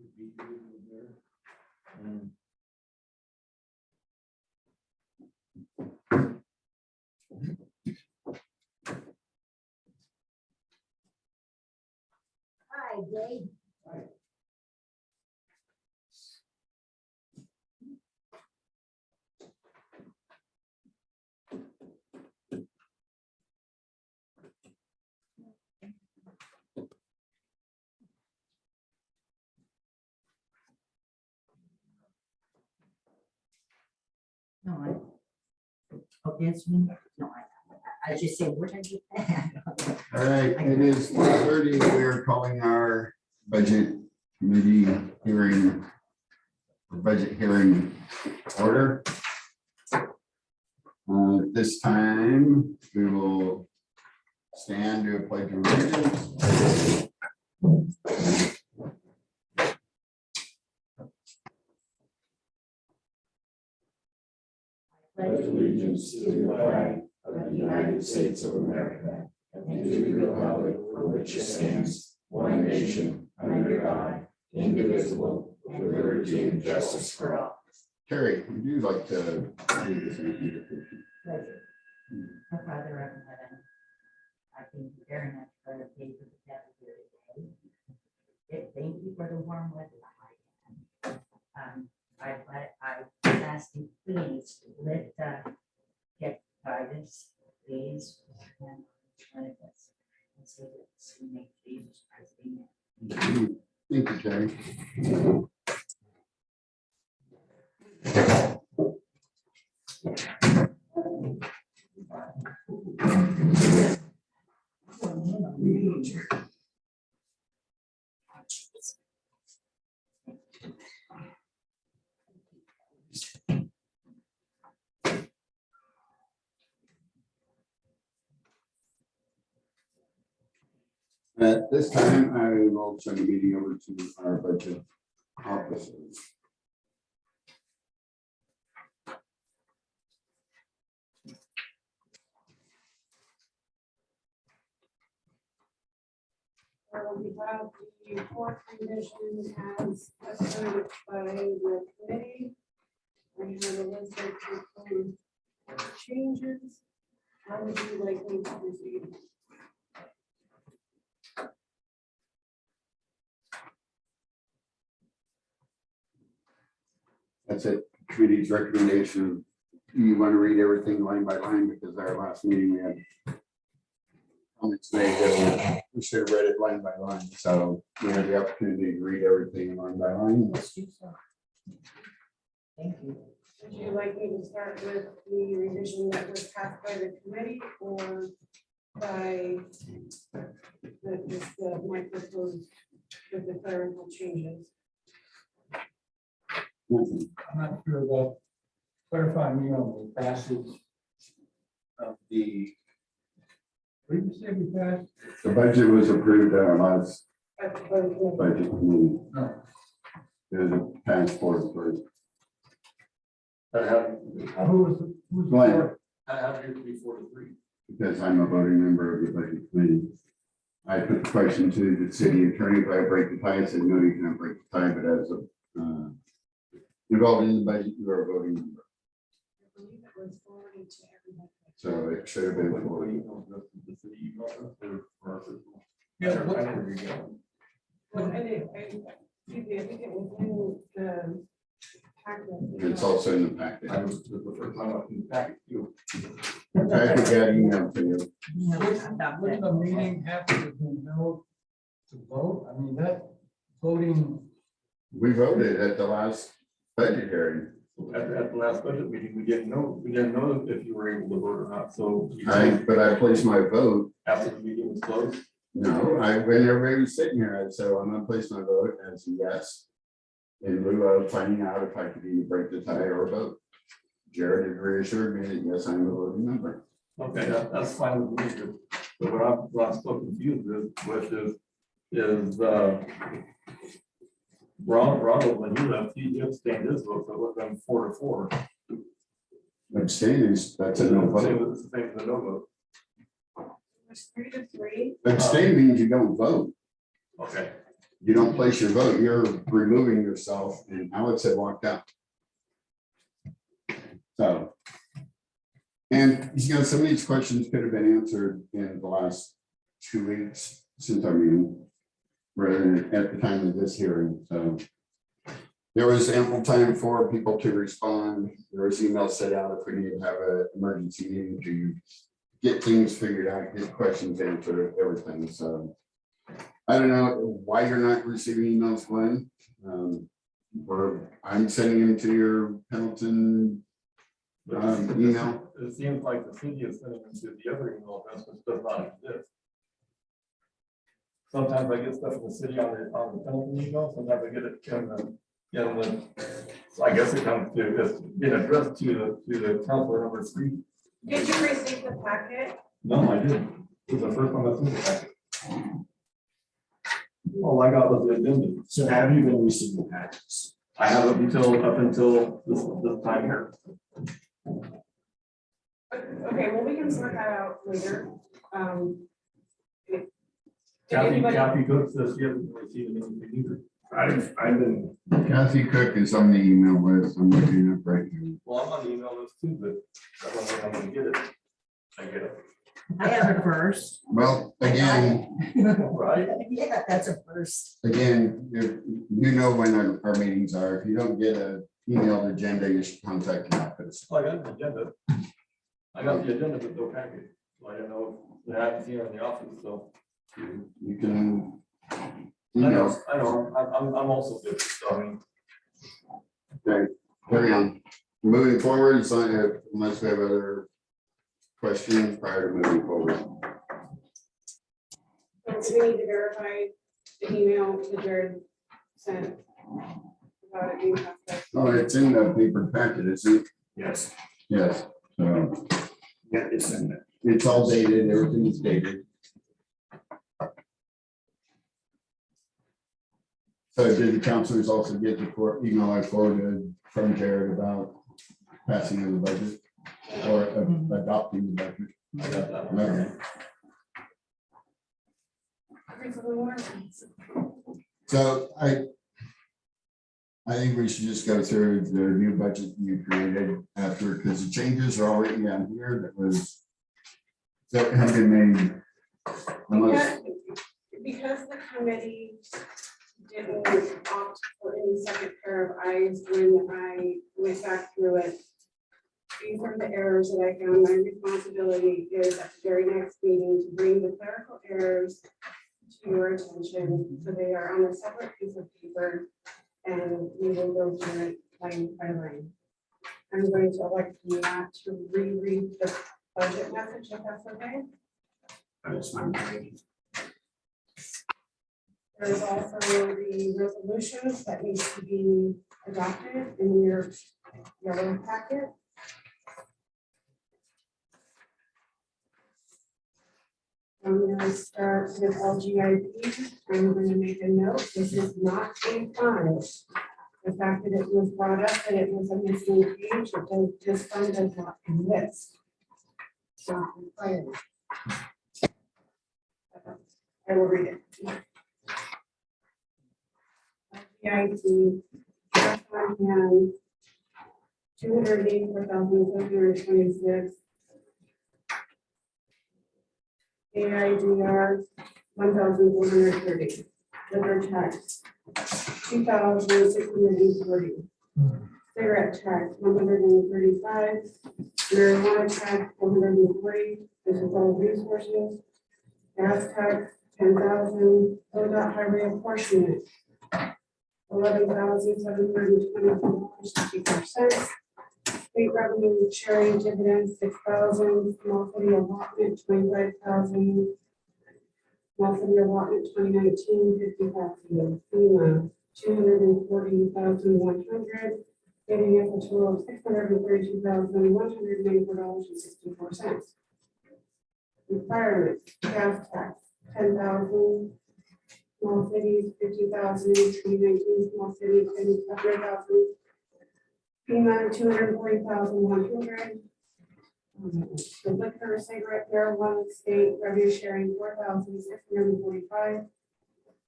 Hi, Dave. No, okay, it's me. No, I just say, what did you? All right, it is 4:30. We are calling our budget committee hearing, or budget hearing order. At this time, we will stand to a pledge of allegiance. Pledge allegiance to the flag of the United States of America and to the republic for which it stands, one nation, under God, indivisible, with liberty and justice for all. Terry, would you like to do this? Pleasure. My father in heaven, I thank you very much for the day for the death of your day. Thank you for the warm weather. I ask you, please, let get guidance, please, and one of us. And so that we make Jesus Christ, amen. Thank you, Terry. At this time, I will turn the meeting over to our budget officers. We have the fourth condition as approved by the committee. I have a list of proposed changes. How would you like me to proceed? That's it, committee's recommendation. Do you want to read everything line by line? Because our last meeting we had comments made that we should have read it line by line. So we have the opportunity to read everything line by line. Let's do so. Thank you. Would you like me to start with the revision that was passed by the committee or by my proposed with the clerical changes? I'm not sure about clarifying me on the passage of the. What did you say we passed? The budget was approved at our last At the proposed- budget committee. No. There's a passport for Who's Glenn, I have here to be 4-3. because I'm a voting member of the budget committee. I put the question to the city attorney, if I break the tie, I said, no, you can't break the tie, but as a involved in the budget, you are a voting member. I believe it was forwarded to everybody. So it should have been for you. Yeah, what- Well, I think it was in the packet. It's also in the packet. I was the first time I can back you. I could get email to you. Wouldn't the meeting have to have been held to vote? I mean, that voting, We voted at the last budget hearing. At the last budget meeting, we didn't know if you were able to vote or not, so. But I placed my vote. After the meeting was closed. No, when everybody was sitting here, so I'm gonna place my vote as a yes. In lieu of finding out if I could either break the tie or vote. Jared had reassured me that yes, I'm a voting member. Okay, that's fine with me. But what I'm still confused with is Ronald, when he left, he abstained his vote, so it would have been 4-4. Abstain is, that's a no vote. It's the same as a no vote. It was 3-3. Abstain means you don't vote. Okay, you don't place your vote, you're removing yourself, and Alex had walked out. So. And, you know, some of these questions could have been answered in the last 2 weeks since our meeting, rather than at the time of this hearing, so. There was ample time for people to respond. There was emails sent out if we need to have an emergency meeting to get things figured out, get questions answered, everything, so. I don't know why you're not receiving emails, Glenn. Or I'm sending them to your Pendleton email. It seems like the city is sending them to the other email address, which does not exist. Sometimes I get stuff from the city on the Pendleton email, sometimes I get it so I guess it comes to just being addressed to the counselor number 3. Did you receive the packet? No, I didn't. It was the first one that's in the packet. All I got was the agenda. So have you been receiving packets? I have up until this time here. Okay, well, we can sort that out later. Did Kathy anybody, Cook says she hasn't received anything either. I've been, Kathy Cook is on the email list. I'm looking up right now. well, I'm on the email list too, but I don't think I'm gonna get it. I get it. I have it first. Well, again, Right? Yeah, that's a first. again, if you know when our meetings are, if you don't get an emailed agenda, you should contact the office. So I got the agenda. I got the agenda, but no packet. So I don't know if they have here in the office, so. You can I email. know, I'm also good, so I mean. Okay, carry on. Moving forward, so unless we have other questions prior to moving forward. so we need to verify the email that Jared sent about it being passed. Oh, it's in the paper packet, isn't it? Yes. Yes, so Yeah, it's in there. it's all dated, everything's dated. So did the counselors also get the email I forwarded from Jared about passing of the budget or adopting the budget? I got that one. Okay. Okay, so we want So I think we should just go through the new budget you created after, because the changes are already on here that have been made. Unless, Because the committee didn't opt for any second pair of eyes when I went back through it. These are the errors that I found. My responsibility is at the very next meeting to bring the clerical errors to your attention. So they are on a separate piece of paper and we will go through it line by line. I'm going to elect not to reread the budget message, if that's okay. That's fine. There is also the resolutions that need to be adopted in your yellow packet. I'm going to start with LGIP. I'm going to make a note. This is not a fund. The fact that it was brought up that it was a missing page, it does, this fund does not exist. It's not required. I will read it. LGIP, cash on hand, 284,726. AIDR, 1,430. Liquor tax, 2,640. Cigarette tax, 135. Marijuana tax, 140. This is all resources. Gas tax, 10,000. ODOT highway apportionment, 11,724.64. State revenue sharing dividends, 6,000. Small city allotment, 25,000. Small city allotment 2019, 50,000. FEMA, 240,100. Giving us a total of $632,194.64. Requirements, gas tax, 10,000. Small cities, 50,000. 2019, small city, 100,000. FEMA, 240,100. The liquor, cigarette, marijuana, state revenue sharing, 4,645.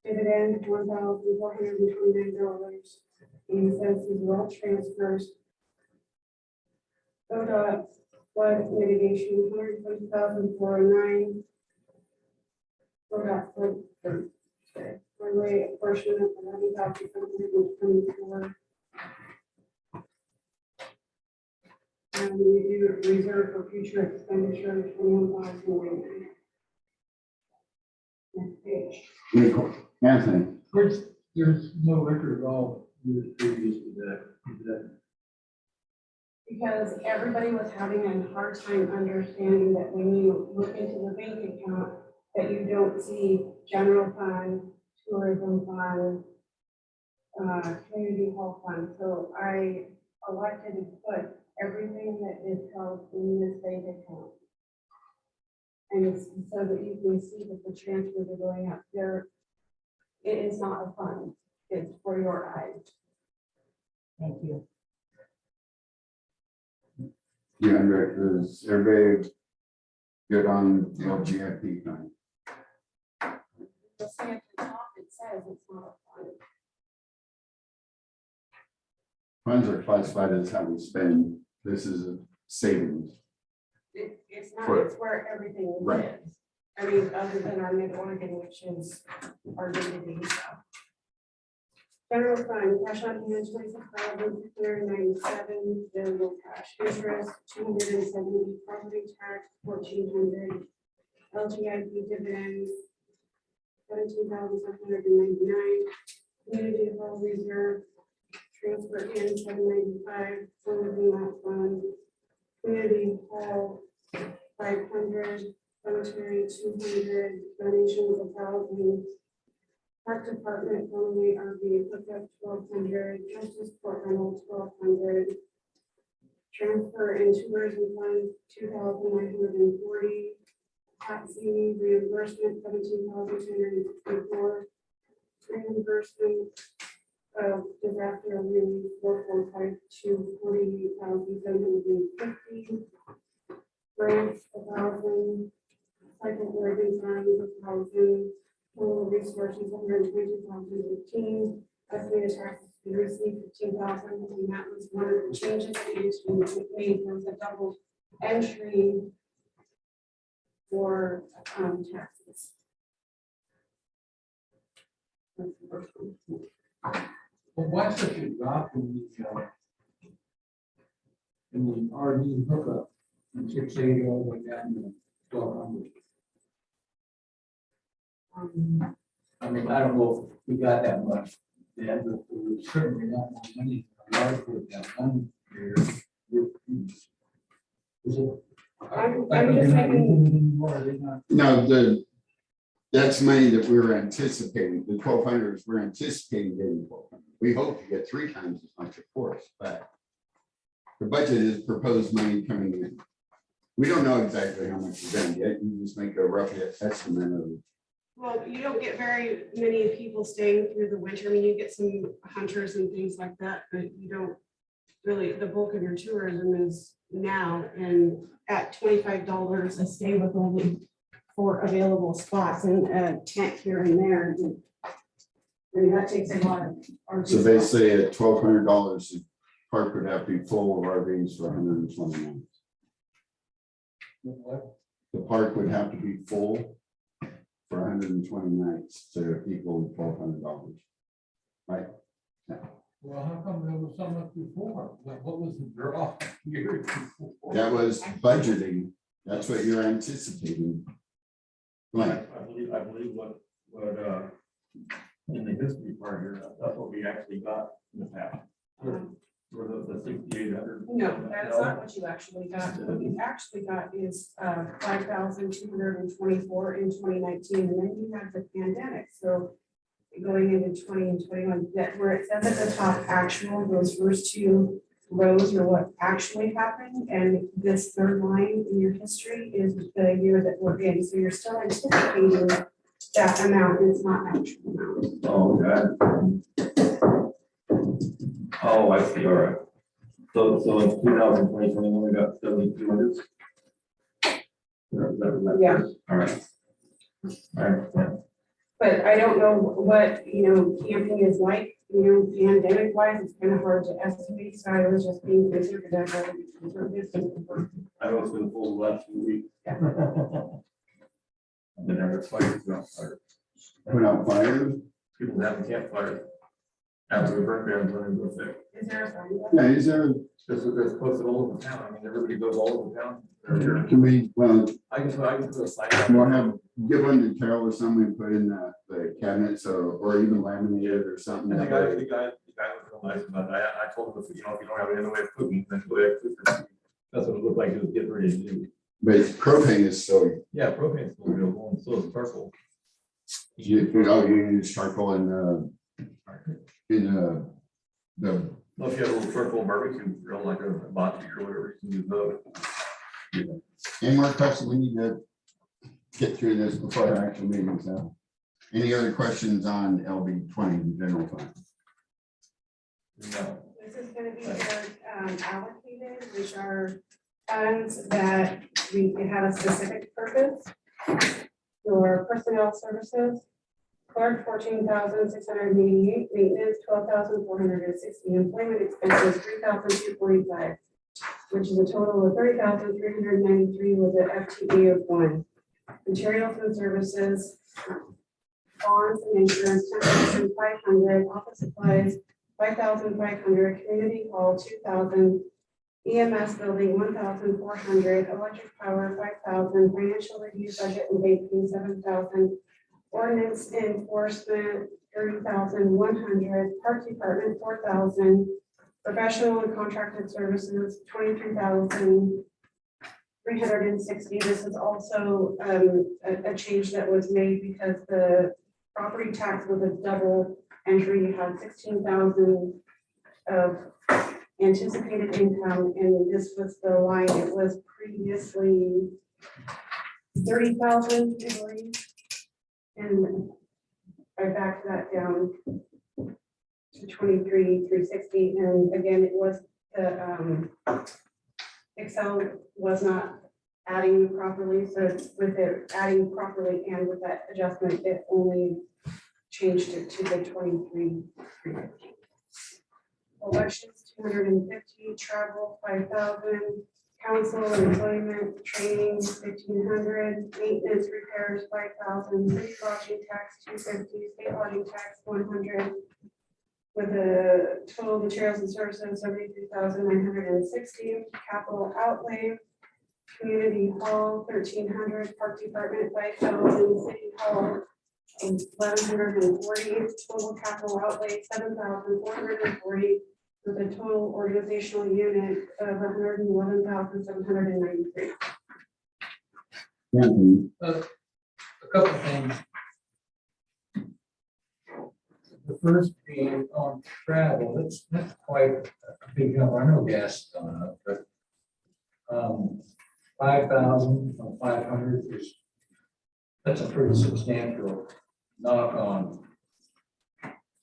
dividend, $1,429.80 is all transfers. ODOT flood mitigation, $120,409. ODOT flood runway portion of $11,724. And we do reserve for future expenditure, $21,000. Next page. Anthony, There's no record at all previous to that. Is that Because everybody was having a hard time understanding that when you look into the bank account, that you don't see general fund, tourism fund, community hall fund. So I elected to put everything that is held in this bank account. And it's so that you can see that the transfers are going up there. It is not a fund, it's for your eyes. Thank you. yeah, is everybody good on the LGIP thing? You'll see at the top, it says it's not a fund. Funds are classified as how we spend. This is a savings. It's not, For- it's where everything Right. is. I mean, other than our mid-Oregon, which is our day-to-day stuff. General fund, cash on hand, $26,697, available cash interest, $270, property tax, $1,400, LGIP dividends, $17,799, community hall reserve, transfer in $795, funding that fund, community hall, 500, cemetery, 200, donations of 1,000, park department, only RV pickup, 1,200, justice court rental, 1,200, transfer in tourism fund, 2,940, taxi reimbursement, 17,264, reimbursement of disaster relief, 445 to 48,750, grants, 1,000, cycle organ funds, 1,000, total resources, 120,015, estimated taxes to be received, 15,000, and that was one of the changes that you made, there was a double entry for taxes. That's the first one. Well, why such a drop in the RV hookup from 680 all the way down to 1,200? I mean, I don't know if we got that much, yeah, but there was certainly not more money. Large with that money here. Is it? I'm Like, just they're not making- using it anymore, they're not. No, that's money that we were anticipating. The 1,200 is we're anticipating getting 1,200. We hope to get 3 times as much, of course, but the budget is proposed money coming in. We don't know exactly how much we're going to get. You just make a rough estimate of. Well, you don't get very many people staying through the winter. I mean, you get some hunters and things like that, but you don't really, the bulk of your tourism is now and at $25 a stay with only 4 available spots and a tent here and there. I mean, that takes a lot of. RV So they spots. say at $1,200, the park would have to be full of RVs for 120 nights. What? The park would have to be full for 120 nights to equal $1,200. Right? Well, how come there was so much before? What was the draw years before? That was budgeting. That's what you're anticipating. Like, I believe what, in the history part here, that's what we actually got in the past. For the 6,800. No, that's not what you actually got. What you actually got is 5,224 in 2019, and then you had the pandemic. So going into 20 and 21, that where it says at the top, actual, those first 2 rows are what actually happened, and this third line in your history is the year that we're in. So you're still anticipating that amount. It's not actual amount. Oh, okay. Oh, I see, all right. So in 2021, we got 7,200. Yeah. All right. I understand. But I don't know what, camping is like, pandemic wise, it's kind of hard to estimate, so I was just being conservative. I know it's been full the last few weeks. And then there was fires, Put out fires. people having campfires. After the burn down, turning to effect. Is there a sign? Yeah, is there, There's posted all over town. I mean, everybody goes all over town. They're- can we, well, I can put a sign. we'll have, give one to Carol or someone and put in the cabinet, so, or even laminate it or something. And the that guy way. was real nice about it. I told him, if you don't have any other way of cooking, then go ahead. Cook it. That's what it looked like he was getting ready to do. But propane is so, Yeah, propane's still available and so is charcoal. you use charcoal in the, Well, if you have a little charcoal barbecue grill, like a barbecue or whatever, you can use those. any more questions? We need to get through this before our actual meeting, so. Any other questions on LB 20, the general fund? No. This is gonna be your allocated, which are funds that we have a specific purpose. Your personnel services, clerk 14,688, maintenance 12,460, employment expenses 3,245, which is a total of 30,393 with an FTE of 1. Materials and services, bonds and insurance 10,500, office supplies 5,500, community hall 2,000, EMS building 1,400, electric power 5,000, financial review budget and banking 7,000, ordinance enforcement 30,100, park department 4,000, professional and contracted services 23,360. This is also a change that was made because the property tax was a double entry. You had 16,000 of anticipated income, and this was the line. It was previously 30,000, I believe. And I backed that down to 23,360. And again, it was the Excel was not adding properly. So with it adding properly and with that adjustment, it only changed it to the 23,350. Elections 250, travel 5,000, council and employment training 1,500, maintenance repairs 5,000, city lodging tax 250, state lodging tax 100, with a total materials and services 73,960, capital outlay, community hall 1,300, park department 5,000, city hall 1,140, total capital outlay 7,440, with a total organizational unit of 111,793. Anthony, A couple of things. The first being on travel, that's quite a big number. I know gas is going up, but 5,000 from 500 is, that's a pretty substantial knock on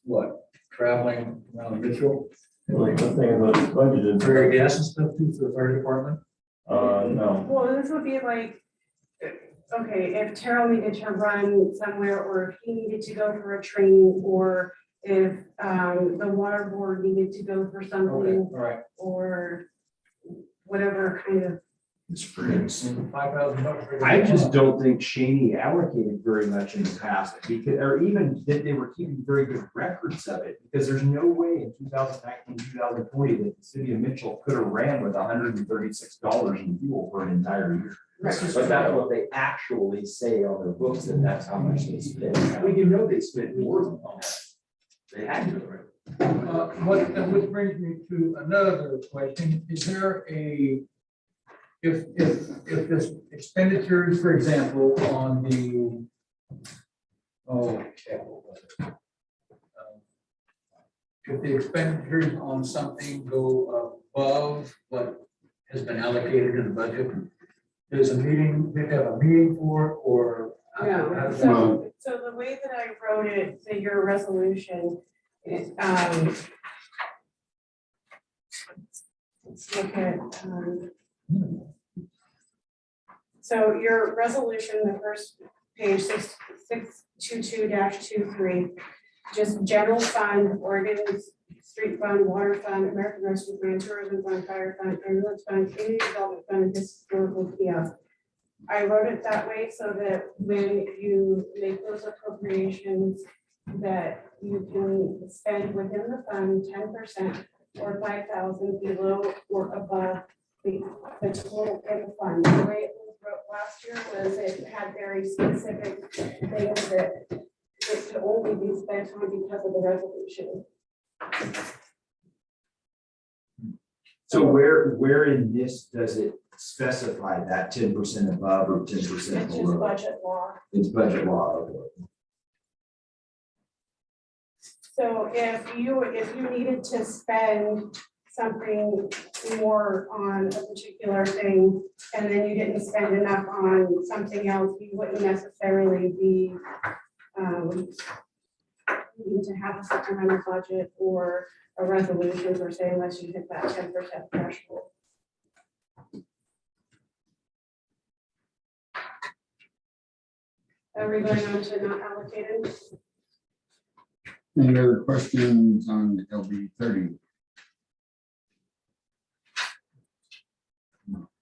what, traveling around Mitchell? Like the thing about this budget is, For gas and stuff too, for the fire department? no, Well, this would be like, okay, if Terrell needed to run somewhere, or if he needed to go for a training, or if the water board needed to go for Okay, something, all right. or whatever kind of. It's freaks. $5,000. I just don't think Shaney allocated very much in the past, because, or even that they were keeping very good records of it, because there's no way in 2019, 2020 that the city of Mitchell could have ran with $136 in fuel for an entire year. Right. But that's what they actually say on their books, and that's how much they spent. I mean, you know, they spent more than that. They had to, right? Which brings me to another question. Is there a, if this expenditures, for example, on the, if the expenditures on something go above what has been allocated in the budget, there's a meeting, they have a meeting for it, or? how No, does that work? so the way that I wrote it, so your resolution, it, let's look at, so your resolution, the first page, 662 22-23. Just general fund, Oregon Street Fund, Water Fund, American Rescue Plan, Tourism Fund, Fire Fund, Ambulance Fund, Community Development Fund, and Historical Kiosk. I wrote it that way so that when you make those appropriations, that you can spend within the fund 10% or 5,000 below or above the total in the fund. The way it was wrote last year was it had very specific things that it could only be spent on because of the resolution. So where in this does it specify that 10% above or 10% It's just below? budget law. It's budget law. Okay. So if you needed to spend something more on a particular thing, and then you didn't spend enough on something else, you wouldn't necessarily be needing to have a supplemental budget or a resolution per se unless you hit that 10% threshold. Are we going on to not allocated? Any other questions on LB 30?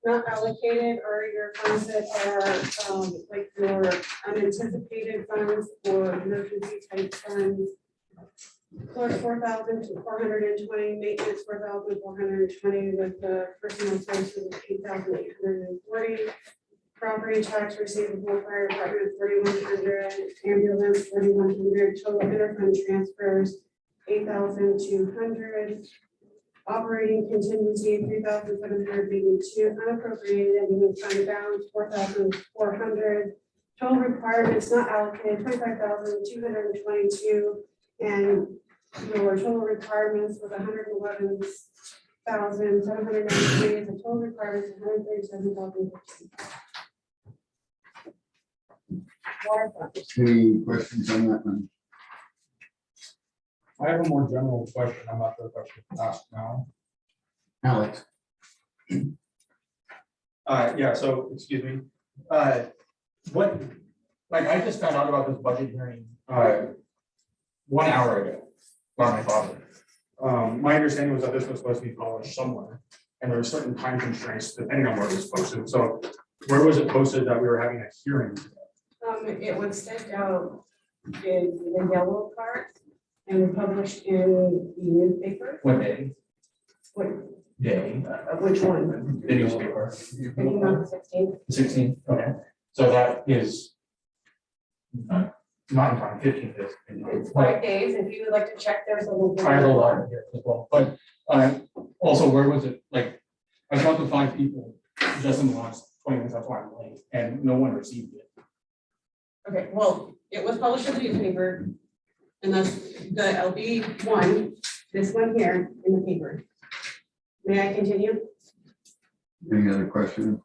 Not allocated are your funds that are like your unanticipated funds or emergency type funds. Clerk 4,420, maintenance 4,420 with the personal services of 8,840. Property tax receivable, fire department 3,100, ambulance 3,100, total interfund transfers 8,200. Operating contingency 3,782, unappropriated ending fund balance 4,400. Total requirements not allocated 25,222, and your total requirements was 111,793. The total requirements 137,015. Water fund. Any questions on that one? I have a more general question. I'm not sure if I should ask now. Alex? Yeah, so, excuse me. What, like, I just found out about this budget hearing, 1 hour ago by my father. My understanding was that this was supposed to be published somewhere, and there were certain time constraints depending on where it was posted. So where was it posted that we were having a hearing? It was sent out in the yellow part and published in the newspaper. What day? What, Day. which one? The newspaper. Maybe not the 16th. 16th, okay. So that is not in time, 15th is. It's 5 days. If you would like to check, there's a link. I have a lot here as well, but also where was it? Like, I talked to 5 people just in the last 20 minutes, that's why I'm late, and no one received it. Okay, well, it was published in the newspaper. And that's the LB one, this one here in the paper. May I continue? Any other questions?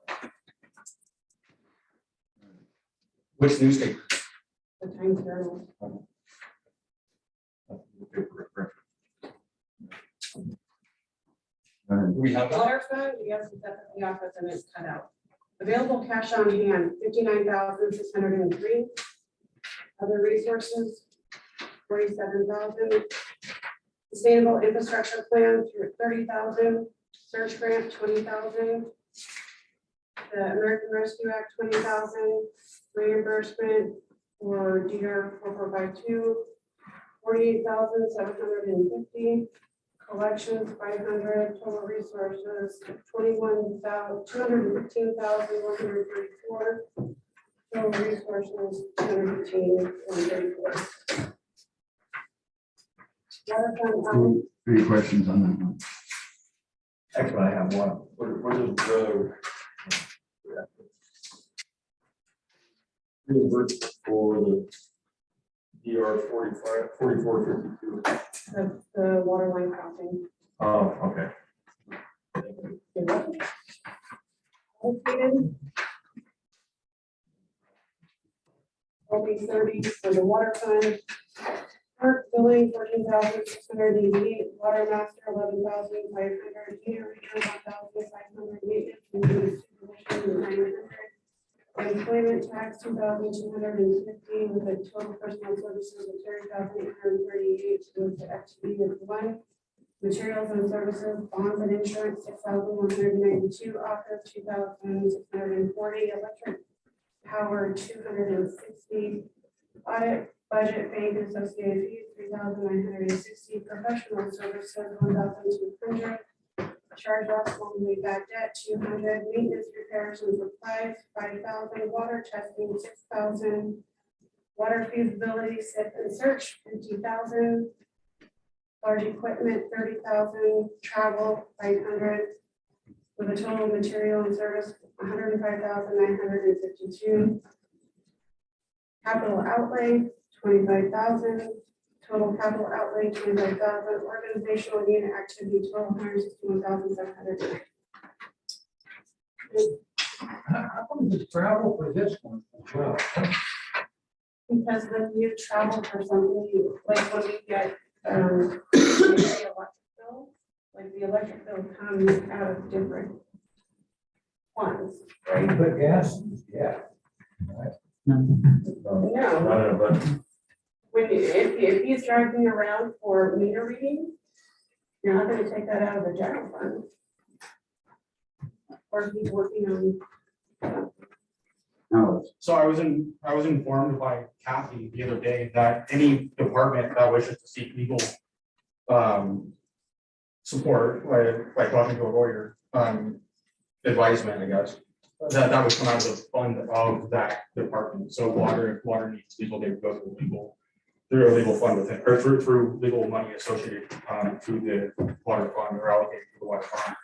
Which newspaper? The Times Journal. We have that? Water fund, yes, it's at the office and it's cut out. Available cash on hand, 59,603. Other resources, 47,000. Sustainable infrastructure plan through 30,000. Search grant 20,000. The American Rescue Act 20,000. Reimbursement for DR 4452. 48,750. Collections 500. Total resources 215,134. Total resources 215,134. Water fund, Any questions on that one? Actually, I have one. Where does the reimbursement for the DR 4452? the water line crossing. Oh, okay. Allocated. Only 30 for the water fund. Park billing 14,688, water master 11,500, heater return 1,500, maintenance and supervision 900. Employment tax, 2,250, with a total personal services of 30,838, with the FTE of 1. Materials and services, bonds and insurance, 6,192, office, 2,640, electric power, 260, audit, budget, bank, and associated fees, 3,960, professional services, 1,200, charge off only bad debt, 200, maintenance, repairs, and supplies, 5,000, water testing, 6,000, water feasibility, sip and search, 50,000, large equipment, 30,000, travel, 500, with a total material and service, 105,952. Capital outlay, 25,000, total capital outlay, 25,000, organizational unit activity, total 161,700. How come the travel for this one? Well, Because when you travel for something, like when we get, the electric bill, like the electric bill comes out of different funds, right? but gas, yeah. No, Not in a budget. when, if he's driving around for meter reading, you're not gonna take that out of the general fund. Or if he's working on, No, So I was informed by Kathy the other day that any department that wishes to seek legal support, like talking to a lawyer, advisement, I guess, that would come out of the fund of that department. So if water needs legal, they would go through a legal fund with it, or through legal money associated through the water fund or allocated to the water fund.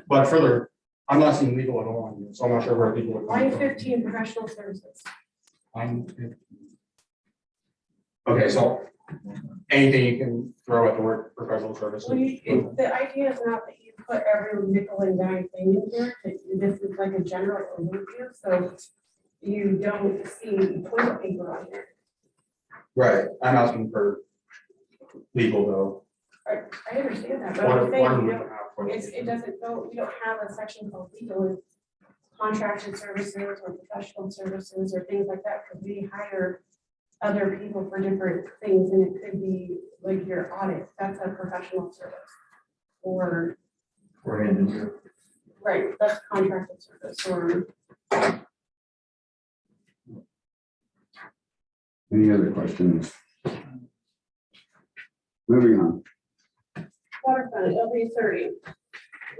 But further, I'm not seeing legal at all, on here, so I'm not sure where legal would come line from. 15, professional services. Okay, so anything you can throw at the word professional services. Well, the idea is not that you put every nickel and dime thing in here, this is like a general overview, so you don't see toilet paper on here. Right, I'm asking for legal though. I understand that, but Water- I'm saying water you we don't, don't have toilet it paper. doesn't go, you don't have a section called legal, it's contracted services or professional services or things like that, because we hire other people for different things, and it could be like your audit, that's a professional service. Or, We're in. right, that's contracted service, or any other questions? Moving on. water fund, LB 30.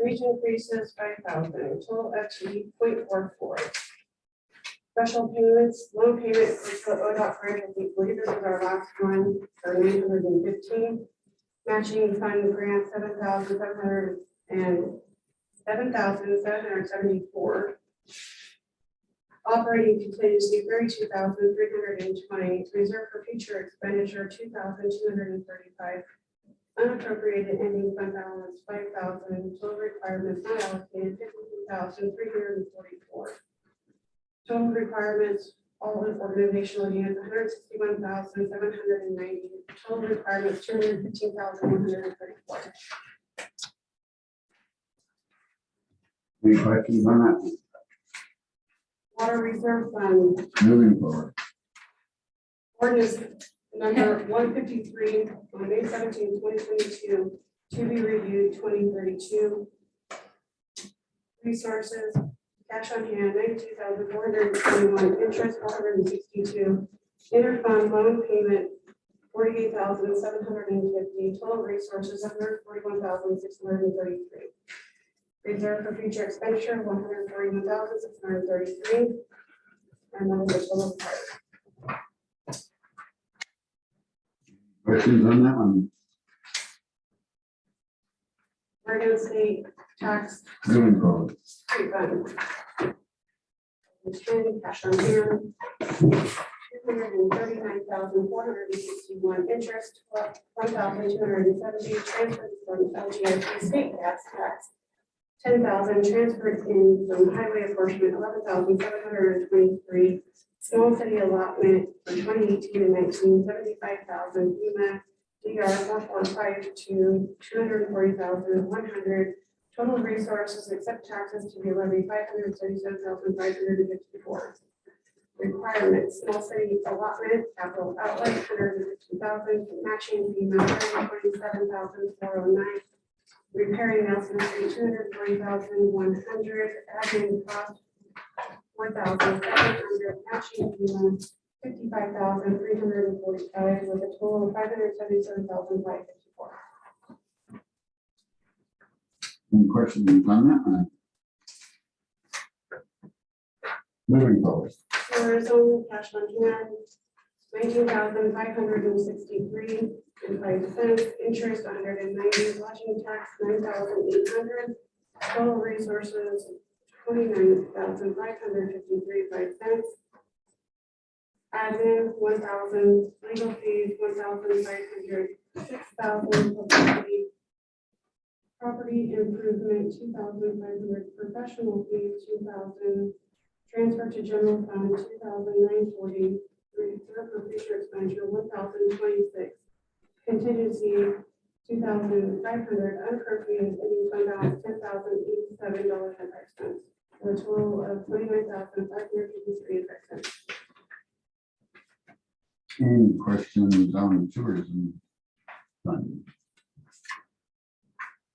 Wage increases 5,000, total FTE 0.44. Special payments, loan payment for the ODOT grant, I believe this is our last one, for 915. Matching fund grant, 7,774. Operating contingency, 32,320. Reserve for future expenditure, 2,235. Unappropriated ending fund balance, 5,000. Total requirements not allocated, 52,344. Total requirements, all in organizational units, 161,790. Total requirements, 215,134. Any questions on that? Water reserve fund, Moving forward. ordinance number 153 on May 17, 2022, to be reviewed 2032. Resources, cash on hand, 92,421, interest 462, interfund loan payment 48,750, total resources 141,633. Reserve for future expenditure 141,633. And then the total part. Questions on that one? Oregon State tax Moving forward. refund. Cash on hand. 239,461 interest, 1,270 transferred from LGIP state gas tax. 10,000 transferred in from highway apportionment, 11,723. Small city allotment for 2018 and 19, 75,000. FEMA DR 4452, 240,100. Total resources except taxes to be levied, 537,554. requirements, small city allotment, capital outlay, 150,000, matching the amount, 127,409. Repairing Nelson Street, 240,100, admin cost, 4,700, matching FEMA, 55,345, with a total of 577,554. Any questions on that one? Moving forward. Sewer zone cash on hand, 19,563 and 5 cents, interest 190, lodging tax 9,800, total resources 29,553 5 cents. Admin 1,000, legal fees 1,500, 6,000 publicity. Property improvement 2,500, professional fees 2,000, transfer to general fund 2,940, reserve for future expenditure 1,026, contingency 2,500, unappropriated ending fund balance $10,087.05, for a total of 29,553 cents. Any questions on the tourism fund?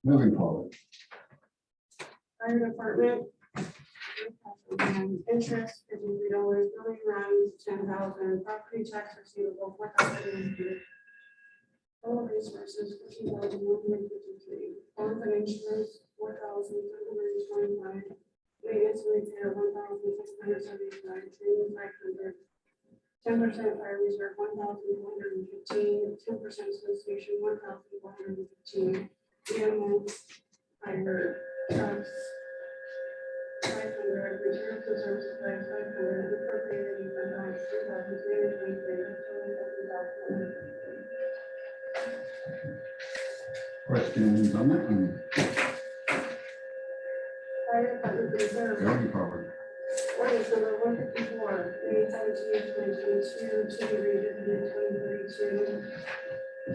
Moving forward. Fire department. Interest $53, building runs 10,000, property tax receivable 4,000. Total resources 15,153, bonds and insurance 4,725, maintenance and repair 1,675, training 500, 10% fire reserve 1,115, 10% association 1,115, EMS fire trucks 500, reserve to service supplies 500, appropriated fund balance 3,323, total 7,153. Questions on that one? Fire department reserve. Going forward. Ordinance number 154, May 17, 2022, to be revisited 2032.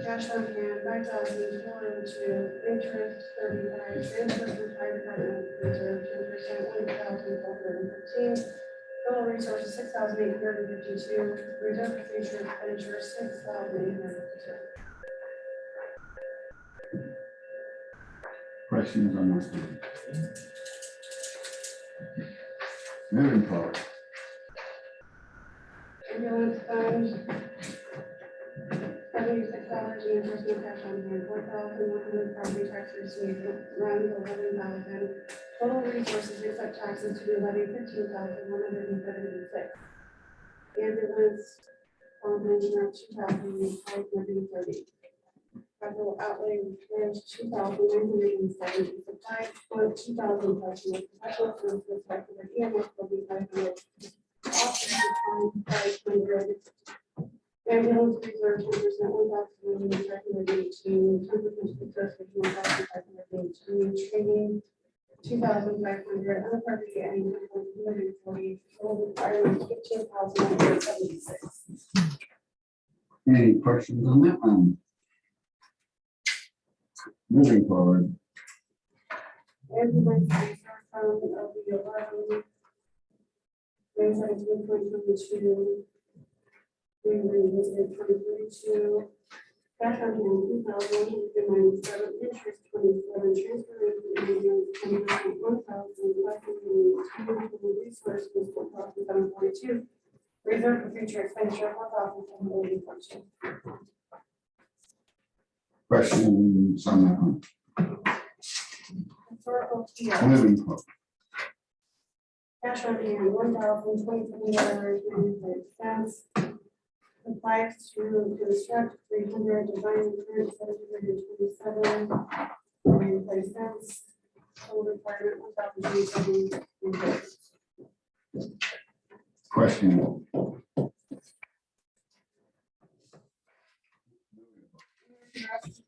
Cash on hand, 5,402, interest 35, transfer from fire department reserve 10%, 1,415. Total resources 6,852, reserve for future expenditure 6,852. Questions on that one? Moving forward. Ambulance fund, $76 in interest and cash on hand, 4,100 property tax received, runs 11,000. Total resources except taxes to be levied 15,176. Ambulance fund insurance 2,530. Capital outlay repairs 2,970. Supplies for 2,000 professional services, for EMS will be 500. Office 500. Ambulance reserve 10%, 1,518, 10% success rate 1,518, training 2,500, unappropriated 140, total requirements 15,976. Any questions on that one? Moving forward. Ambulance reserve fund of the 11, May 17, 2022. We revisited 2032. Cash on hand 2,197, interest 27, transfer rate 1,502, resources 4,742. Reserve for future expenditure 4,742. Questions on that one? Historical TO. Moving forward. Cash on hand, $1,027.95. Supplies to construct 300, design and print 727, 95 cents. Total requirement 1,027. Question.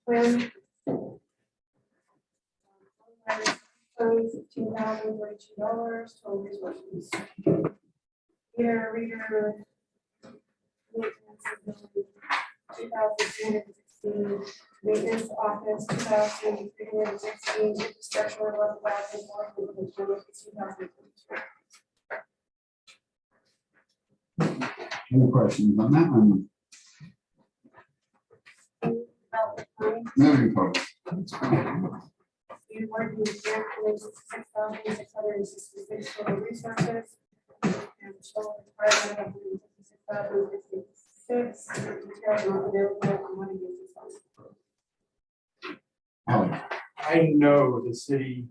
Plan. $2,042, total resources. Meter reader. 2,316, maintenance office, 2,316, infrastructure, 11,400, 2,000. Any questions on that one? Moving forward. You work in grant for 6,666 total resources. And total requirement of 156,056. Details not available on one of these funds. Alex, I know the city,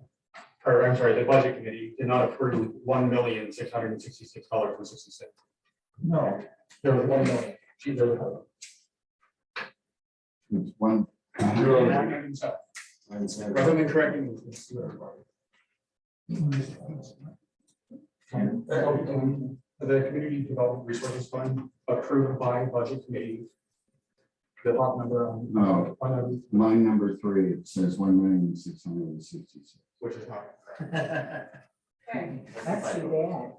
or I'm sorry, the budget committee did not approve $1,666.66. No. There was 1 million. There was it's one. rather than correcting. The Community Development Resources Fund approved by Budget Committee. The top number on. No. on, Line number 3, it says 1,666,000. which is not correct. Okay, That's too bad.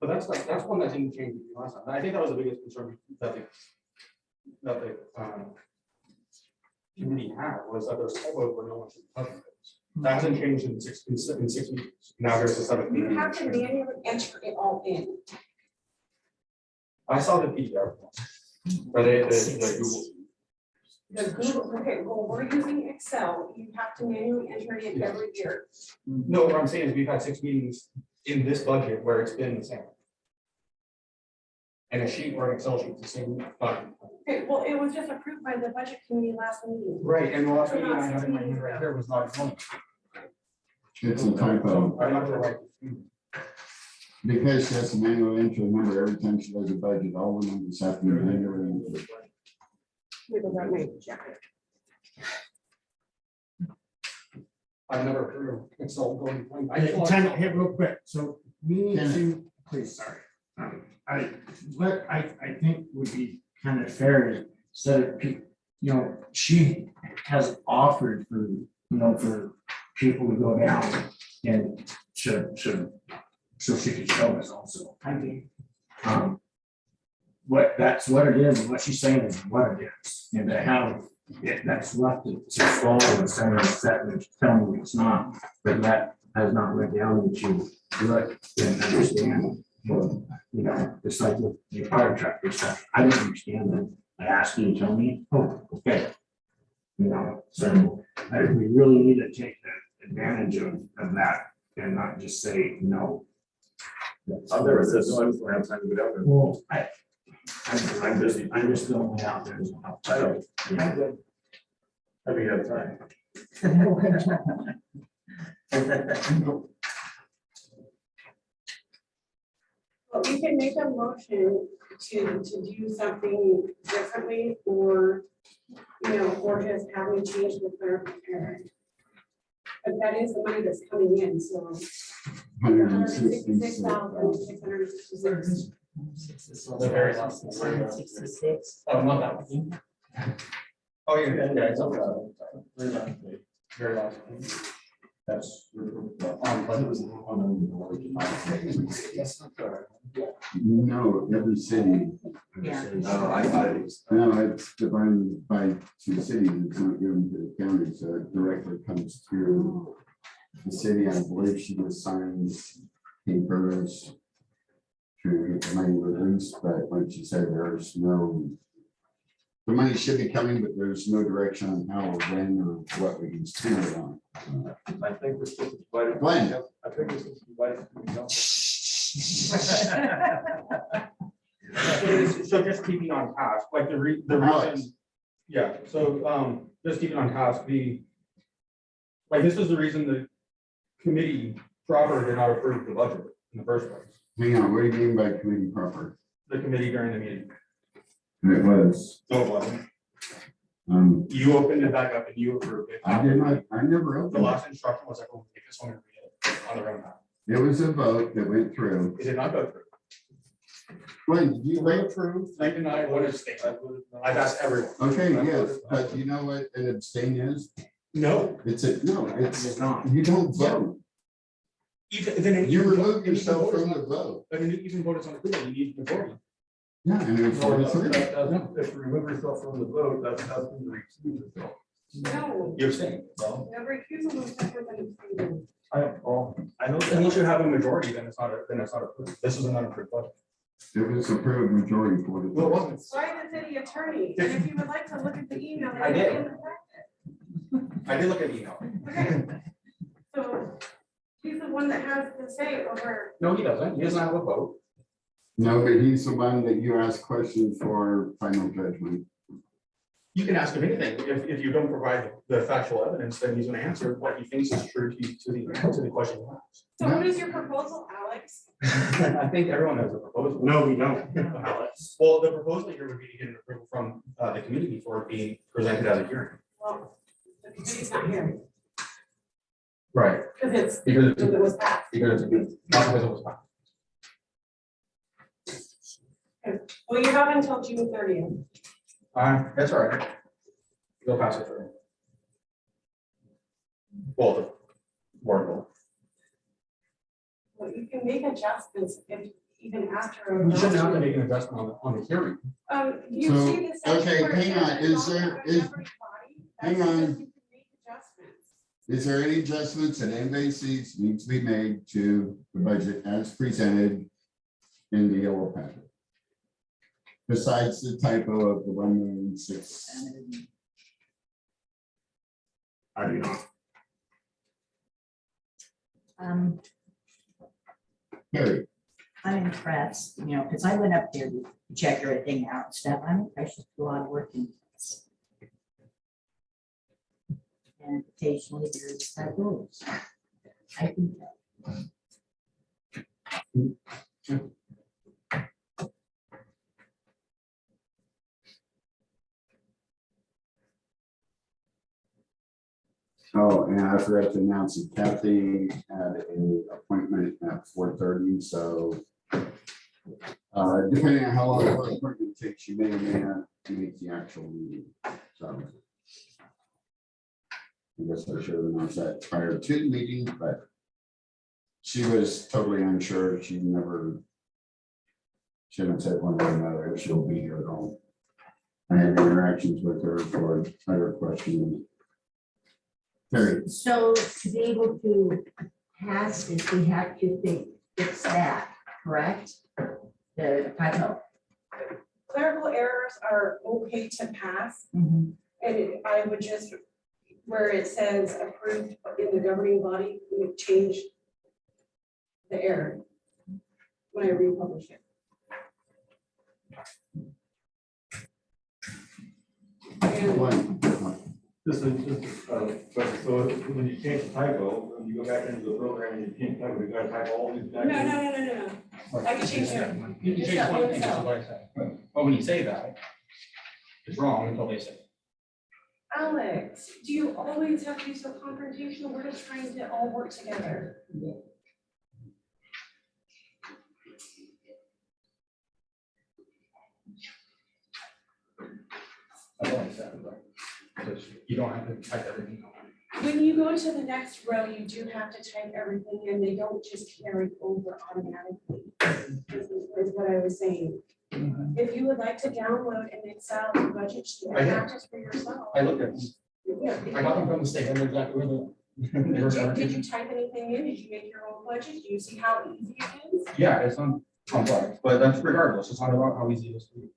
But that's one that didn't change last time. I think that was the biggest concern that the committee had, was that there's typos where no one should touch those. That hasn't changed in 6 weeks. Now there's a 7 you meeting. have to manually enter it all in. I saw the PDF. Or the Google. The Google, okay, well, we're using Excel, you have to manually enter it in every year. No, what I'm saying is we've had 6 meetings in this budget where it's been the same. And a sheet or an Excel sheet, the same button. Okay, well, it was just approved by the budget committee last meeting. Right, and the last meeting I have in my hand right here was not one. It's a typo. I'm not sure why. Because she has to manually enter a number every time she does a budget, all the numbers have to be manually entered. With the right name, check it. I've never heard of Excel going. Time out here real quick, so we need to, please, sorry. What I think would be kind of fair is, instead of, she has offered for people to go down and so she could show us also. That's what it is, and what she's saying is what it is, and to have that's left to swallow and send her set and tell me it's not, but that has not went down into look and understand. It's like with the fire truck and stuff. I didn't understand that. I asked you to tell me, oh, okay. So we really need to take the advantage of that and not just say no. I've never said no, I just don't have time to go down there. Well, I'm just throwing it out there. I don't. I mean, you have time. Well, we can make a motion to do something differently, or, or just having to change the clerical error. But that is the money that's coming in, so. 166,000. The very last. 166. Oh, not that one. Oh, yeah, it's okay. Very last. That's. No, every city. Yeah. No, it's divided by 2 cities. It's not given to the county, so it directly comes through the city. I believe she was signed papers to get the money released, but like she said, there's no. The money should be coming, but there's no direction on how or when or what we can spend it on. I think we're supposed to divide it. Glenn. I think we're supposed to divide it. So just keeping on task, like the reason, yeah, so just keeping on task, this is the reason the committee proper did not approve the budget in the first place. Hang on, what do you mean by committee proper? The committee during the meeting. It was, No, it wasn't. You opened it back up and you approved it. I did not, I never The opened it. last instruction was everyone take this one and read it on their own time. It was a vote that went through. It did not go through. Glenn, did you vote? Approve. Like, and I would abstain. I've asked everyone. Okay, yes, but you know what an abstain is? No. It's It's not. you don't vote. Even, then. You remove yourself from the vote. I mean, even vote is on the table, you need to vote. Yeah, and it's 43. If you remove yourself from the vote, that's when you recuse yourself. No, You're saying, well, no recusal is different than abstaining. I know, unless you have a majority, then it's not, approved. This is an unapproved budget. It was approved majority for Well, it wasn't. By the city attorney, and if you would like to look at the email. I did. it's in the packet. I did look at the email. Okay. So he's the one that has the say over, No, he doesn't. He doesn't have a vote. No, but he's the one that you ask questions for final judgment. You can ask him anything. If you don't provide the factual evidence, then he's gonna answer what he thinks is true to the question you asked. so what is your proposal, Alex? I think everyone has a proposal. No, we don't. Alex. Well, the proposal here would be to get an approval from the committee before it being presented as a hearing. Well, the committee's not here, Right. because Because it was passed. because it was passed. Well, you have until June 30th. That's all right. They'll pass it through. Well, the board will. Well, you can make adjustments if, even after. We shouldn't have to make an investment on the hearing. You So, see this. section okay, where it hang on, says is it's there- not a is- governing body? hang That's on. because you can make adjustments. Is there any adjustments that anybody sees need to be made to the budget as presented in the yellow packet? Besides the typo of the 1,000,006. I do not. Carrie, I'm impressed, you know, because I went up there to check everything out and stuff. I'm impressed with a lot of work in this. And occasionally there's typos. I think oh, and I forgot to announce that Kathy had an appointment at 4:30, so depending on how long her appointment takes, she may or may not make the actual meeting, so. I guess I should have announced that prior to the meeting, but she was totally unsure. She never, she hadn't said one way or another if she'll be here at all. I had interactions with her for other questions. Carrie, so to be able to pass this, we have to fix that, correct? The typo. Clerical errors are okay to pass, Mhm. and I would just, where it says approved in the governing body, we would change the error when I republish it. And one, This is, but so when you change the typo, when you go back into the program and you change typo, you gotta type all these no, back. no. I can change it. You can change one thing, that's what I said. But when you say that, it's wrong until they say it. Alex, do you always have to be so confrontational? We're just trying to all work together. That's what I said, but because you don't have to type everything out. When you go to the next row, you do have to type everything in. They don't just carry over automatically. Is what I was saying. If you would like to download an Excel budget sheet I and have. practice for yourself. I looked at them. Yeah. I got them from the state, and they're exactly where they were. Did you type anything in? Did you make your own budget? Do you see how easy it is? Yeah, it's not complex, but that's regardless. It's not about how easy it is to do.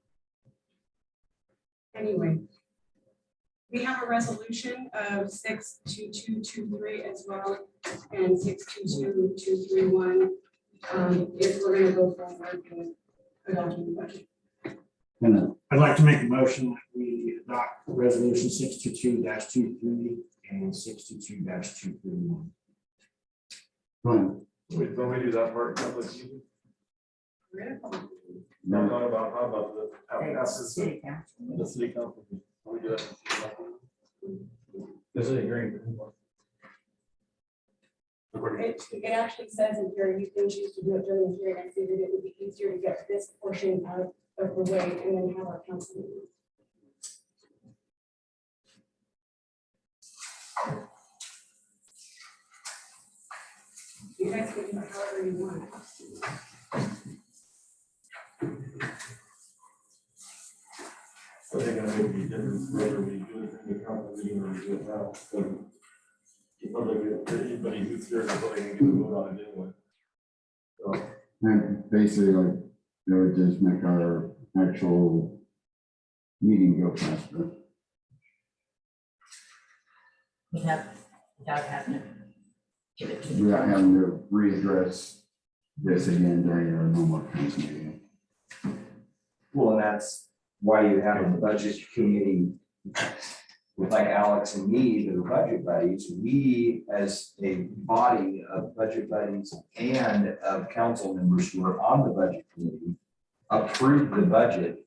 Anyway. We have a resolution of 62223 as well, and 622231. If we're gonna go forward with adopting the budget. I'd like to make a motion that we adopt resolution 622-23 and 622-231. one, Wait, don't we do that part? Public meeting? We're gonna follow. No, not about, how about the, That's the city council. the city council? Can we do that? This is a hearing. It actually says in here, you can choose to do it during the hearing. I figured it would be easier to get this portion out of the way and then have our council meeting. You guys can do it however you want. So they're gonna make a difference whether we do it. the council meeting or do it now. So you probably get anybody who's here, probably can get a vote on it anyway. So, And basically, like, you know, just make our actual meeting go faster. Without having to give it to. the Without having to readdress this again during our normal council meeting. Well, and that's why you have a budget committee with like Alex and me, that are budget buddies. We, as a body of budget buddies and of council members who are on the budget committee, approve the budget.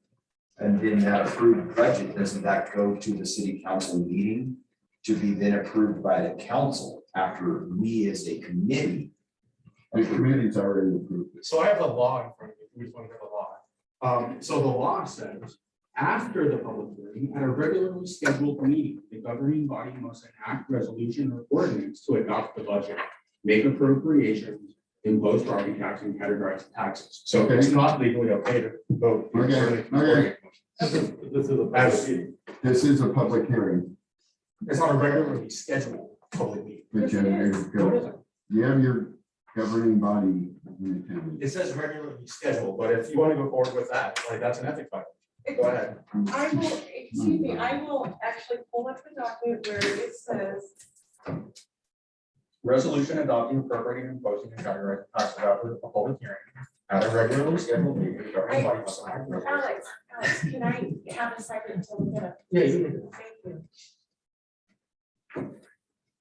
And then that approved budget, doesn't that go to the city council meeting to be then approved by the council after we as a committee? The committee's already approved it. So I have the law in front of me, we just want to have the law. So the law says, after the public hearing, at a regularly scheduled meeting, the governing body must enact resolution or ordinance to adopt the budget, make appropriations, impose property tax, and categorize taxes. So it's not legally okay to vote. Okay. This is a public meeting. This is a public hearing, It's not a regularly scheduled public meeting. but you have your governing body in the county. It says regularly scheduled, but if you want to go forward with that, like, that's an ethics violation. Go ahead. I will, excuse me, I will actually pull up the document where it says, Resolution adopting, appropriating, imposing, and categorizing taxes after a public hearing at a regularly scheduled meeting. the governing body must enact resolution. Alex, can I have a second to look at it? Yeah, you can. Thank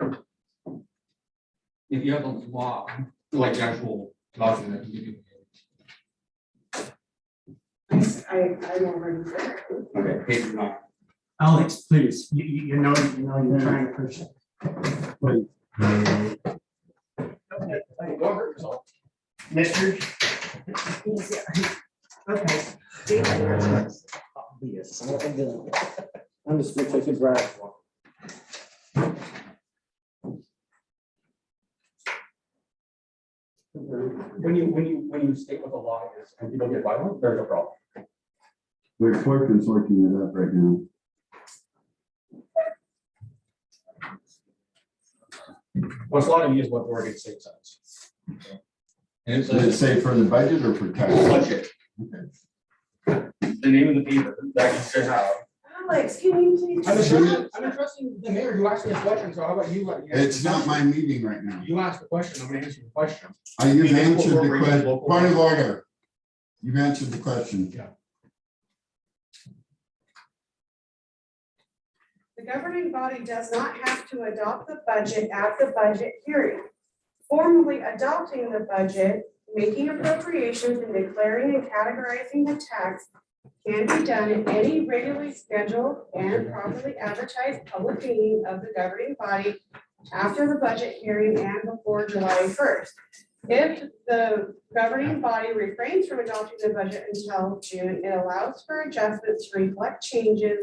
you. If you have a law, like the actual document, you I'm already there. can, okay, page 9. Alex, please, you know you're trying to push it. Please. Go hurt yourself. Mister? Okay. Yes, I'm just gonna take a breath. When you state what the law is and people get violent, there's a problem. The clerk is looking it up right now. What's law to me is what Oregon state says. And it Does it says, say for the budget or for tax? budget. The name of the paper that you should have. Alex, can you please? I'm addressing the mayor who asked me a question, so how about you? It's not my meeting right now. You asked the question, I'm gonna answer the question. You've Local answered the Oregon, question, local- point of order. You've answered the question. The governing body does not have to adopt the budget at the budget hearing. Formally adopting the budget, making appropriations, and declaring and categorizing the tax can be done at any regularly scheduled and properly advertised public meeting of the governing body after the budget hearing and before July 1st. If the governing body refrains from adopting the budget until June, it allows for adjustments to reflect changes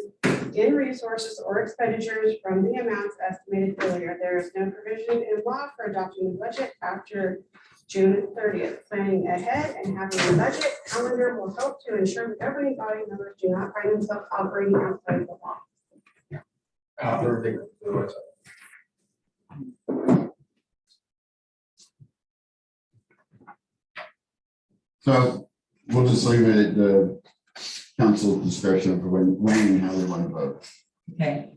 in resources or expenditures from the amounts estimated earlier. There is no provision in law for adopting the budget after June 30th. Planning ahead and having a budget calendar will help to ensure the governing body members do not find themselves operating outside the law. After they. So we'll just leave it at the council's discretion for when and how they want to vote. Okay,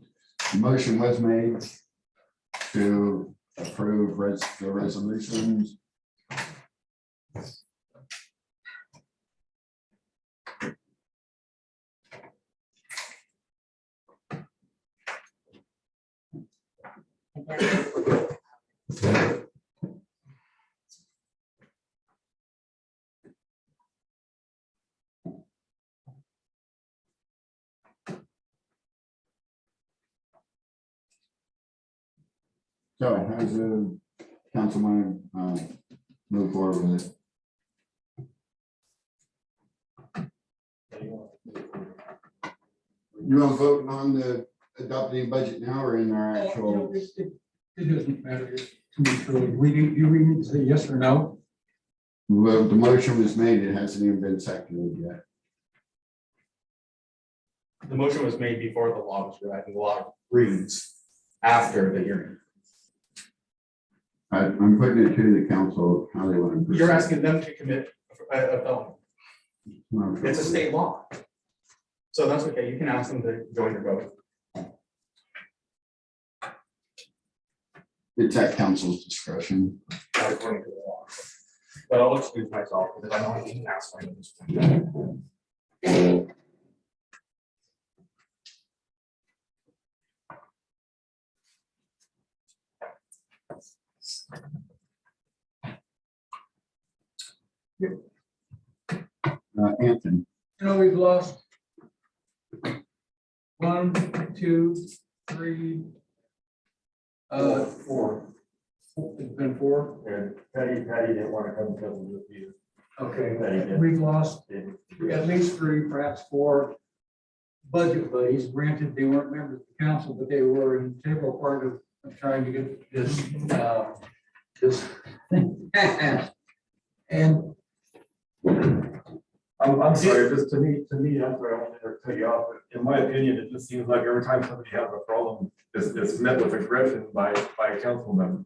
The motion was made to approve the resolutions. I guess. So how's the council want to move forward with it? You want to vote on the adopting budget now or in our actual? It doesn't matter to me, truly. You need to say yes or no. Well, the motion was made, it hasn't even been seconded yet. The motion was made before the law was read, and the law reads after the hearing. I'm putting it to the council, how they want to. You're asking them to commit a felony. proceed. It's a state law. So that's okay, you can ask them to join your vote. It's at council's discretion. Not according to the law. But I'll excuse myself because I don't need to ask for this. Anthony, You know, we've lost 1, 2, 3. Four. It's been 4. And Patty didn't want to come because of this either. Okay, Patty did. we've lost Didn't. at least 3, perhaps 4 budget buddies. Granted, they weren't members of the council, but they were an integral part of trying to get this, this thing passed. And I'm sorry, just to me, I'm sorry, I want to cut you off, but in my opinion, it just seems like every time somebody has a problem, it's met with aggression by a council member.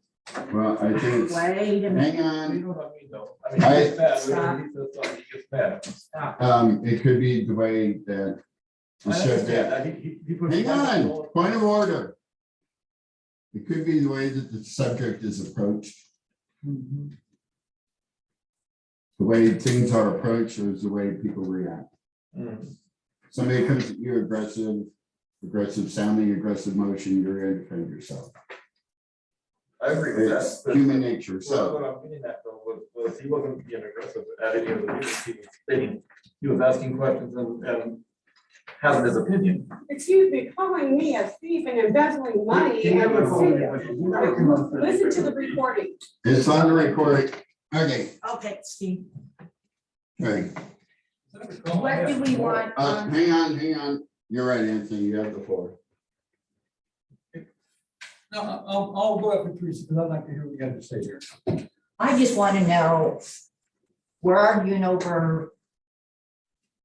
well, I think it's, Wait a minute. hang on, You know what I mean, though? I mean, he gets mad, Stop. when he says something, he gets mad. Stop. it could be the way that. I the subject- understand that. He puts- Hang on, point of order. It could be the way that the subject is approached, Mhm. the way things are approached is the way people react. Mm. Somebody comes at you aggressive sounding, aggressive motion, you're going to defend yourself. I agree with that. It's but- human nature, So so. what I'm getting at though was he wasn't being aggressive at any of the meetings, he was stating, he was asking questions and having his opinion. Excuse me, calling me a thief and embezzling money. He never and called anybody. He never came on and said Listen to the anybody. recording. It's on the recording. Okay, Okay, Steve, okay. what do we want? Hang on. You're right, Anthony, you have the floor. No, I'll go up with Teresa because I'd like to hear what you have to say here. I just want to know, we're arguing over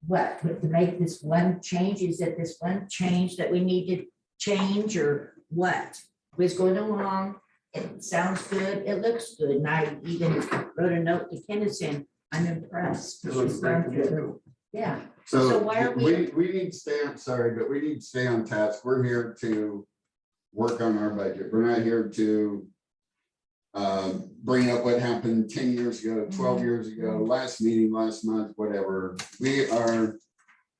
what, to make this one change? Is it this one change that we need to change or what? Was going along, it sounds good, it looks good, and I even wrote a note to Kennison, I'm impressed. It looks great to me too. Yeah, So So why are we need to stay on, sorry, but we need to stay on task. We're here to work on our budget. We're not here to bring up what happened 10 years ago, 12 years ago, last meeting, last month, whatever. We are,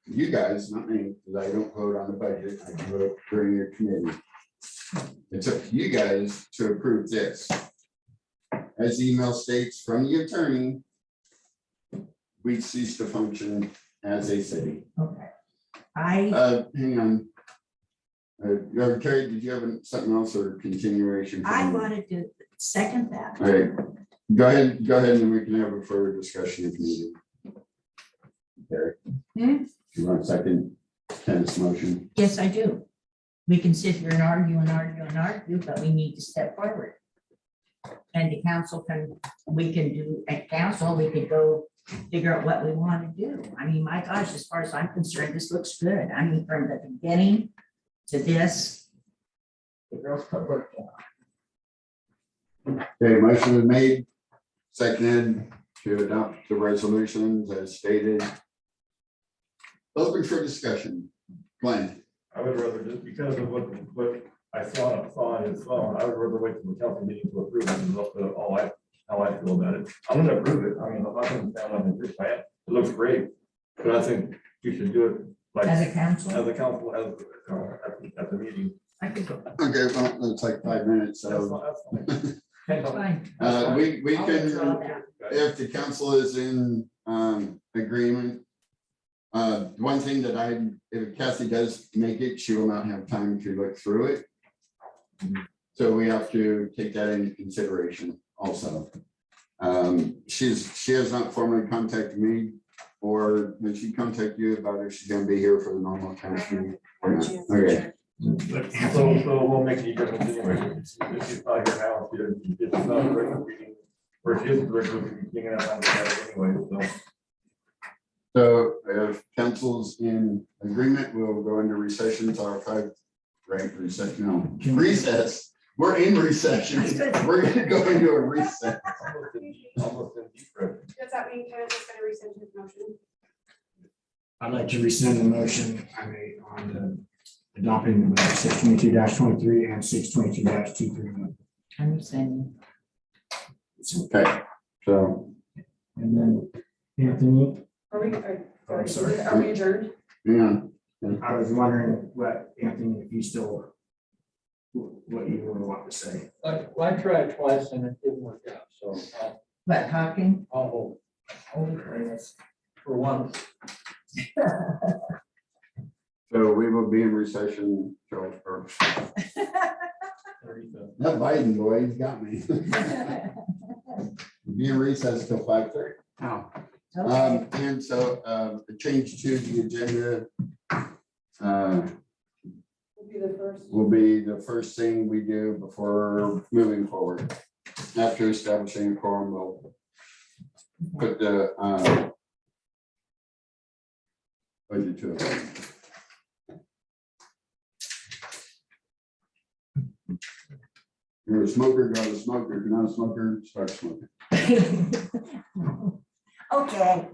you guys, not me, because I don't vote on the budget. I can vote during your committee. It's up to you guys to approve this. As the email states from the attorney, we cease to function as a city. okay. I Hang on. Terry, did you have something else or continuation? wanted to second that. All right, go ahead, and we can have a further discussion if needed. Terry, Hmm? you want a second tennis motion? Yes, I do. We can sit here and argue, but we need to step forward. And the council can, we can do, at council, we could go figure out what we want to do. I mean, my gosh, as far as I'm concerned, this looks good. I mean, from the beginning to this. The girls put work in. Okay, motion is made, seconded to adopt the resolutions as stated. Open for discussion. Glenn, I would rather, just because of what I saw on his phone, I would rather wait till the council meeting to approve it and look at how I feel about it. I'm gonna approve it. I mean, I'm not gonna stand on this plan. It looks great, but I think you should do it like As a as council, a council, at the meeting. I could go. okay, well, it's like 5 minutes, That's so fine, that's fine. That's fine. we I'll can. withdraw that. If the council is in agreement. One thing that if Kathy does make it, she will not have time to look through it. So we have to take that into consideration also. She has not formally contacted me, or when she contact you about her, she's gonna be here for the normal council meeting or not? Okay, So it won't make any difference anyway. If she's not here now, it's not a regular meeting, or she is a regular meeting, you're gonna have to have it anyway, so. so if council's in agreement, we'll go into recession to our Right, recess, no, recess. We're in recession. We're gonna go into a recess. Almost in deep breath. Does that mean Kenneth is gonna rescind his motion? I'd like to rescind the motion I made on the adopting the 622-23 and 622-231. Understanding. Okay, so, And then Anthony, Are we, I'm sorry. are we adjourned? yeah, I was wondering what, Anthony, if you still, what you would want to say. I tried twice and it didn't work out, so But talking? I'll hold. For once. so we will be in recession till, or, that Biden boy, he's got me. Be in recess till 5:30. Oh. Okay. And so, the change to the agenda, Will be the first. will be the first thing we do before moving forward. After establishing a quorum, we'll put the, budget to it. You're a smoker, go to smoke. If you're not a smoker, start smoking. Okay.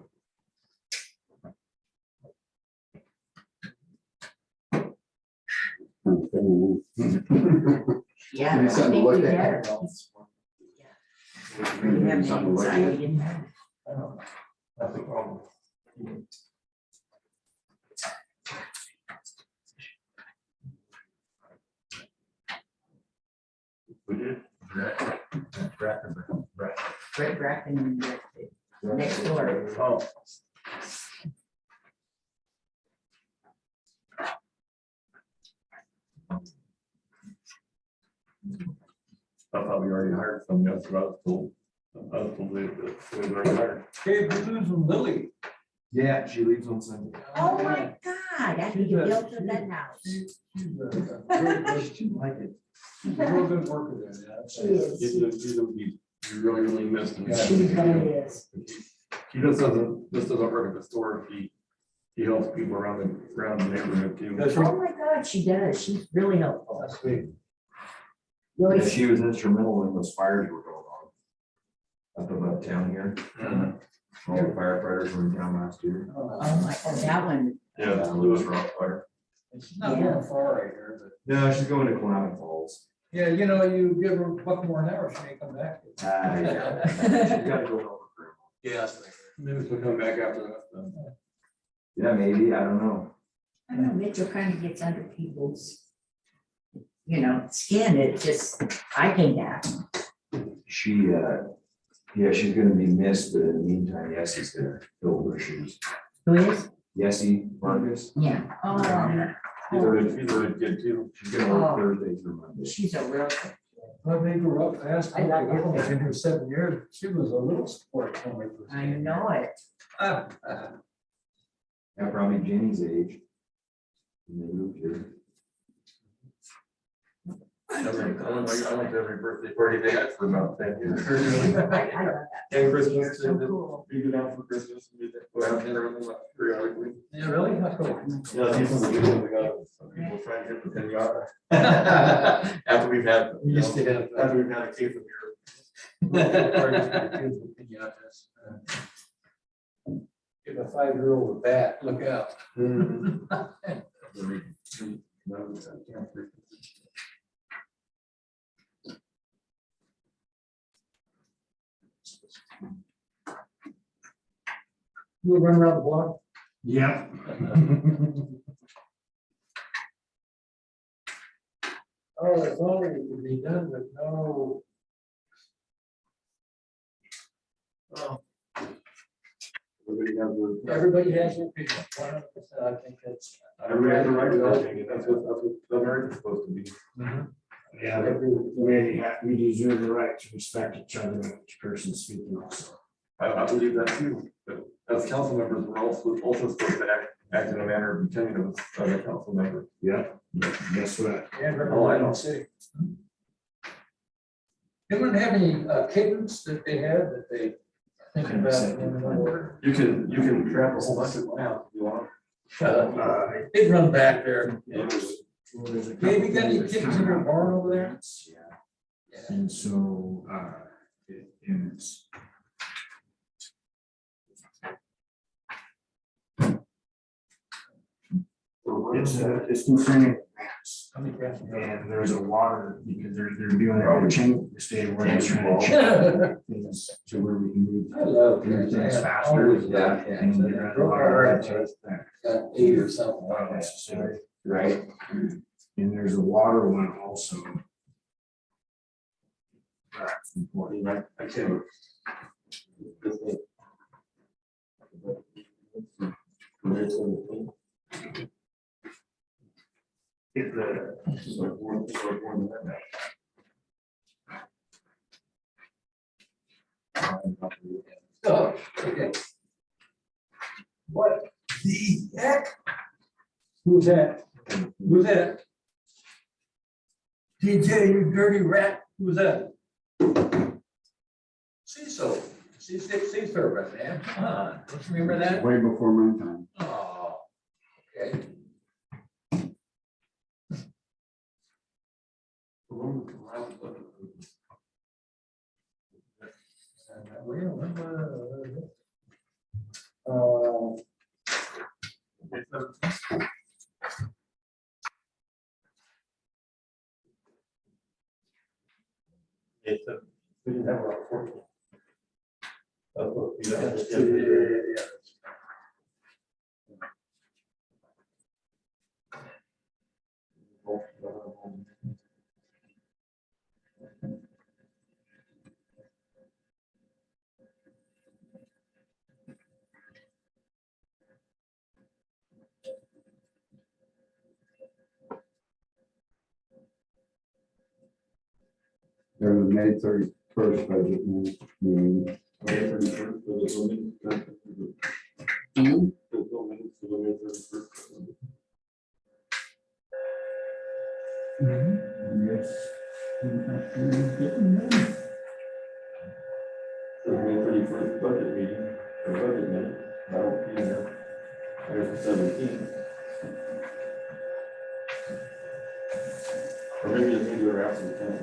Yeah. Maybe I something to think look we at. better. We have Something to look at. anxiety in there. That's the problem. We did. Brett Bracken next door. Oh. I thought we already hired somebody else, but I was told that we already hired. Hey, we're losing Lily. Yeah, she leaves on Sunday. Oh, my God, after you built that house. She's She like it. a real good worker there, yeah. She is. You really, really missed him. Yeah. She really is. He just doesn't work at the store. He helps people around the neighborhood too. That's Oh, right. my God, she does. She's really helpful. That's sweet. You Yeah, always- she was instrumental when those fires were going on. Up above town here. All the firefighters were in town last year. Oh, my God, that one. Yeah, it's a Lewis Rock fire. She's not going far right here, No, she's going to Klamath Falls. but yeah, you know, you give her a buck more an hour, she may come back. Yeah. She's gotta go over for Yeah. Maybe she'll come back after that. Yeah, maybe, I don't know. I don't know, Mitchell kind of gets under people's, skin. It just, I think that. She, yeah, she's gonna be missed, but in the meantime, Yessie's gonna fill her shoes. Who is? Yessie Vargas, Yeah. Oh, He's a really good too. she's gonna work Thursday through Monday. she's a real. Well, they grew up fast. I love that. I've been here 7 years. She was a little sport when we first. I know it. Yeah, probably Jenny's age. When they moved here. I went to every birthday party they had for about 10 years. I love that. And Christmas, So cool. we go down for Christmas, we go out dinner with them periodically. Yeah, really? That's cool. Yeah, these ones are good ones, we got some people trying to get the 10 yard. After we've had, We used to have. after we've had a case of beer. Give a 5-year-old a bat, look out. We'll run around the block. Yeah. Oh, if only it could be done with no. Oh, everybody has their opinion, 100%, I think that's. Everybody has the right to their opinion, that's what America's supposed to be. Yeah, we deserve the right to respect each other and each person speaking also. I believe that too, but as council members, we're also supposed to act in a manner befitting of a council member. Yeah, guess what? And Oh, I know. representing the city. They wouldn't have any cadence that they had that they think about. You can trap a whole bunch of them out if you want. They'd run back there. Yeah. Baby, got any chickens in your barn over there? Yeah. And so, and it's. It's concerning rats. How many cats? And there's a water, because they're doing it, change the state where they're trying to change things to where we can move. I love Things cats. faster. Yeah. And they're at a lot of red tape there. Got 8 or something Not like that. necessary, right? And there's a water one also. That's important, right? Get the. Oh, okay. What the heck? Who's that? Who's that? DJ, you dirty rat, who's that? Cecil, Cecil, right, man, come on, don't you remember that? Way before my time. Oh, okay. We didn't have a report. There was May 31st budget meeting. May 31st budget meeting, or budget minute, I don't see there. There's the 17th. Or maybe it's maybe they're absent the 10th.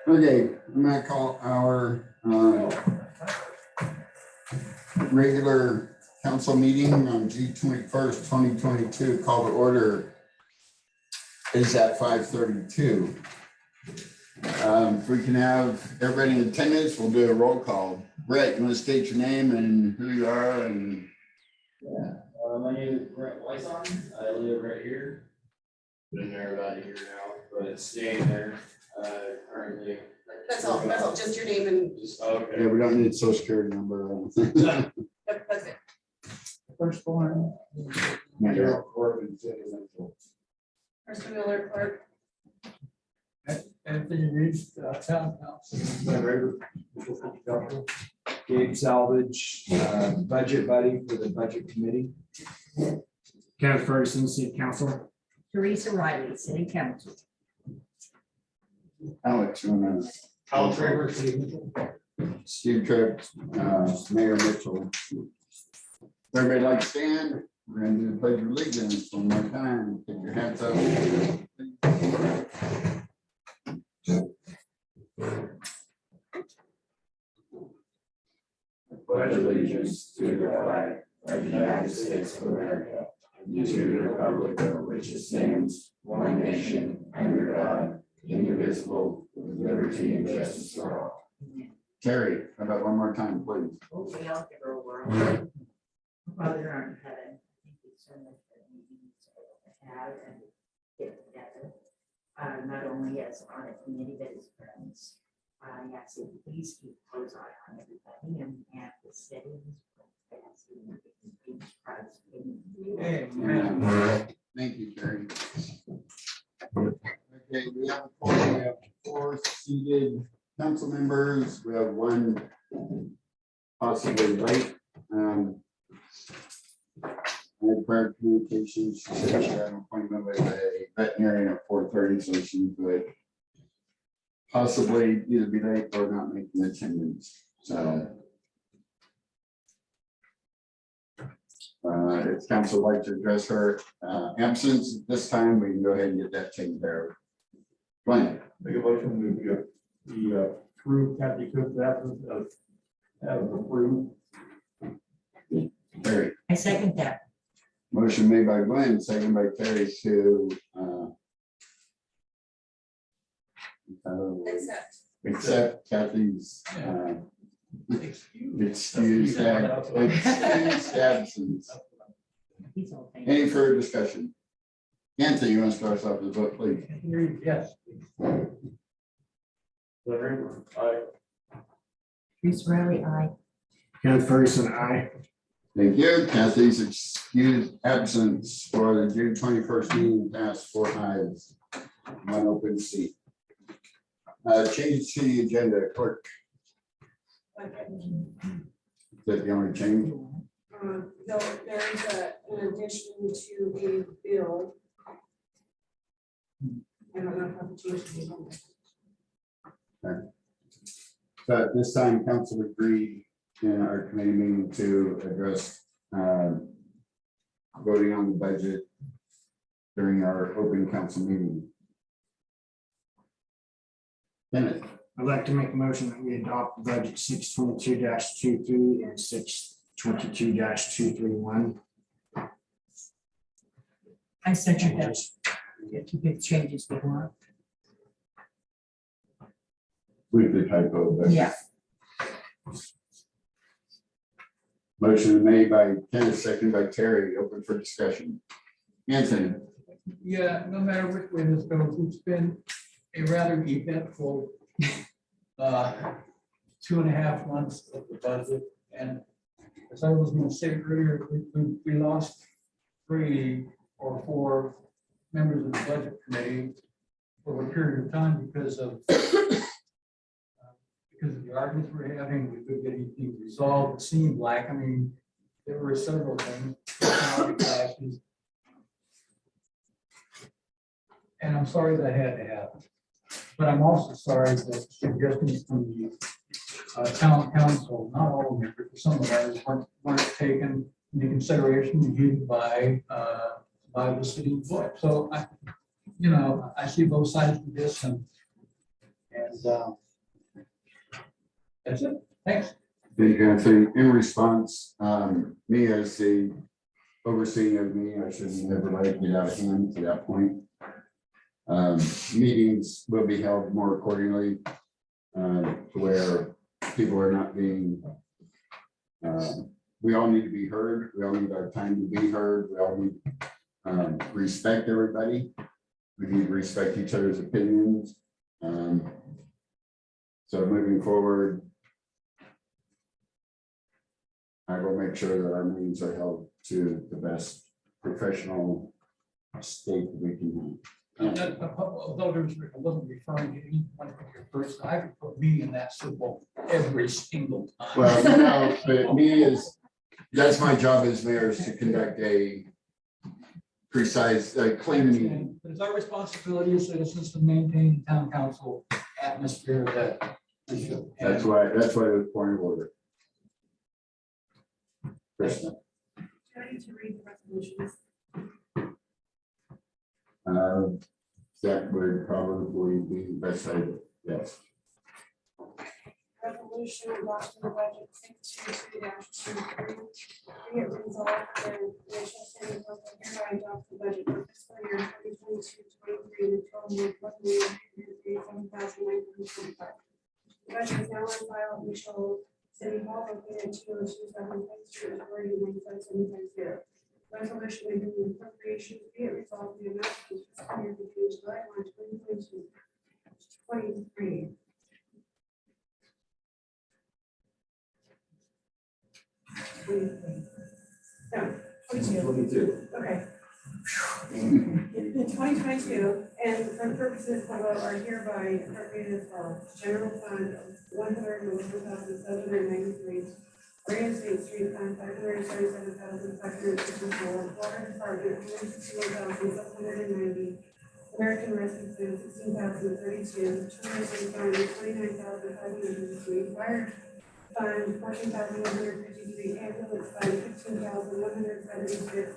Okay, I'm gonna call our regular council meeting on June 21st, 2022, call to order is at 5:32. If we can have everybody in attendance, we'll do a roll call. Brett, you want to state your name and who you are and My name is Brett Wyson. I live right here. Been there about a year now, but staying there, currently. That's all, just your name and. Just, okay. yeah, we don't need social security number. or anything. That's it. Firstborn. Yeah. Kristen Miller, clerk. Anthony Reeves, town council. Gabe Salvage, budget buddy for the budget committee. Kevin Ferguson, city council. Teresa Riley, city council. Alex, you want to? Kyle Traver, City Mitchell. Steve Tripp, Mayor Mitchell. Everybody like to stand? We're gonna do the pledge of allegiance one more time. Take your hats up. Pledge allegiance to the flag of the United States of America, and to the republic for which it stands, one nation, under God, indivisible, with liberty and justice for all. Terry, how about one more time, please? Okay, I'll give her a whirl. Father art in heaven, thank you so much for the meetings to have and get together. Not only as on a committee, but as friends. I ask you to please keep a close eye on everybody and the city Thank you, Terry. Okay, we have four seated council members. We have one possibly late. I had prior communications. She said she had an appointment with a veterinarian at 4:30, so she would possibly either be late or not making attendance. So if council would like to address her absence at this time, we can go ahead and get that taken care of. Glenn, Make a motion to approve Kathy Cook's absence as approved. Terry, I second that. motion made by Glenn, second by Terry to accept Kathy's excused absence. He's all thank Any further discussion? Anthony, you want to start us off with the vote, please? Yes. Larry, aye. Teresa Riley, aye. Ken Ferguson, aye. Thank you. Kathy's excused absence for the June 21st meeting passed 4 ayes, 1 open seat. Changes to the agenda, clerk. Is that the only change? Though there's an addition to a bill. I don't know how to change the. So at this time, council agreed in our committee meeting to address voting on the budget during our open council meeting. Kenneth, I'd like to make a motion that we adopt budget 622-23 and 622-231. I second that. Yeah, 2 big changes we want. with the typo, but Yeah. motion made by Kenneth, second by Terry, open for discussion. Anthony, Yeah, no matter which way this goes, it's been a rather eventful 2.5 months of the budget. And as I was going to say earlier, we lost 3 or 4 members of the budget committee for a period of time because of the arguments we're having. We couldn't get anything resolved. It seemed like, I mean, there were several things, personality clashes. And I'm sorry that had to happen. But I'm also sorry that suggestions from the town council, not all members, but some of those weren't taken into consideration and used by the city employees. So I see both sides of this and that's it. Thanks. thank you, Anthony. In response, me as the overseeing of me, I should never let it get out of hand to that point. Meetings will be held more accordingly, to where people are not being, we all need to be heard. We all need our time to be heard. We all need respect everybody. We need to respect each other's opinions. So moving forward, I will make sure that our meetings are held to the best professional state that we can Although I wasn't referring to any particular person, I could put me in that symbol every single time. have. Well, no, but me is, that's my job as mayor, is to conduct a precise, clean meeting. It's our responsibility as citizens to maintain the town council atmosphere that we should. That's why it was point of order. Krishna, Ready to read the resolutions. that would probably be the best idea, yes. Resolution adopting the budget 622-23. Be it resolved that the National City of Brooklyn hereby adopt the budget for fiscal year 2022-23 in the total of $1,387,925. The budget is now on file at Mitchell City Hall located at 202 South Ninth Street, authority 95750. Resolution approving appropriation, be it resolved the amount of fiscal year between July 1, 2022 23. No, 22. 22. Okay. In 2022, and for purposes below are hereby appropriated as follows. General fund, 111,793. Oregon State Street Fund, 577,554. Water Department, 161,790. American Rescue Plan, 16,032. Tourism Fund, 29,503. Fire Fund, 14,153. Ambulance Fund, 15,176.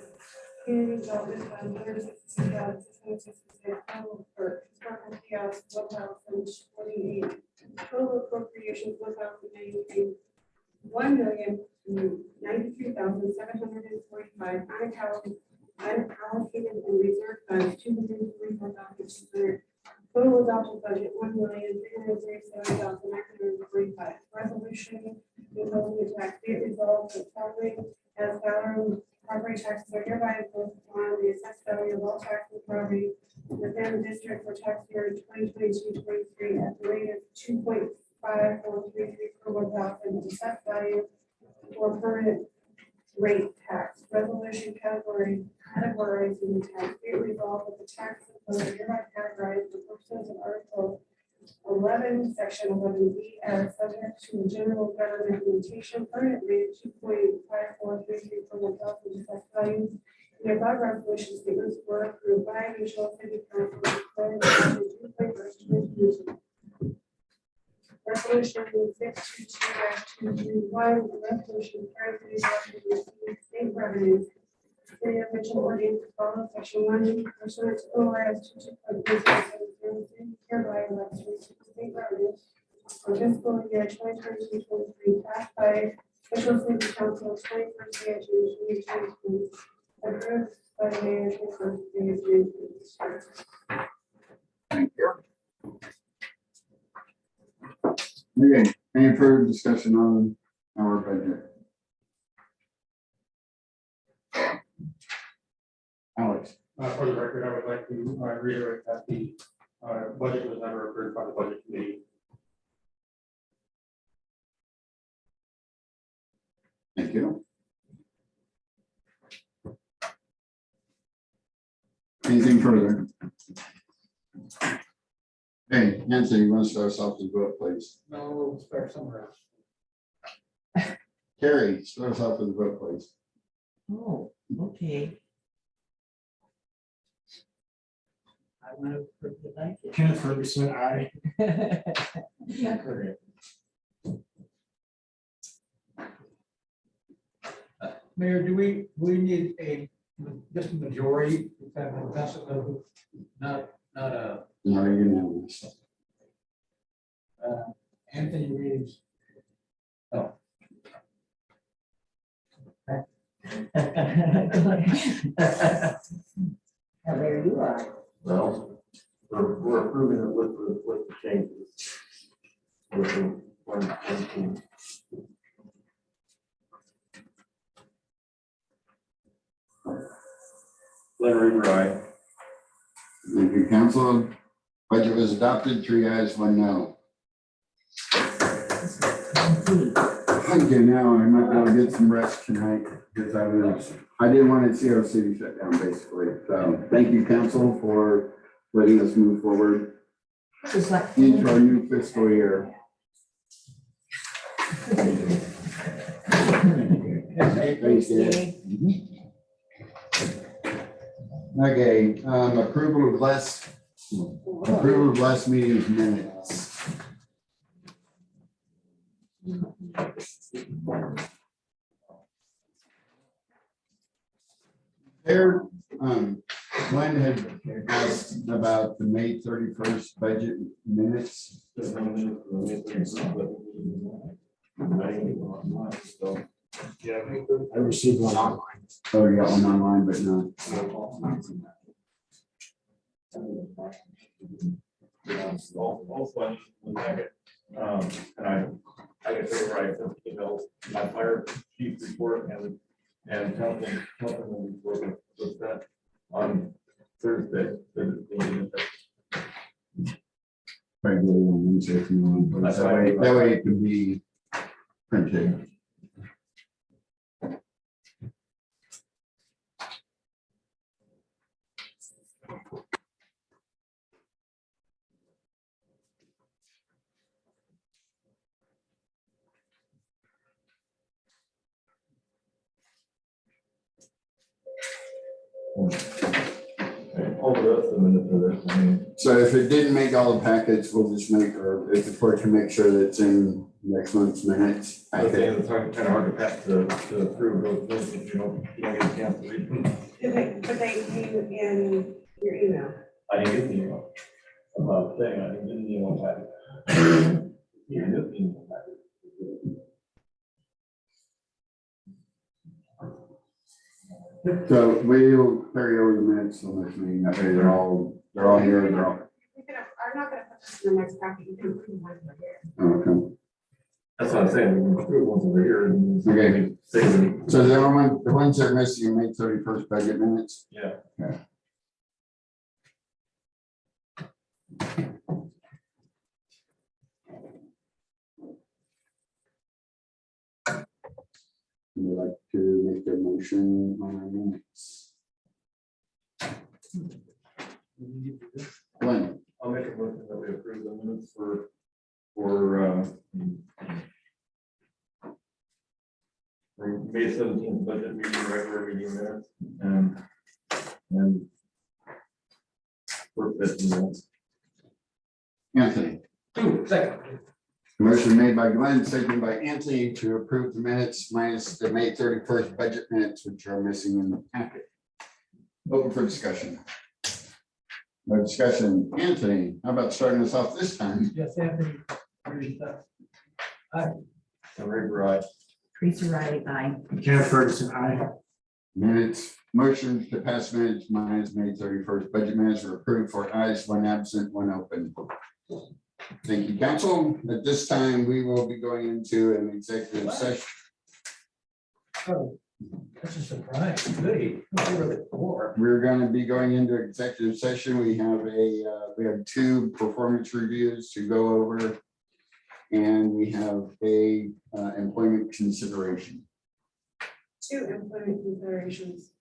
Community Development Fund, 162,666. For historical kiosk, 1,048. Total appropriations, 1,093. 1,093,745. Unallocated and reserved funds, 244,200. Total adopted budget, 1,337,945. Resolution imposing a tax be it resolved that following as following property taxes are hereby imposed upon the assessed value of all taxable property within the district for tax year 2022-23 at the rate of 2.5433 per 1,000. The assessed value for permanent rate tax. Resolution categorizing the tax be it resolved that the tax are hereby categorized for purposes of Article 11, Section 11B as subject to general government limitation, permanent rate 2.5433 per 1,000 assessed values. The above resolution statements were approved by Mitchell City Council. Resolution 622-231, resolution carries the state revenues. City of Mitchell ordinance to follow section 1 pursuant to ORS 22.070, hereby elects to receive state revenues for fiscal year 2022-23 passed by Mitchell City Council 21st day of June 2022, approved by the mayor 21st day of June 2022. Thank you. Okay, any further discussion on our budget? Alex? For the record, I would like to reiterate that the budget was never approved by the budget committee. Thank you. Anything further? Hey, Nancy, you want to start us off with the vote, please? No, we'll start somewhere else. Carrie, start us off with the vote, please. Oh, okay. I want to approve the budget. Kenneth Ferguson, aye. Mayor, do we need just a majority, not a, No, you're unanimous. Anthony Reeves. Oh, There you are. Well, we're approving it with the changes. With the one team. Glenn Reaver, aye. Thank you, council. Budget was adopted, 3 ayes, 1 no. Thank you. Now I might be able to get some rest tonight because I didn't want to see our city shut down, basically. So thank you, council, for letting us move forward Just like. into our new fiscal year. Thanks, Dave. Okay, approval of last meeting's minutes. There, Glenn had asked about the May 31st budget minutes. Yeah. I received one online. Oh, you got one online, but not. Also, I need and I can say right, you know, my fire chief report and council report was that on Thursday. Probably on Wednesday if you want. That's That way it can be printed. hold the rest of them for this, I mean. So if it didn't make all the packets, we'll just make, or if the clerk can make sure that it's in next month's minutes. I think it's kind of hard to pass to approve those minutes if you don't get a chance to read them. But they came in your email. I didn't get the email. I'm not saying I didn't get the email packet. You didn't get the email packet. So we'll carry over the minutes on this meeting. That way they're all here. They're all, I'm not gonna put this in the next packet. You can approve one right here. okay. That's what I'm saying, we can approve ones over here and. Okay. Save them. So the ones that are missing are May 31st budget minutes. Yeah. Okay. Would you like to make a motion on our minutes? Glenn, I'll make a motion that we approve the minutes for May 17th budget meeting, regular meeting minutes, and for 15 minutes. Anthony. Second. Motion made by Glenn, seconded by Anthony to approve the minutes minus the May 31st budget minutes, which are missing in the packet. Open for discussion. No discussion. Anthony, how about starting us off this time? Yes, Anthony. Read that. Ray Bright. Teresa Riley, aye. Kenneth Ferguson, aye. Minutes, motion to pass minutes minus May 31st budget minutes are approved for ayes, one absent, one open. Thank you, council. At this time, we will be going into an executive session. Oh, that's a surprise. Goody. Over the floor. We're going to be going into executive session. We have two performance reviews to go over. And we have a employment consideration. Two employment considerations.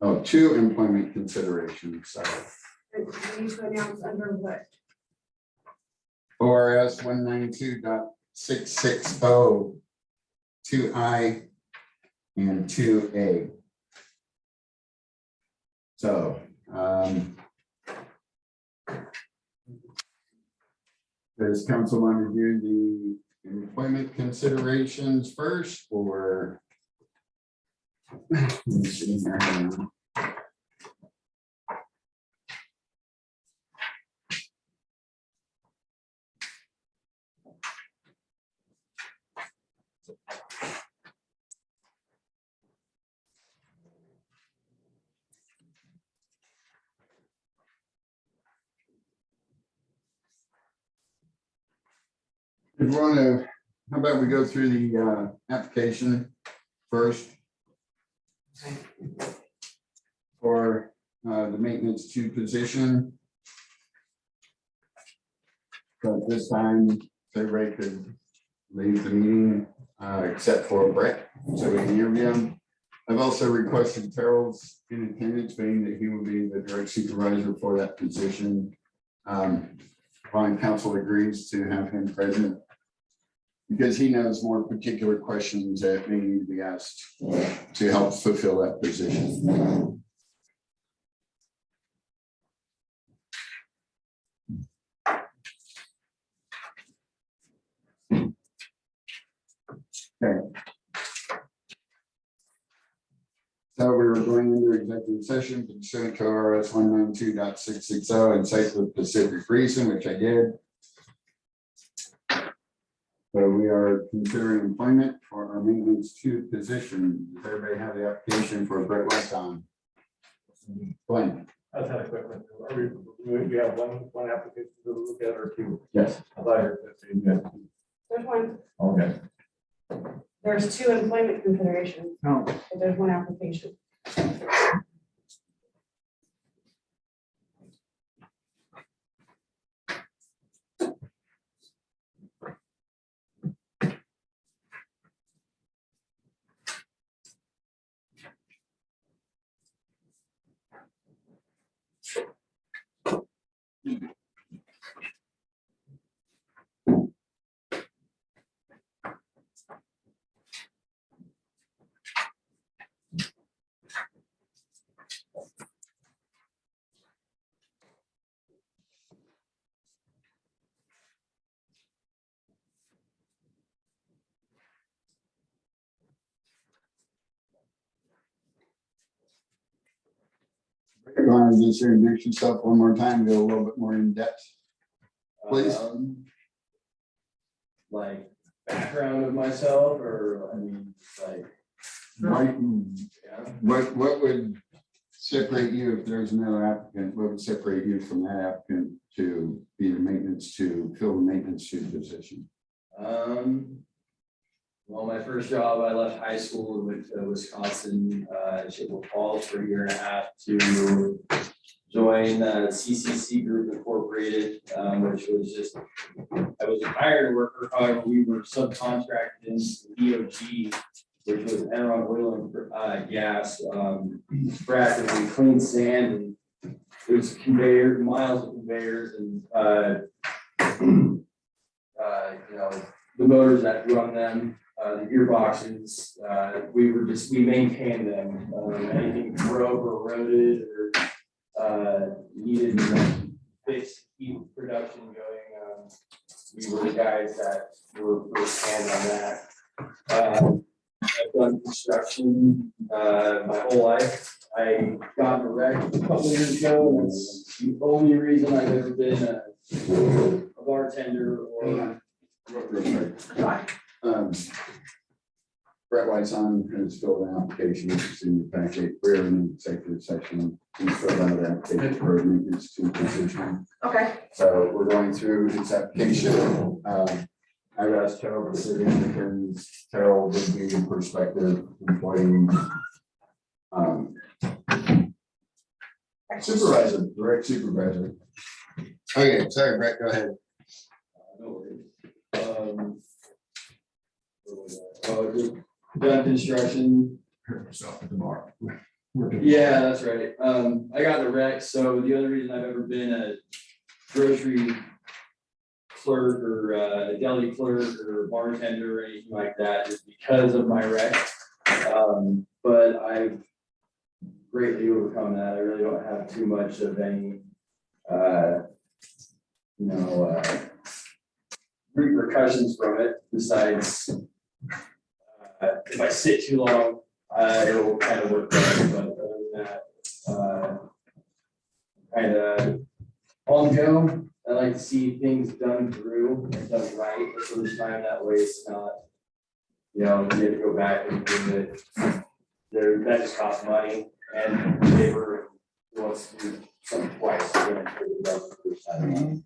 Oh, two employment considerations, sorry. And you need to announce under what? ORS 192.660, 2I and 2A. So, does council want to review the employment considerations first, or? Let me see here. If you want to, how about we go through the application first? For the maintenance 2 position. So at this time, everybody could leave the meeting except for Brett, so we can interview him. I've also requested Terrell's in attendance, being that he will be the direct supervisor for that position. Ron council agrees to have him present because he knows more particular questions that may need to be asked to help fulfill that position. Okay. So we were going into executive session pursuant to ORS 192.660 and cite the specific reason, which I did. So we are considering employment for our maintenance 2 position. Does everybody have the application for Brett West on? Glenn? I just had a quick one. We have one application to look at or two. Yes. I thought I heard that, yeah. There's one. Okay. There's 2 employment considerations. No. But there's 1 application. You want to just introduce yourself one more time, go a little bit more in depth? Please. Like background of myself, or I mean, like, yeah. What would separate you if there's another applicant? What would separate you from that applicant to be the maintenance to fill the maintenance to position? Well, my first job, I left high school and went to Wisconsin, Chippewa Falls for 1.5 years to join CCC Group Incorporated, which was just, I was a hired worker. However, we were subcontracted into DOG, which was Enron Oil and Gas, fracking and clean sand, and it was conveyor, miles of conveyors, and you know, the motors that run them, the gearboxes, we maintained them. Anything broke or eroded or needed fixed to keep production going. We were the guys that were first hand on that. I've done construction my whole life. I got in a wreck a couple years ago, and that's the only reason I've ever been a bartender or. Brett Whiteson has filled an application, which is in the packet. We're in the executive section. He's filled out an application for a maintenance to position. Okay. So we're going through his application. I've asked Terrell to sit in because Terrell would be a prospective employee. Supervisor, direct supervisor. Okay, sorry, Brett, go ahead. No worries. Done construction. Hurt myself at the bar. Yeah, that's right. I got in a wreck, so the other reason I've ever been a grocery clerk or a deli clerk or bartender or anything like that is because of my wreck. But I've greatly overcome that. I really don't have too much of any, repercussions from it besides if I sit too long, it'll kind of work better, but other than that, kind of on go. I like to see things done through and done right the first time. That way it's not, you have to go back and do it. That just costs money and labor. Who wants to do something twice? The first time.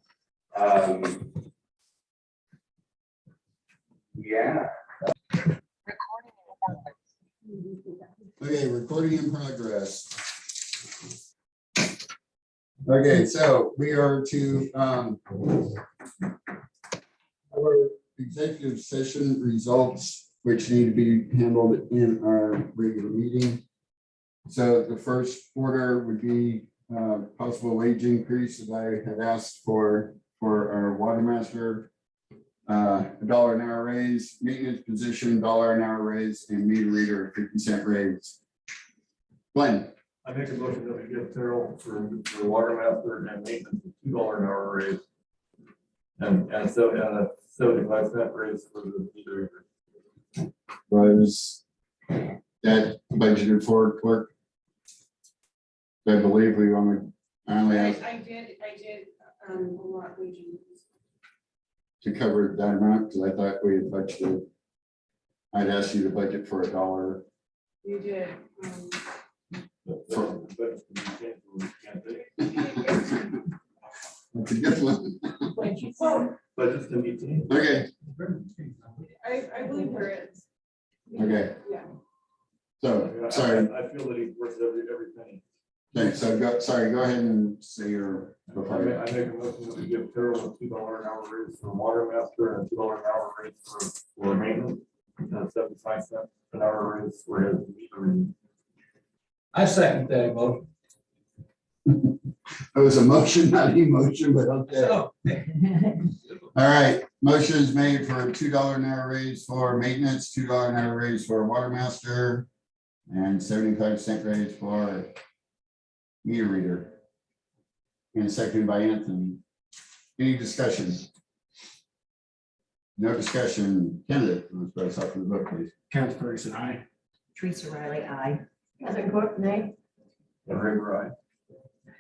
Yeah. Okay, recording in progress. Okay, so we are to our executive session results, which need to be handled in our regular meeting. So the first order would be possible wage increase that I had asked for our water master. $1 an hour raise, maintenance position, $1 an hour raise, and meter reader, 50-cent raise. Glenn, I make a motion that we give Terrell for water master and maintenance a $2 an hour raise. And so, a 75-cent raise for the meter reader. was that budgeted for, clerk? I believe we only have I did, a lot wage increase. to cover that amount, because I thought we had budgeted. I'd asked you to budget for $1. You did. But we can't do it. That's a good one. But it's gonna be. Okay, I believe there is. okay. Yeah. So, sorry, I feel that he's worth every penny. thanks. So go ahead and say your. I make a motion that we give Terrell a $2 an hour raise for water master and a $2 an hour raise for maintenance. And 75-cent an hour raise for his meter reading. I second that motion. It was a motion, not an emotion, but okay. So, All right, motion is made for a $2 an hour raise for maintenance, $2 an hour raise for water master, and 75-cent raise for meter reader. And seconded by Anthony. Any discussion? No discussion. Candidate, let's go start from the vote, please. Kenneth Ferguson, aye. Teresa Riley, aye. Heather Cook, nay. And Ray Bry.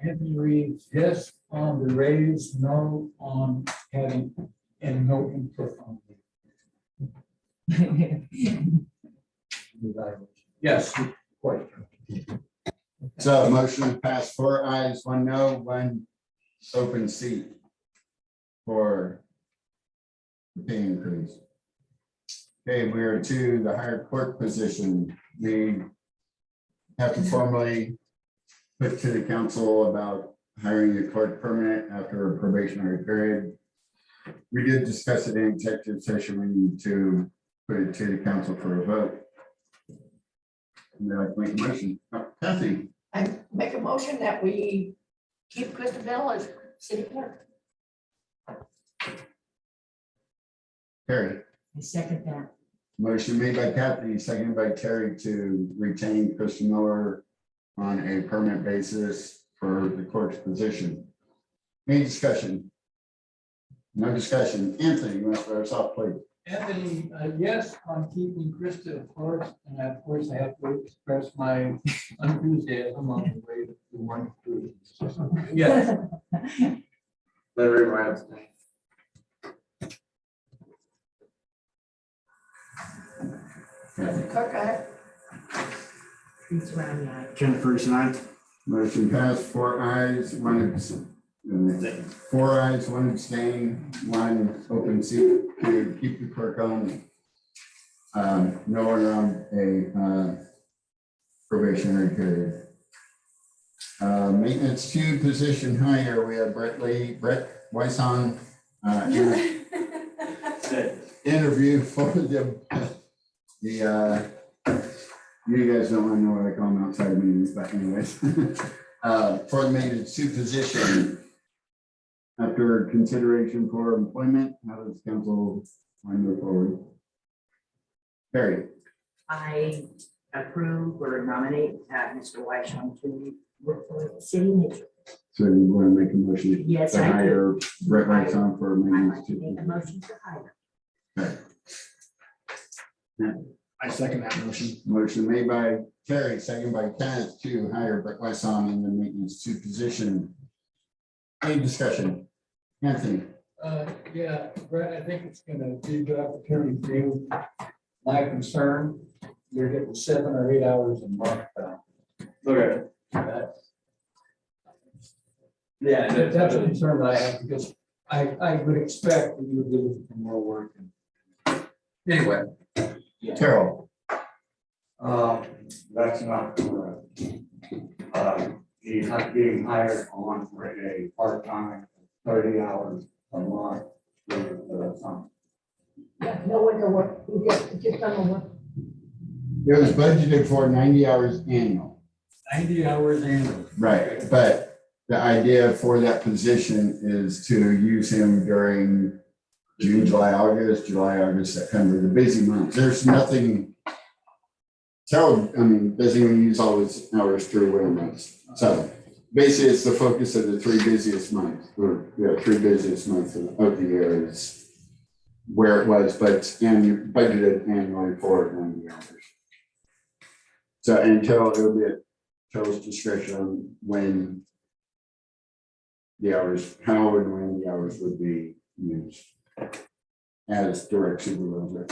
Anthony Reeves, yes on the raise, no on having, and no input on the evaluation. Yes, question. So motion passed, 4 ayes, 1 no, 1 open seat for the pay increase. Okay, we are to the higher court position. We have to formally put to the council about hiring a clerk permanent after a probationary period. We did discuss it in executive session. We need to put it to the council for a vote. And then I make a motion. Kathy, I make a motion that we keep Krista Bell as city clerk. Terry. I second that. Motion made by Kathy, seconded by Terry to retain Kristen Miller on a permanent basis for the clerk's position. Any discussion? No discussion. Anthony, you want to start us off, please? Anthony, yes on keeping Krista, of course, and of course I have to express my enthusiasm on the way that we want to. Yes. Larry Ryan. Clerk, I Teresa Rowley, aye. Jennifer Ferguson, aye. Motion passed, 4 ayes, 1 4 ayes, 1 abstain, 1 open seat to keep the clerk on. No one on a probationary period. Maintenance 2 position hire, we have Brett Weisson, interview for the you guys don't want to know what I call them outside meetings, but anyways. For the maintenance 2 position. After consideration for employment, how does council want to move forward? Terry, I approve or nominate Mr. Weishon to work for the city manager. so you want to make a motion? Yes, to I do. hire Brett Weisson for I'd like maintenance to make a 2. motion to hire. I second that motion. Motion made by Terry, second by Kenneth to hire Brett Weisson in the maintenance 2 position. Any discussion? Anthony? Yeah, Brett, I think it's gonna be a good opportunity for you. My concern, you're getting 7 or 8 hours a month. Okay. Yeah. That's a concern that I have, because I would expect that you would do more work. Anyway. Terrell? That's not correct. He's not being hired on for a part-time, 30 hours a month. yeah, no winter work, we just summer work. It was budgeted for 90 hours annual. 90 hours annually. Right, but the idea for that position is to use him during June, July, August, September, the busy months. There's nothing. Terrell, doesn't even use all his hours through winter months. So basically, it's the focus of the 3 busiest months, or 3 busiest months of the year is where it was, but you budgeted annually for 90 hours. So until it'll be at Terrell's discretion on when the hours, how and when the hours would be used as direct supervisor.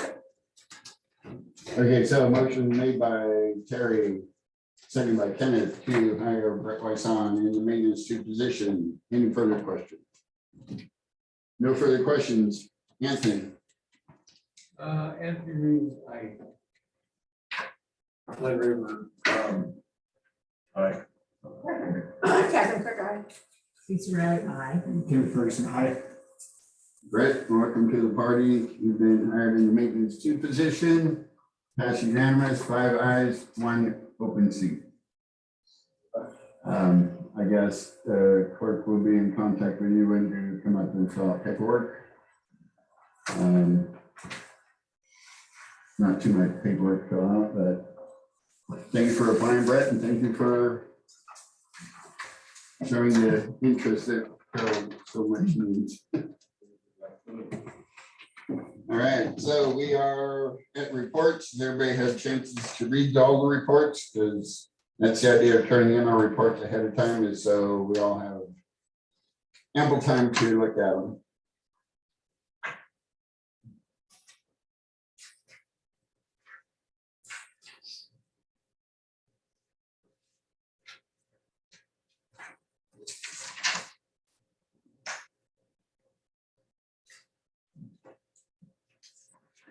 Okay, so a motion made by Terry, seconded by Kenneth to hire Brett Weisson in the maintenance 2 position. Any further questions? No further questions. Anthony? Anthony Reeves, Glen River, aye. Catherine Clerk, I. Teresa Rowley, aye. Jennifer Ferguson, aye. Brett, welcome to the party. You've been hired in the maintenance 2 position. Pass unanimous, 5 ayes, 1 open seat. I guess the clerk will be in contact with you when you come up and fill out paperwork. Not too much paperwork to fill out, but thank you for applying, Brett, and thank you for showing the interest that Carol so much needs. All right, so we are at reports. Does everybody have chances to read all the reports? Because That's the idea of turning in our reports ahead of time, is so we all have ample time to look at them.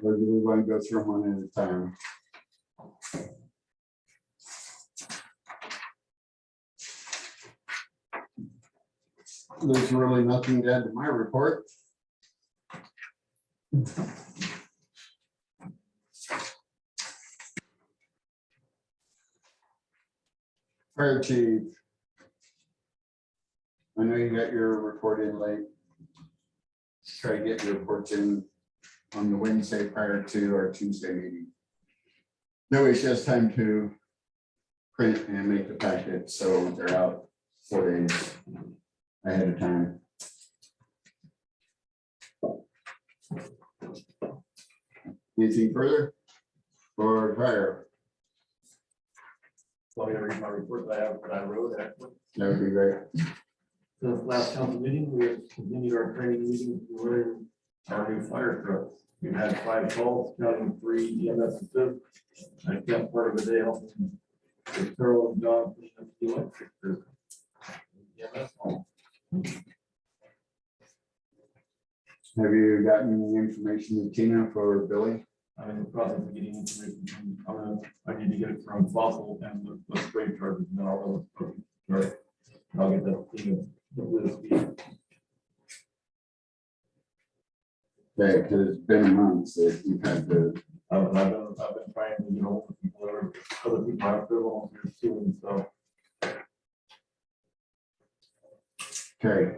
Or do we want to go through one at a time? There's really nothing to add to my report. Fire chief. I know you got your report in late. Try to get your reports in on the Wednesday prior to our Tuesday meeting. No, it's just time to print and make the packet, so they're out 4 days ahead of time. Anything further? Or fire? Want me to read my report that I wrote, actually? That would be great. Since last council meeting, we have continued our training meeting for our new fire truck. We've had 5 calls, counting 3 EMS assists. I spent part of the day helping with Carol and John clean up the electric group. EMS home. Have you gotten any information to Tina for Billy? I'm in the process of getting information from, I need to get it from Fossil and the spray charges, and then I'll, right. I'll get that thing with speed. Okay, because it's been a month that you've had to. I've been trying to, with people that are, other people have their volunteers too, and so. Okay,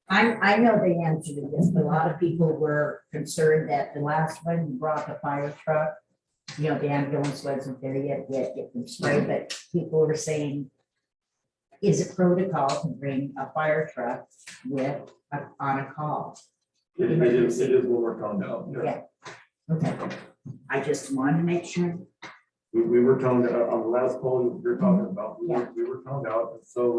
I know the answer to this, but a lot of people were concerned that the last one brought the fire truck. The ambulance wasn't there yet to get them sprayed, but people were saying, is it protocol to bring a fire truck on a call? It is when we're toned out. Yeah. Okay, I just wanted to make sure. We were toned out on the last call you're talking about. We were toned out, and so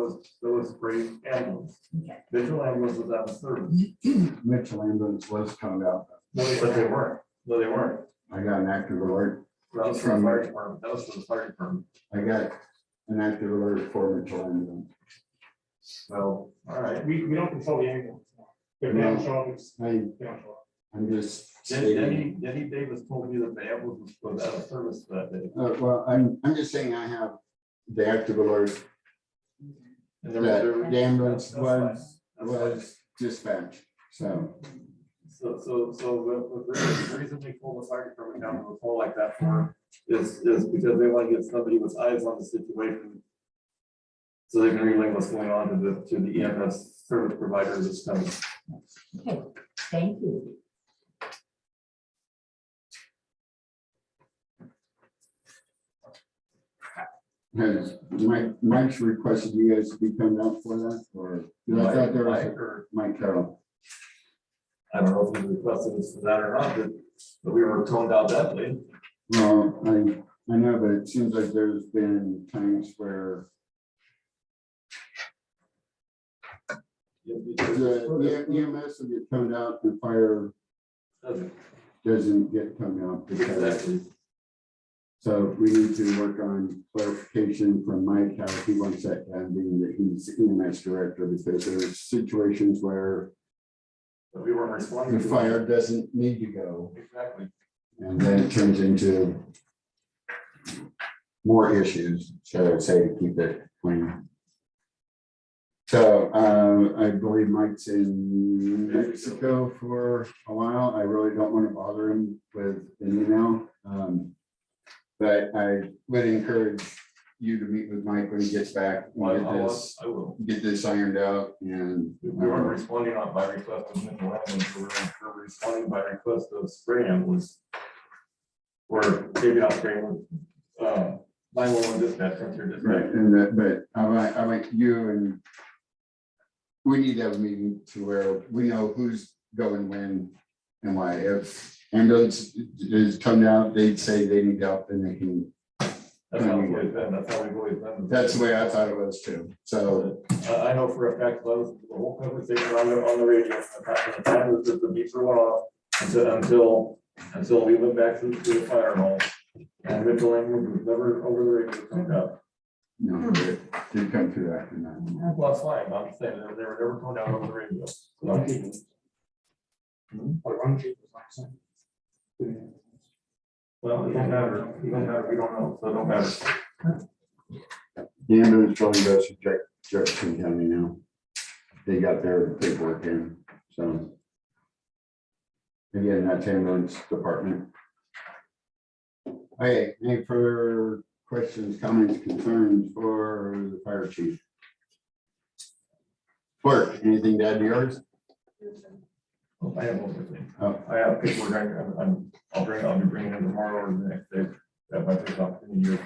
was Spray ambulance. Okay. Mitchell ambulance was out of service. Mitchell ambulance was toned out. No, but they weren't. No, they weren't. I got an active alert. That was from the fire department. That was for the fire department. I got an active alert for Mitchell ambulance. So, all right. We don't control the ambulance. If they don't show up, it's, I, they don't show up. I'm just stating. Denny Davis told me that the ambulance was out of service that day. Well, I'm just saying I have the active alert And that the ambulance that's fine. was dispatched, so. So the reason they pull the fire department down to a pole like that for is because they want to get somebody with eyes on the situation. So they can relay what's going on to the EMS service provider that's coming. Okay, thank you. Has Mike's requested you guys to be coming out for that, or? 'Cause I thought there was Mike Carroll. I don't know if he requested us for that or not, but we were toned out that way. Well, I know, but it seems like there's been times where the EMS will get toned out and fire doesn't get toned out. because- Exactly. So we need to work on clarification from Mike, how he wants that done, being that he's EMS director, because there's situations where But we weren't responding. the to fire doesn't need to go, Exactly. and then it turns into more issues, shall I say, to keep it clean. So I believe Mike's in Mexico for a while. I really don't want to bother him with an email. But I would encourage you to meet with Mike when he gets back and I will. get this ironed out and. We weren't responding on by request of mental ambulance, we were responding by request of spray ambulance. Or maybe not spray ambulance, 911 dispatch, frontier Right, dispatch. and that, but I want you and we need to have a meeting to where we know who's going when and why. If ambulance is turned out, they'd say they need help, then they can That's how we've always been, that's how we've always been. That's the way I thought it was too. So, I know for a fact, that was the whole conversation on the radio, from the time that the beeper went off until we went back to the fire hall. And Mitchell language was never over the radio coming up. no, it did come through after that. Well, that's fine, I'm saying they were never coming down over the radio. Well, it don't matter, we don't know, so it don't matter. The ambulance probably goes to Jefferson County now. They got their paperwork in, so. Again, that's ambulance department. Okay, any further questions, comments, concerns for the fire chief? Clerk, anything to add to yours? I have one more thing. Oh. I have paperwork, I'll be bringing it tomorrow or the next day. That might be opportunity here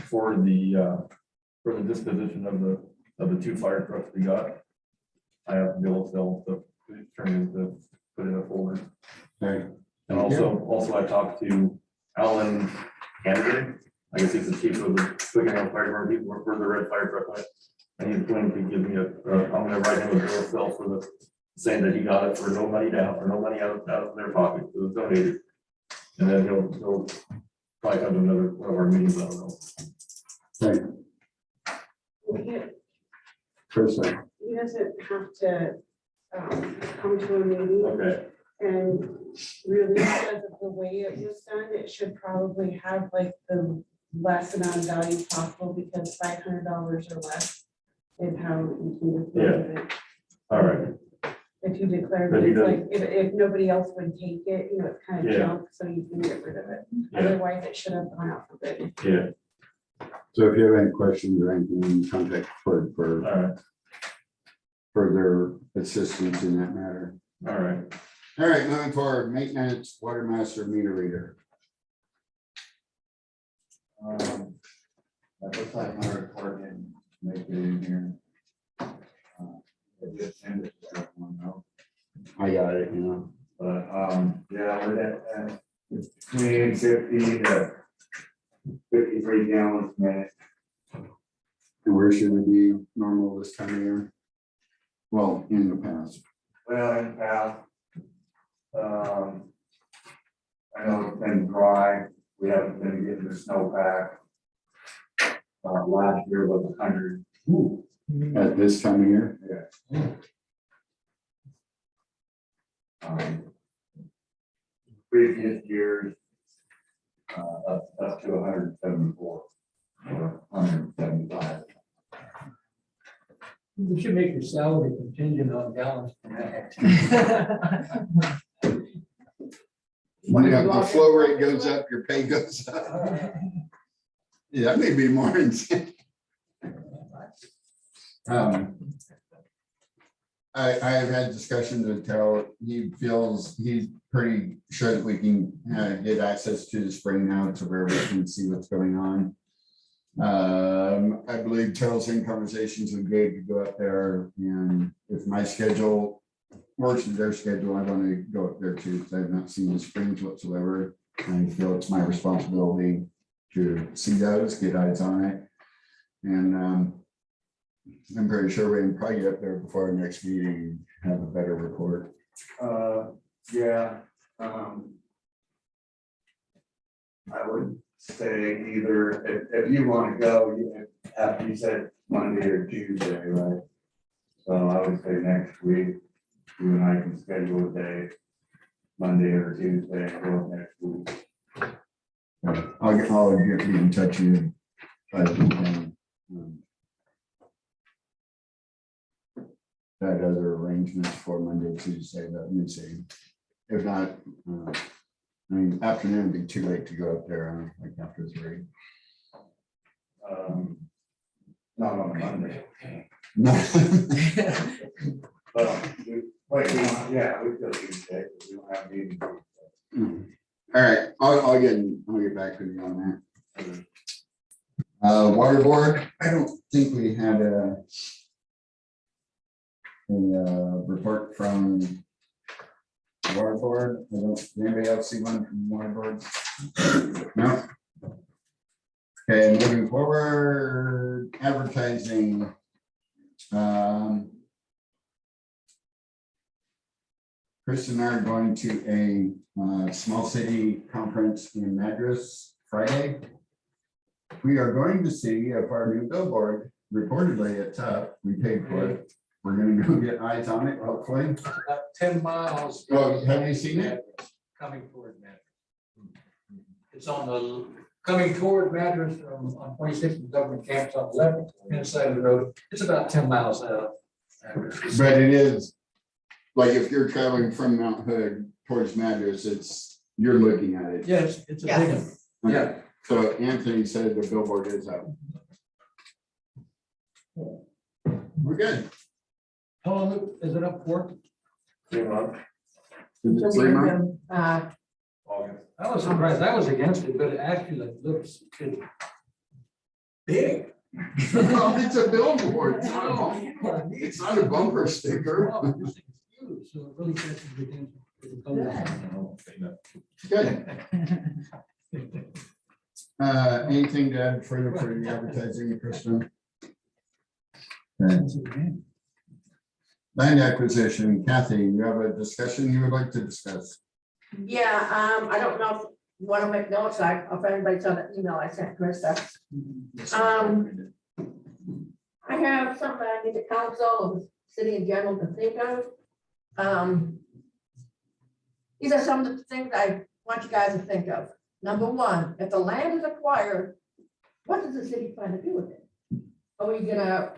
for the disposition of the 2 fire trucks we got. I have to be able to sell stuff, turn into, put in a folder. Okay. And also I talked to Alan Hannigan, I guess he's the chief of the Twickenham Fire Department, he worked for the red fire truck plant. And he's going to give me I'm gonna write him a bill of sale for the, saying that he got it for no money down, or no money out of their pocket, it was donated. And then he'll probably come to another one of our meetings, I don't know. Okay, first, He doesn't have to come to a meeting. Okay, And really, because of the way it was done, it should probably have like the less amount of value possible, because $500 or less is how you can dispose of it. all right, If you declare But that he it's doesn't- like, if nobody else would take it, you know, it's kind of Yeah. junk, so you can get rid of it. Yeah. Otherwise, it should have gone out for bid. yeah, so if you have any questions or anything, contact Ford all for right, further assistance in that matter. all right. All right, moving forward, maintenance, water master, meter reader. That looks like my report didn't make it in here. It just sent it to everyone, though. I got it, you know. But, yeah, we're at between 50 to 53 gallons a minute. And where should it be normal this time of year? Well, in the past. Well, in the past, I know it's been dry, we haven't been getting the snowpack. Last year was 100. At this time of year? Yeah. Previous years, up to 174 or 175. You should make your salary contingent on gallons per minute. When the flow rate goes up, your pay goes up. Yeah, that may be more insane. I have had discussions with Terrell. He feels he's pretty sure that we can get access to the spring now to where we can see what's going on. I believe Terrell's in conversations with Gabe to go up there, and if my schedule works with their schedule, I want to go up there too, because I've not seen the springs whatsoever. I feel it's my responsibility to see those, get eyes on it. And I'm pretty sure we can probably get up there before our next meeting, have a better report. Yeah. I would say either, if you want to go, you said Monday or Tuesday, right? So I would say next week, you and I can schedule a day, Monday or Tuesday, or next week. I'll get in touch with you. That other arrangements for Monday, Tuesday, let me see. If not, I mean, afternoon would be too late to go up there, like after 3. Not on a Monday. No. Yeah, we could Tuesday, but we don't have meetings. All right, I'll get back with you on that. Water board, I don't think we had a report from the water board. Anybody else see one from the water board? No. Okay, moving forward, advertising. Chris and I are going to a small city conference in Madras Friday. We are going to see if our new billboard, reportedly it's up, we paid for it. We're gonna go get eyes on it, hopefully. About 10 miles. Oh, have you seen it? Coming toward Madras. It's on the, coming toward Madras from, on 26th and government campus on the left, hand side of the road. It's about 10 miles out. But it is, like if you're traveling from Mount Hood towards Madras, it's, you're looking at it. Yes, it's a big Yeah. one. Yeah. So Anthony said the billboard is up. We're good. How long is it up for? 3 months, Is it 3 months? August. I was surprised. I was against it, but it actually looks good. Big. Oh, it's a billboard. It's not a bumper sticker. Wow, this thing's huge, so it really sets it against the color. Good. Anything to add further for the advertising, Kristen? Okay. Land acquisition, Kathy, you have a discussion you would like to discuss? Yeah, I don't know if you want to make notes, if anybody saw the email I sent Krista. I have something I need the council of the city in general to think of. These are some of the things I want you guys to think of. Number one, if the land is acquired, what does the city plan to do with it? Are we gonna,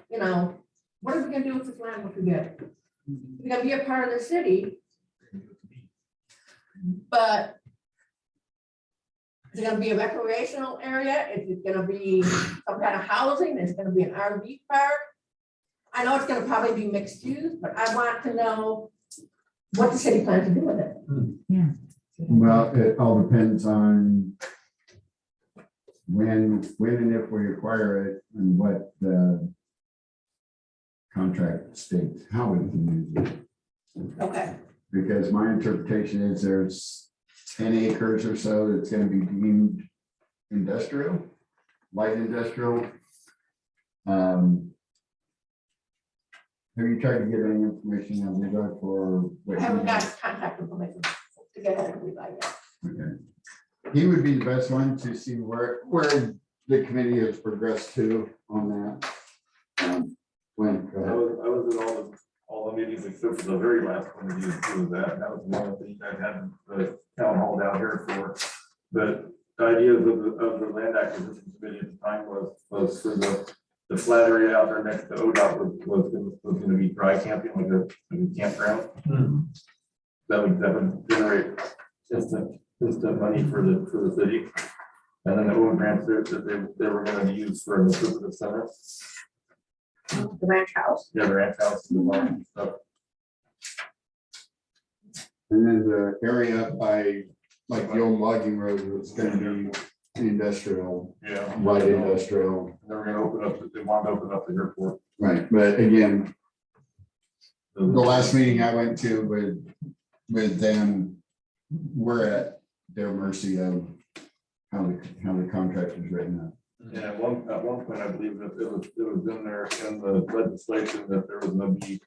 what are we gonna do with this land once we get it? It's gonna be a part of the city. But is it gonna be a recreational area? Is it gonna be some kind of housing? Is it gonna be an RV park? I know it's gonna probably be mixed use, but I want to know what the city plans to do with it. Well, it all depends on when and if we acquire it and what the contract states, how we can use it. Okay, Because my interpretation is there's 10 acres or so that's gonna be deemed industrial, light industrial. Have you tried to get any information on regard for? what I haven't you- got contact information to get ahead of you by yet. Okay. He would be the best one to see where the committee has progressed to on that. When, go ahead. I was in all the meetings except for the very last one that you approved that. That was one of the things I had the town hall down here for. But the idea of the land acquisition committee at the time was for the flat area out there next to ODOT was gonna be dry camping, like a campground. That would generate instant money for the city. And then the old grants that they were gonna use for the visitor center. The ranch house. Yeah, the ranch house and the barn and stuff. And then the area by, like the old logging road, was gonna be industrial, Yeah. light industrial. They were gonna they wanted to open up the airport. Right, but again, the last meeting I went to with them, we're at their mercy of how the contract is written up. And at one point, I believe that it was in there in the legislation that there was gonna be,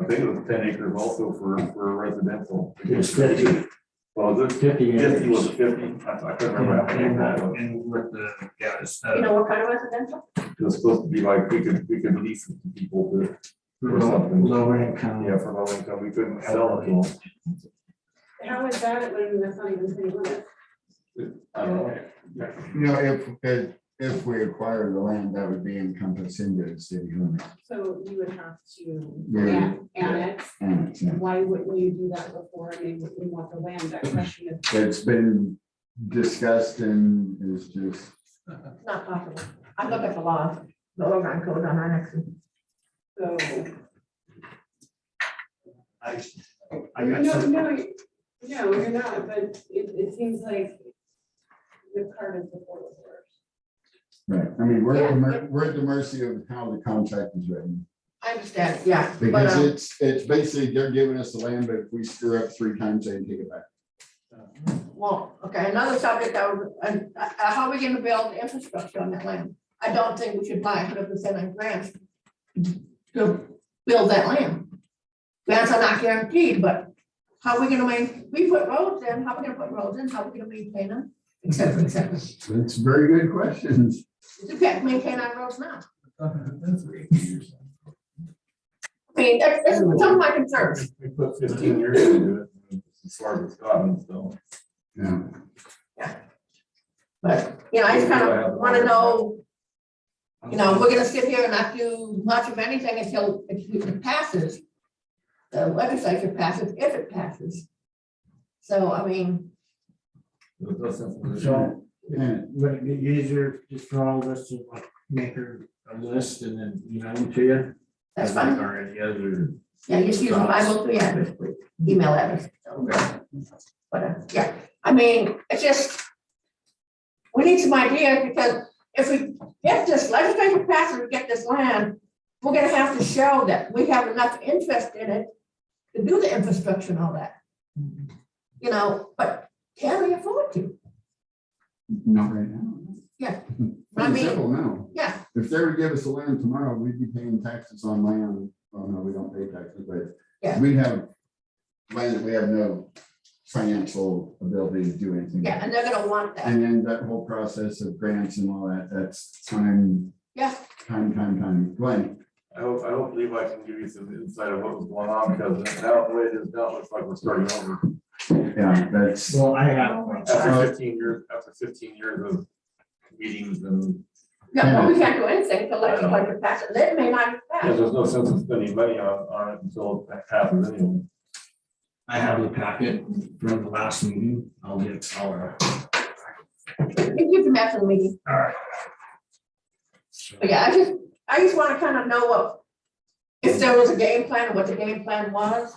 I think it was 10 acres also for residential. It's 50. Well, was it 50 50, was acres. it 50? I couldn't remember how many that was. And with the, yeah, it's, You know what kind of residential? It was supposed to be like, we could lease it to people to, or low, something. lower income. Yeah, for low income, we couldn't sell it to them. How is that when that's not even city limits? I don't know. You know, if we acquire the land, that would be encompassed into the city limits. So you would have to Yeah. annex. And it's, Why wouldn't you do that before? I mean, we want the land. That question is. it's been discussed and is just, It's not possible. I look at the law, the Oregon code on annexing. So. I got No, some, no, you're not, but it seems like the cart is before the horse. right, I mean, we're at the mercy of how the contract is written. I understand, yeah, but, Because it's basically, they're giving us the land, but if we screw up 3 times, they can take it back. Well, okay, another subject, how are we gonna build infrastructure on that land? I don't think we should buy 100% on grants to build that land. Grants are not guaranteed, but how are we gonna we put roads in, how are we gonna put roads in, how are we gonna maintain them, et cetera, et cetera. That's very good questions. We can't maintain our roads now. That's 3 years. I mean, that's some of my concerns. We put 15 years into it, as far as it's gotten, so. Yeah. But, you know, I just kind of wanna know, you know, we're gonna sit here and not do much of anything until it passes. The legislature passes, if it passes. So, I mean, There's no sense in it. So, Yeah. would it be easier just for all of us to like make her a list and then email them to you? that's As like fine. our ideas or? Yeah, just use the 503 address, please, email address. But, yeah, I mean, it's just, we need some ideas, because if we get this legislature passes, we get this land, we're gonna have to show that we have enough interest in it to do the infrastructure and all that. You know, but can we afford to? Not right now. Yeah. I Pretty mean, simple now. yeah, If they would give us the land tomorrow, we'd be paying taxes on land. Oh, no, we don't pay taxes, but Yeah. we'd have land that we have no financial ability to do anything. yeah, and they're gonna want that. And then that whole process of grants and all that, that's time. Yeah. Time. Glenn, I hope Levi can give you some insight of what was going on, because now the way it is now, it looks like we're starting over. yeah, that's, Well, I have. After 15 years of meetings and, Yeah, but we can't do anything until legislature passes, it may not yeah, pass. there's no sense in spending money on it until it passes anyway. I have the packet from the last meeting. I'll You give them after the meeting. All right. But yeah, I just wanna kind of know what, if there was a game plan, what the game plan was.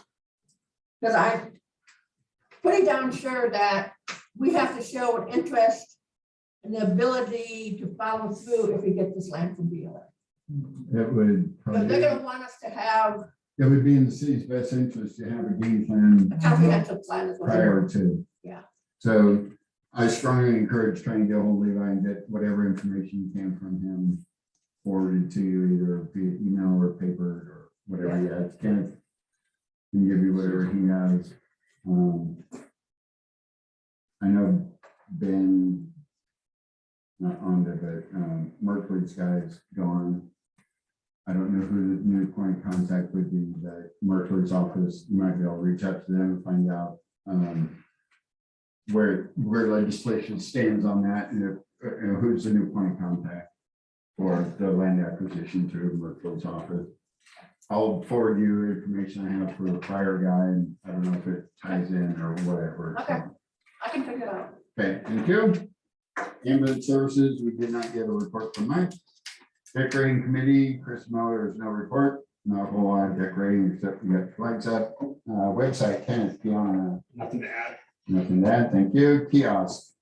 Cause I pretty darn sure that we have to show an interest and the ability to follow through if we get this land from BLM. it would But they're probably, gonna want us to have it would be in the city's best interest to have a game plan a comprehensive plan as well. prior to. Yeah. So I strongly encourage trying to get hold of Levi and get whatever information you can from him forwarded to you either via email or paper or whatever he has. Kenneth can give you whatever he has. I know Ben, not on there, but Merkley's guy's gone. I don't know who the new point of contact would be, but Merkley's office, you might be able to reach out to them and find out where legislation stands on that, and if, who's the new point of contact for the land acquisition through Merkley's office. I'll forward you information I have for the prior guy, and I don't know if it ties in or whatever. Okay. I can figure it out. Okay, thank you. Ambulance services, we did not get a report from Mike. Decorating committee, Chris Miller, is no report, not a whole lot of decorating except we got flags up. Website, Kenneth, beyond Nothing to add. nothing to add, thank you. Kiosk.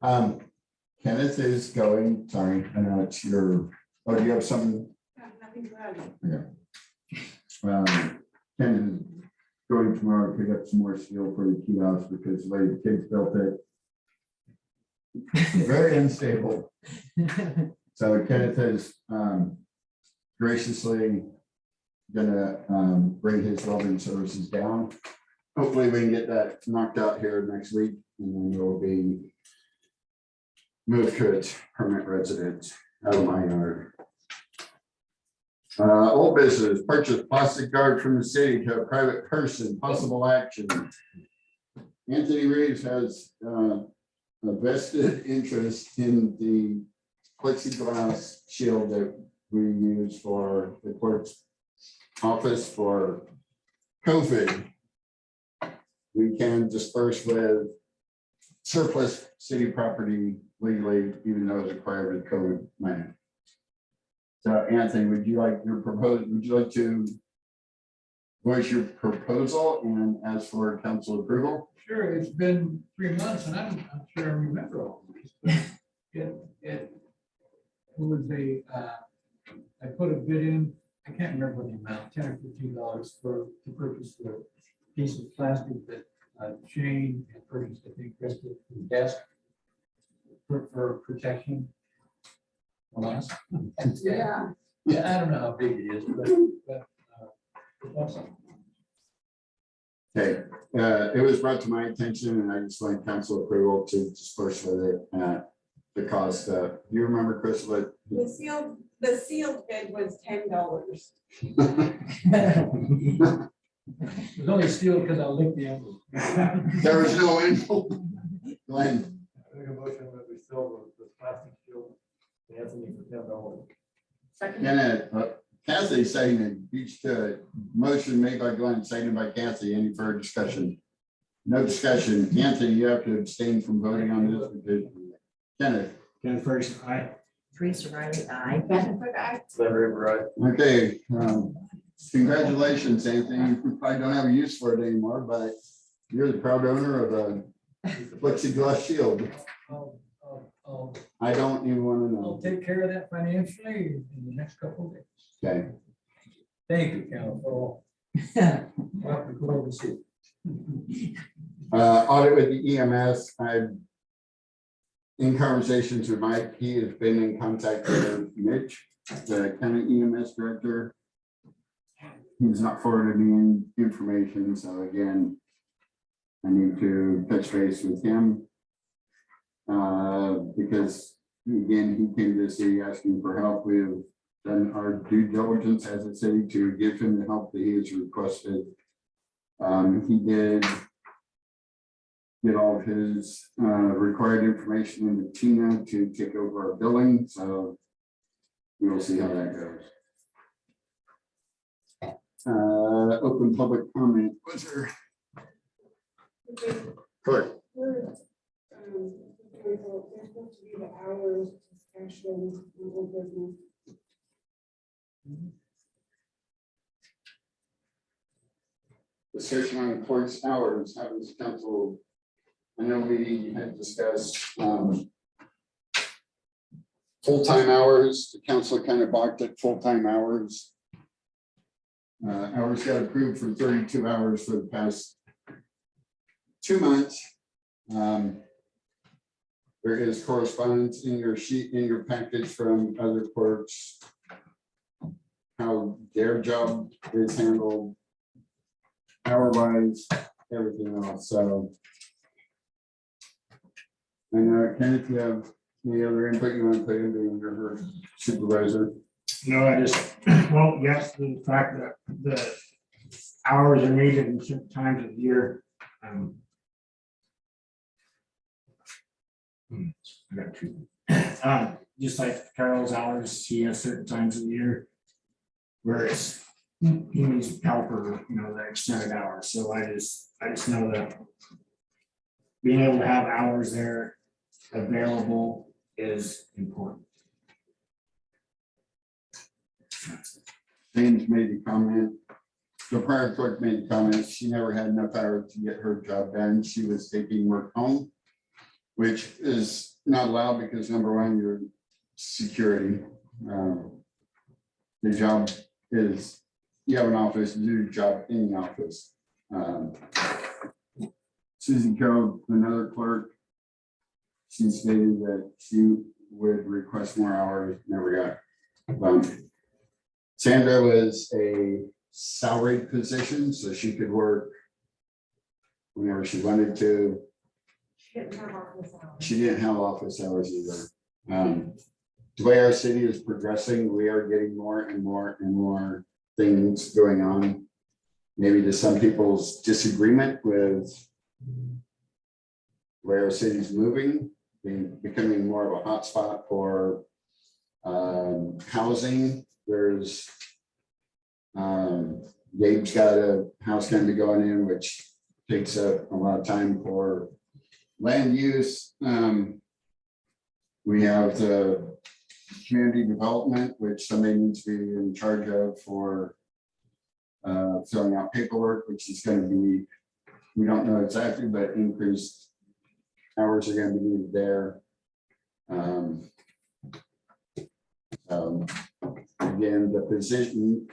Kenneth is going, sorry, I know it's your, oh, do you have something? Nothing to add. Kenneth is going tomorrow to pick up some more steel for the kiosk because the way the kids built it. Very unstable. So Kenneth is graciously gonna bring his welding services down. Hopefully we can get that knocked out here next week, and then we'll be moved to its permanent residence out of my yard. Old business, purchase plastic guard from the city to a private person, possible action. Anthony Reeves has a vested interest in the plexiglass shield that we use for the court's office for COVID. We can disperse with surplus city property legally, even though it's acquired with code money. So Anthony, would you like to voice your proposal and ask for council approval? Sure, it's been 3 months and I'm sure I remember all this. It was I put a bid in, I can't remember the amount, $10 or $15 to purchase the piece of plastic that Shane had purchased, I think, Chris, the desk for protection. from us. Yeah. Yeah, I don't know how big it is, but it's awesome. Okay, it was brought to my attention and I just want council approval to disperse with it at the cost. Do you remember, Chris, what? The sealed bid was $10. It was only steel because I licked the envelope. There was no info. Glenn, I make a motion that we sell the plastic shield to Anthony for $10. Second. Kathy seconded, each motion made by Glenn, seconded by Kathy. Any further discussion? No discussion. Anthony, you have to abstain from voting on this because Kenneth. Ken Ferguson, aye. Teresa Riley, aye. Catherine Cook, aye. Larry Everett. Okay, congratulations, Anthony. You probably don't have a use for it anymore, but you're the proud owner of a plexiglass shield. I don't even want to I'll know. take care of that financially in the next couple of days. Okay, Thank you, Cal, for all. We'll have to go over this. audit with the EMS. I'm in conversations with Mike. He has been in contact with Mitch, the county EMS director. He's not forwarded me any information, so again, I need to touch base with him. Because again, he came to the city asking for help. We've done our due diligence as a city to give him the help that he has requested. He did get all of his required information into Tina to take over our billing, so we will see how that goes. Open public comment. What's her? Clerk. There's supposed to be the hours discussion in old business. Discussion on clerk's hours, how does council, I know we had discussed full-time hours, the council kind of balked at full-time hours. Hours got approved for 32 hours for the past 2 months. There is correspondence in your sheet, in your package from other clerks, how their job is handled, hour-wise, everything else, so. And Kenneth, you have any other input you want to put into your supervisor? No, I just, well, yes, the fact that the hours are needed in certain times of year. I got two. Just like Carol's hours, he has certain times of the year where it's, he needs help or, the extended hours. So I just know that being able to have hours there available is important. James made a comment. The prior clerk made a comment. She never had enough hours to get her job done. She was taking work home, which is not allowed because number one, you're security. The job is, you have an office, you do your job in the office. Susan Carroll, another clerk, she stated that she would request more hours, never got. Sandra was a salaried position, so she could work whenever she wanted to. She didn't have office hours. She didn't have office hours either. The way our city is progressing, we are getting more and more and more things going on. Maybe to some people's disagreement with where our city's moving, becoming more of a hotspot for housing. There's Gabe's got a house going to be going in, which takes up a lot of time for land use. We have the community development, which somebody needs to be in charge of for filling out paperwork, which is going to be, we don't know exactly, but increased hours are going to be needed there. Again, the position,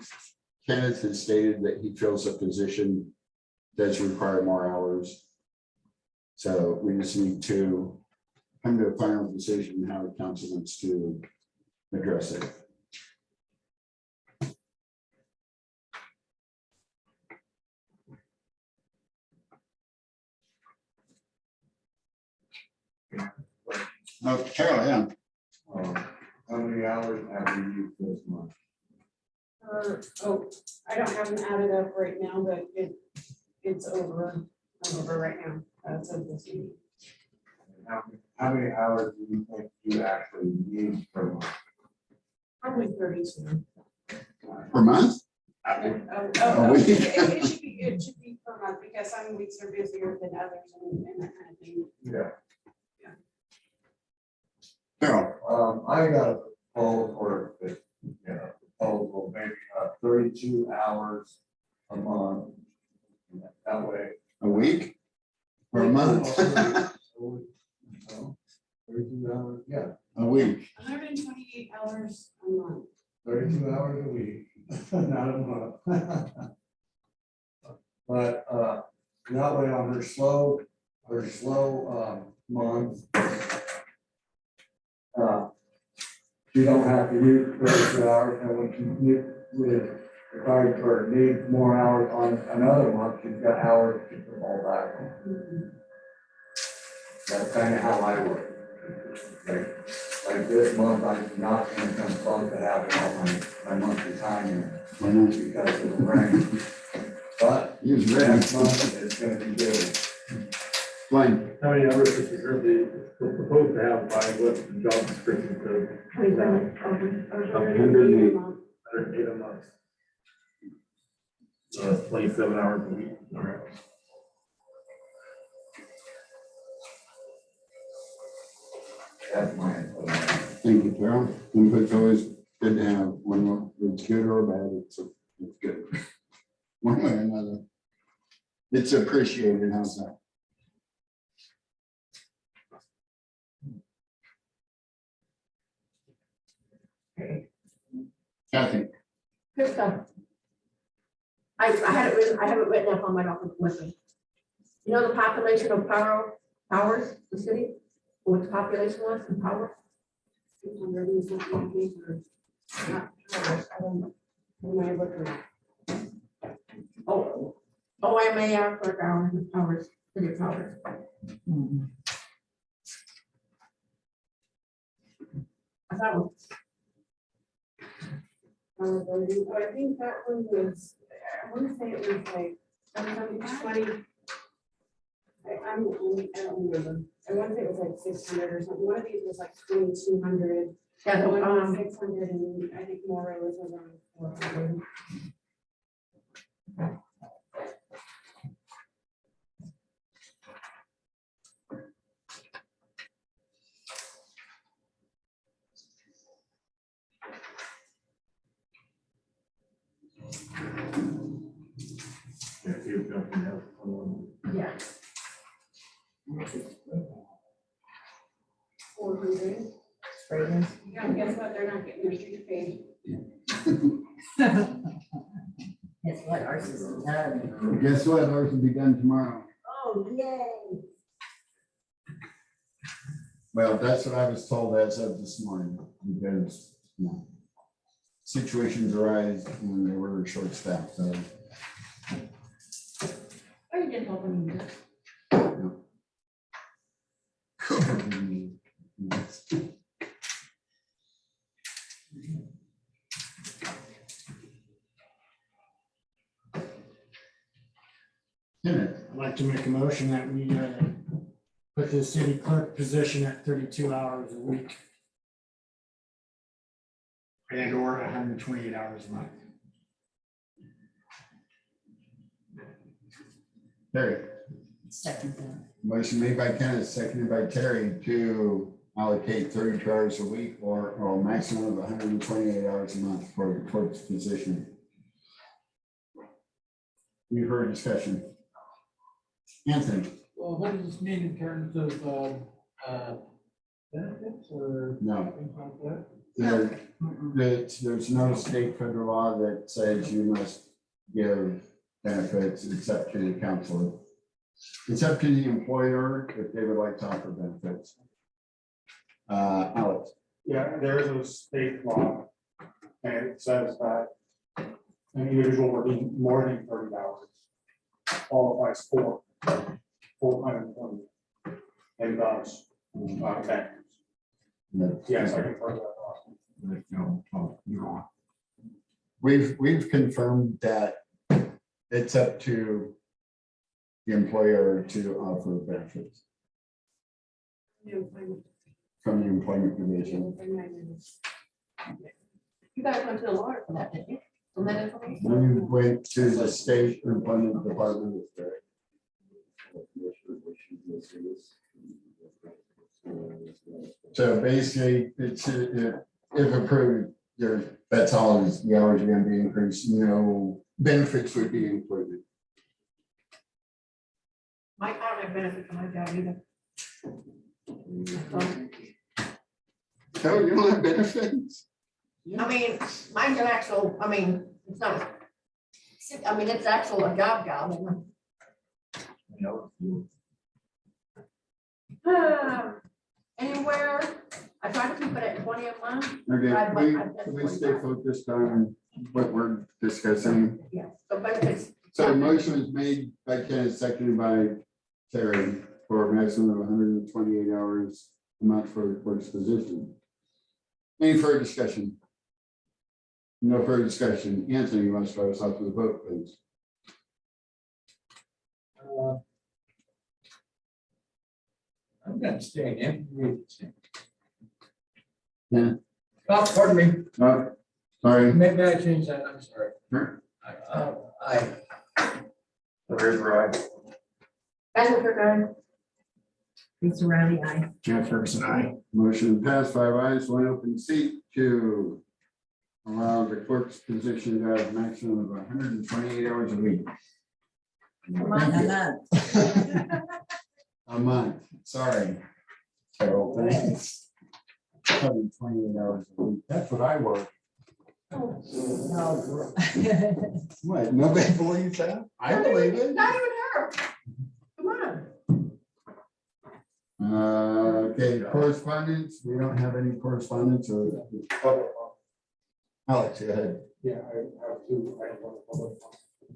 Kenneth has stated that he feels a position does require more hours. So we just need to come to a final decision how the council wants to address it. Oh, Carol, yeah. How many hours have you used this month? I don't have them added up right now, but it's over right now, as of this meeting. How many hours do you think you actually use per month? Probably 32. Per month? It should be per month, because some weeks are busier than others and that kind of thing. Yeah. Carol, I got a proposal for, proposal, maybe 32 hours a month. That way. a week? Per month? 32 hours, yeah, A week. 128 hours a month. 32 hours a week, not a month. But that way on her slow month, you don't have to use 32 hours, and when you required for need more hours on another month, you've got hours to fall back on. That's kind of how I work. Like this month, I'm not gonna come close to having all my monthly time in Why not? because of the rain. But Use ready. next month, it's gonna be good. Blaine, How many hours is the proposed to have by what job description code? 108 a month. 108 a month. So that's 27 hours a week. All right. That's my input. thank you, Carol. Input's always good to have, when it's good or bad, it's good. One way or another. It's appreciated, how's that? Kathy, Good stuff. I had it written, I have it written up on my document with me. You know the population of Powers, the city, what the population was in Powers? 200 and something acres. Not Powers, I don't know. When I look at it. Oh, OMAR per hour, Powers, city of Powers. I thought it was I think that one was, I want to say it was like 20. I don't remember. I want to say it was like 600 or something. One of these was like 2,200. Yeah, the, One was 600 and I think Mora was around 400. yeah. 400. Sprayders. Yeah, guess what? They're not getting their street paid. Guess what, ours is done. guess what, ours will be done tomorrow. Oh, yay. Well, that's what I was told as of this morning, because, you know, situations arise when they were short staffed, so. Oh, you didn't help me. Kenneth, I'd like to make a motion that we put the city clerk position at 32 hours a week. And or 128 hours a month. Terry, Second that. motion made by Kenneth, seconded by Terry to allocate 32 hours a week or a maximum of 128 hours a month for the clerk's position. We've heard discussion. Anthony, Well, what does this mean in terms of benefits or no, things like that? there's no state federal law that says you must give benefits except to the council. It's up to the employer if they would like to offer benefits. Alex, Yeah, there is a state law, and it says that an individual working more than 30 hours qualifies for full-time employment and does benefits. Yes, I can further that. no, oh, you're on. We've confirmed that it's up to the employer to offer benefits from the employment division. You guys went to the lawyer for that, didn't you? From that information? We went to the state employment department. So basically, it's, if approved, that's all, the hours are gonna be increased, no benefits would be included. I don't have benefit from my job either. So you don't have benefits? I mean, mine's an actual, I mean, it's not, it's actual a job. Anywhere, I try to keep it at 20 a month. Okay, we stay focused on what we're discussing. Yes, so benefits. So the motion was made by Ken, seconded by Terry, for a maximum of 128 hours a month for the clerk's position. Any further discussion? No further discussion. Anthony, you want to start us off with a vote, please? I'm gonna stay in. Yeah. Oh, pardon me. No, sorry. Maybe I changed that, I'm sorry. Sure. Here's right. That's what we're going. Lisa Riley, aye. Jeff Ferguson, aye. Motion passed, 5 ayes, 1 open seat to allow the clerk's position to have a maximum of 128 hours a week. A month, sorry. Carol, thanks. 128 hours a week, that's what I work. No. What, nobody believes that? I believe it. Not even her. Come on. Okay, correspondence, we don't have any correspondence or. Alex, go ahead. Yeah, I have two. I have one public.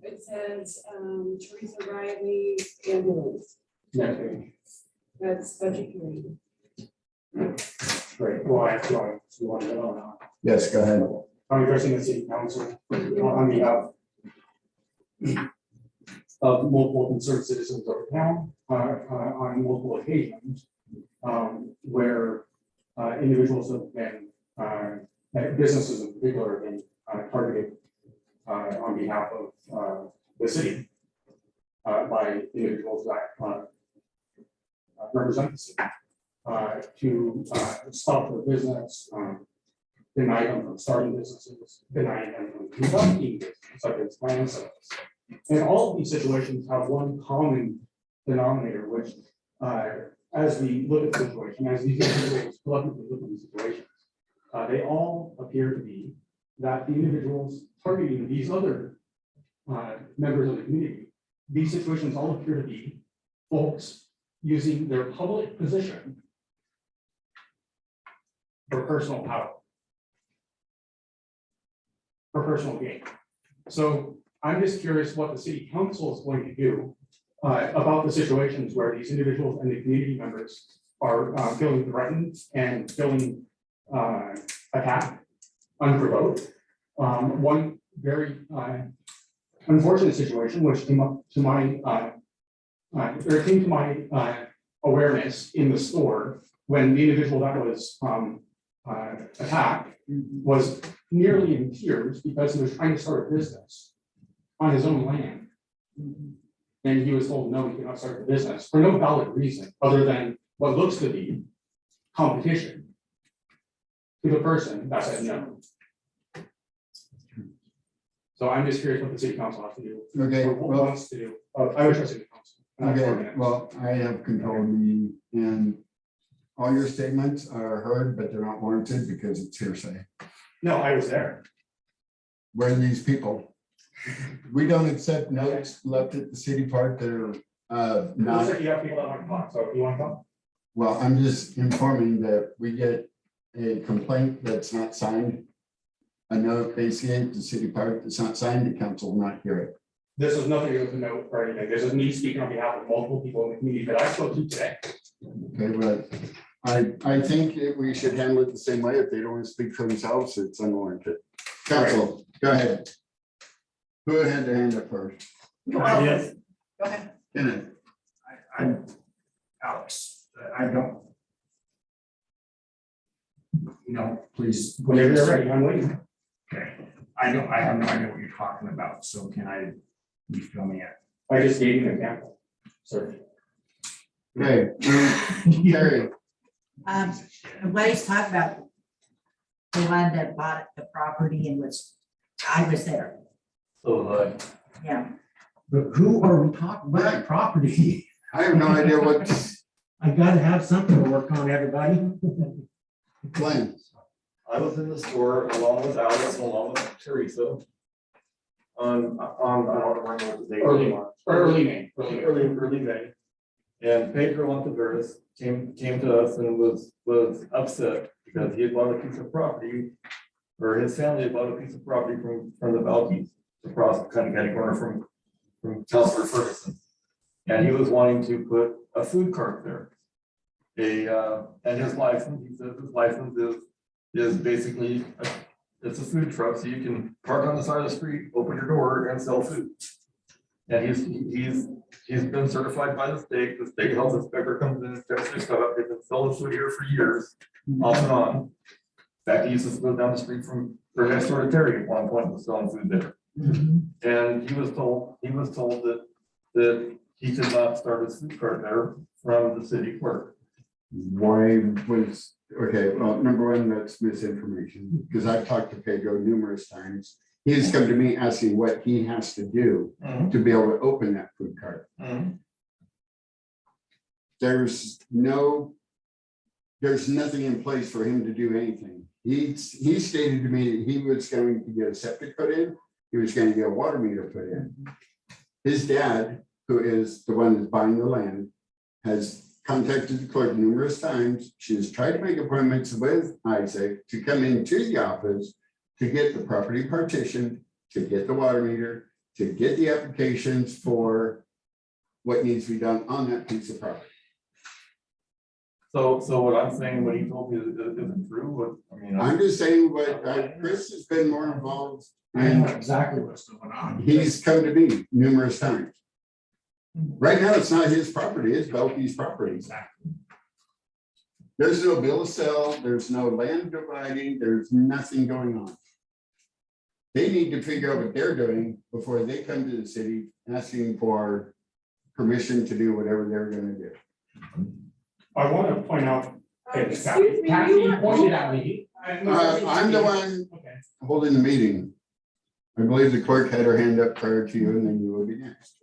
It says Teresa Riley ambulance. Next page. That's budget committee. Great. Well, I have two. You want to go or not? Yes, go ahead. I'm addressing the city council on behalf of multiple concerned citizens of the town on multiple occasions where individuals have been, businesses in particular have been targeted on behalf of the city by individuals that represent the city to stop their business, deny them from starting businesses, deny them from conducting business, such as land sales. And all of these situations have one common denominator, which, as we look at the situation, as these individuals collectively look at these situations, they all appear to be that the individuals targeting these other members of the community, these situations all appear to be folks using their public position for personal power, for personal gain. So I'm just curious what the city council is going to do about the situations where these individuals and the community members are feeling threatened and feeling attacked unprovoked. One very unfortunate situation which came up to my came to my awareness in the store when the individual that was attacked was nearly in tears because he was trying to start a business on his own land. And he was told, no, he cannot start the business for no valid reason other than what looks to be competition to the person that said no. So I'm just curious what the city council has to do. Okay, or what well, wants to do. I wish I was city council. okay, well, I have control of the meeting and all your statements are heard, but they're not warranted because it's hearsay. No, I was there. Where are these people? We don't accept notes left at the city park that are Looks not, like you have people that want to talk, so if you want to talk. well, I'm just informing that we get a complaint that's not signed. A note basically to City Park that's not signed, the council will not hear it. This is nothing to do with the note or anything. This is me speaking on behalf of multiple people in the community that I spoke to today. Okay, but I think we should handle it the same way. If they don't want to speak for themselves, it's unwarranted. Council, go ahead. Who had their hand up first? Yes. Go ahead. Kenneth. I'm Alex, I don't. Please. Whenever you're ready, I'm waiting. Okay, I have no idea what you're talking about, so you fill me in? I just gave you an example. Sir. Okay, Terry. What he's talking about, the one that bought the property and I was there, So, yeah. But who are we talking about? Property? I have no idea what, I gotta have something to work on, everybody. Glenn. I was in the store along with Alex, and along with Teresa. I don't remember what the date was. Early May. Early May. And Pedro Ontiveros came to us and was upset because he had bought a piece of property, or his family had bought a piece of property from the Valkeys across kind of catty corner from Counselor Ferguson. And he was wanting to put a food cart there. And his license, he says his license is basically, it's a food truck, so you can park on the side of the street, open your door and sell food. And he's been certified by the state health inspector comes in and checks their stuff, they've been selling food here for years, off and on. In fact, he used to live down the street from, or next door to Terry at one point, was selling food there. And he was told that he could not start his food cart there from the city clerk. Why was, okay, well, number one, that's misinformation, because I've talked to Pedro numerous times. He has come to me asking what he has to do to be able to open that food cart. There's nothing in place for him to do anything. He stated to me that he was going to get a septic put in, he was going to get a water meter put in. His dad, who is the one that's buying the land, has contacted the clerk numerous times. She has tried to make appointments with Isaac to come into the office to get the property partitioned, to get the water meter, to get the applications for what needs to be done on that piece of property. So what I'm saying, what he told me isn't true, but I mean. I'm just saying what Chris has been more involved I know and exactly what's going on. he's come to me numerous times. Right now, it's not his property, it's Belkey's property. Exactly. There's no bill to sell, there's no land dividing, there's nothing going on. They need to figure out what they're doing before they come to the city asking for permission to do whatever they're gonna do. I want to point out. Excuse me, Kathy you were- pointed at me. I'm the one Okay. holding the meeting. I believe the clerk had her hand up prior to you, and then you will be next.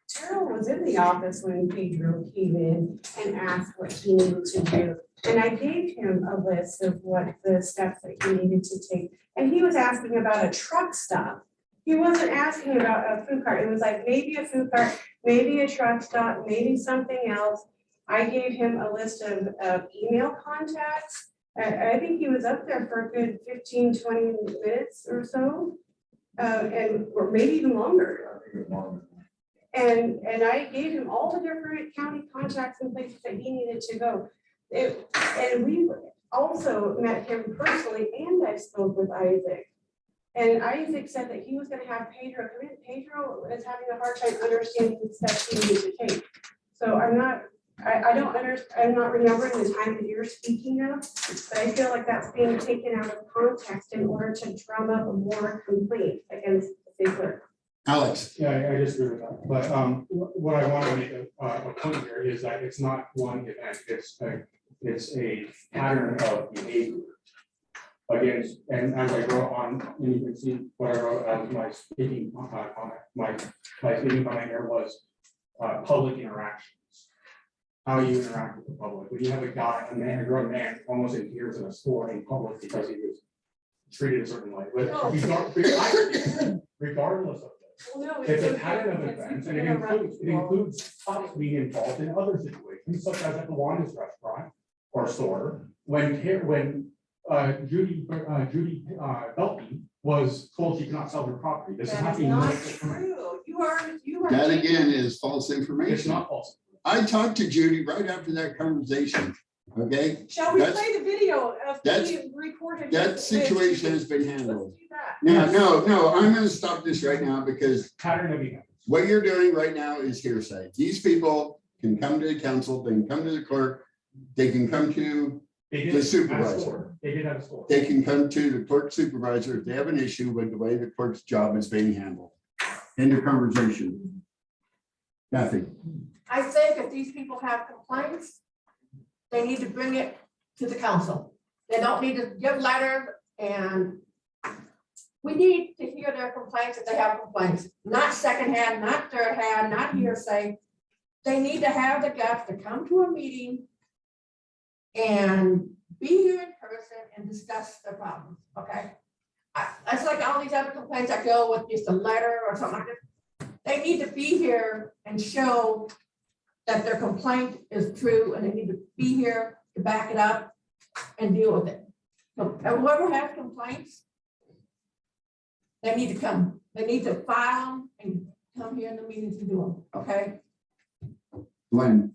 Terrell was in the office when Pedro came in and asked what he needed to do. And I gave him a list of what the steps that he needed to take. And he was asking about a truck stop. He wasn't asking about a food cart. It was like maybe a food cart, maybe a truck stop, maybe something else. I gave him a list of email contacts. I think he was up there for a good 15, 20 minutes or so. Or maybe even longer. And I gave him all the different county contacts and places that he needed to go. And we also met him personally, and I spoke with Isaac. And Isaac said that he was gonna have Pedro come in. Pedro is having a hard time understanding the steps he needs to take. So I'm not remembering the time that you're speaking of, but I feel like that's being taken out of context in order to drum up more complaints against the city clerk. Alex. Yeah, I disagree with that, but what I want to make a point here is that it's not one event, it's a pattern of behavior. Again, and as I wrote on, and you can see what I wrote as my speaking comment, my speaking comment here was public interactions. How you interact with the public. When you have a grown man, almost in tears in a store in public because he was treated a certain way. But regardless of this, Well, no, It's a okay pattern of because events, you and it interrupt includes, people. cops being involved in other situations, such as at the Wanda's restaurant or store. When Judy Belton was told she could not sell her property. This is That is happening. not multiple times. true. You are. That again is false It's information. not false. I talked to Judy right after that conversation, okay? Shall we That's- play the video of that's- being recorded? That with- situation has been Let's handled. do that. No, I'm gonna stop this right now because Pattern of events. what you're doing right now is hearsay. These people can come to the council, they can come to the clerk, they can come to, They did The at a supervisor. store. They did at a store. they can come to the clerk supervisor if they have an issue with the way the clerk's job is being handled. End of conversation. Nothing. I think if these people have complaints, they need to bring it to the council. They don't need to give letters, and we need to hear their complaints if they have complaints, not secondhand, not third hand, not hearsay. They need to have the guts to come to a meeting and be here in person and discuss the problems, okay? It's like all these other complaints that go with just a letter or something like that. They need to be here and show that their complaint is true, and they need to be here to back it up and deal with it. So whoever has complaints, they need to come, they need to file them and come here in the meetings to do them, okay? Glenn,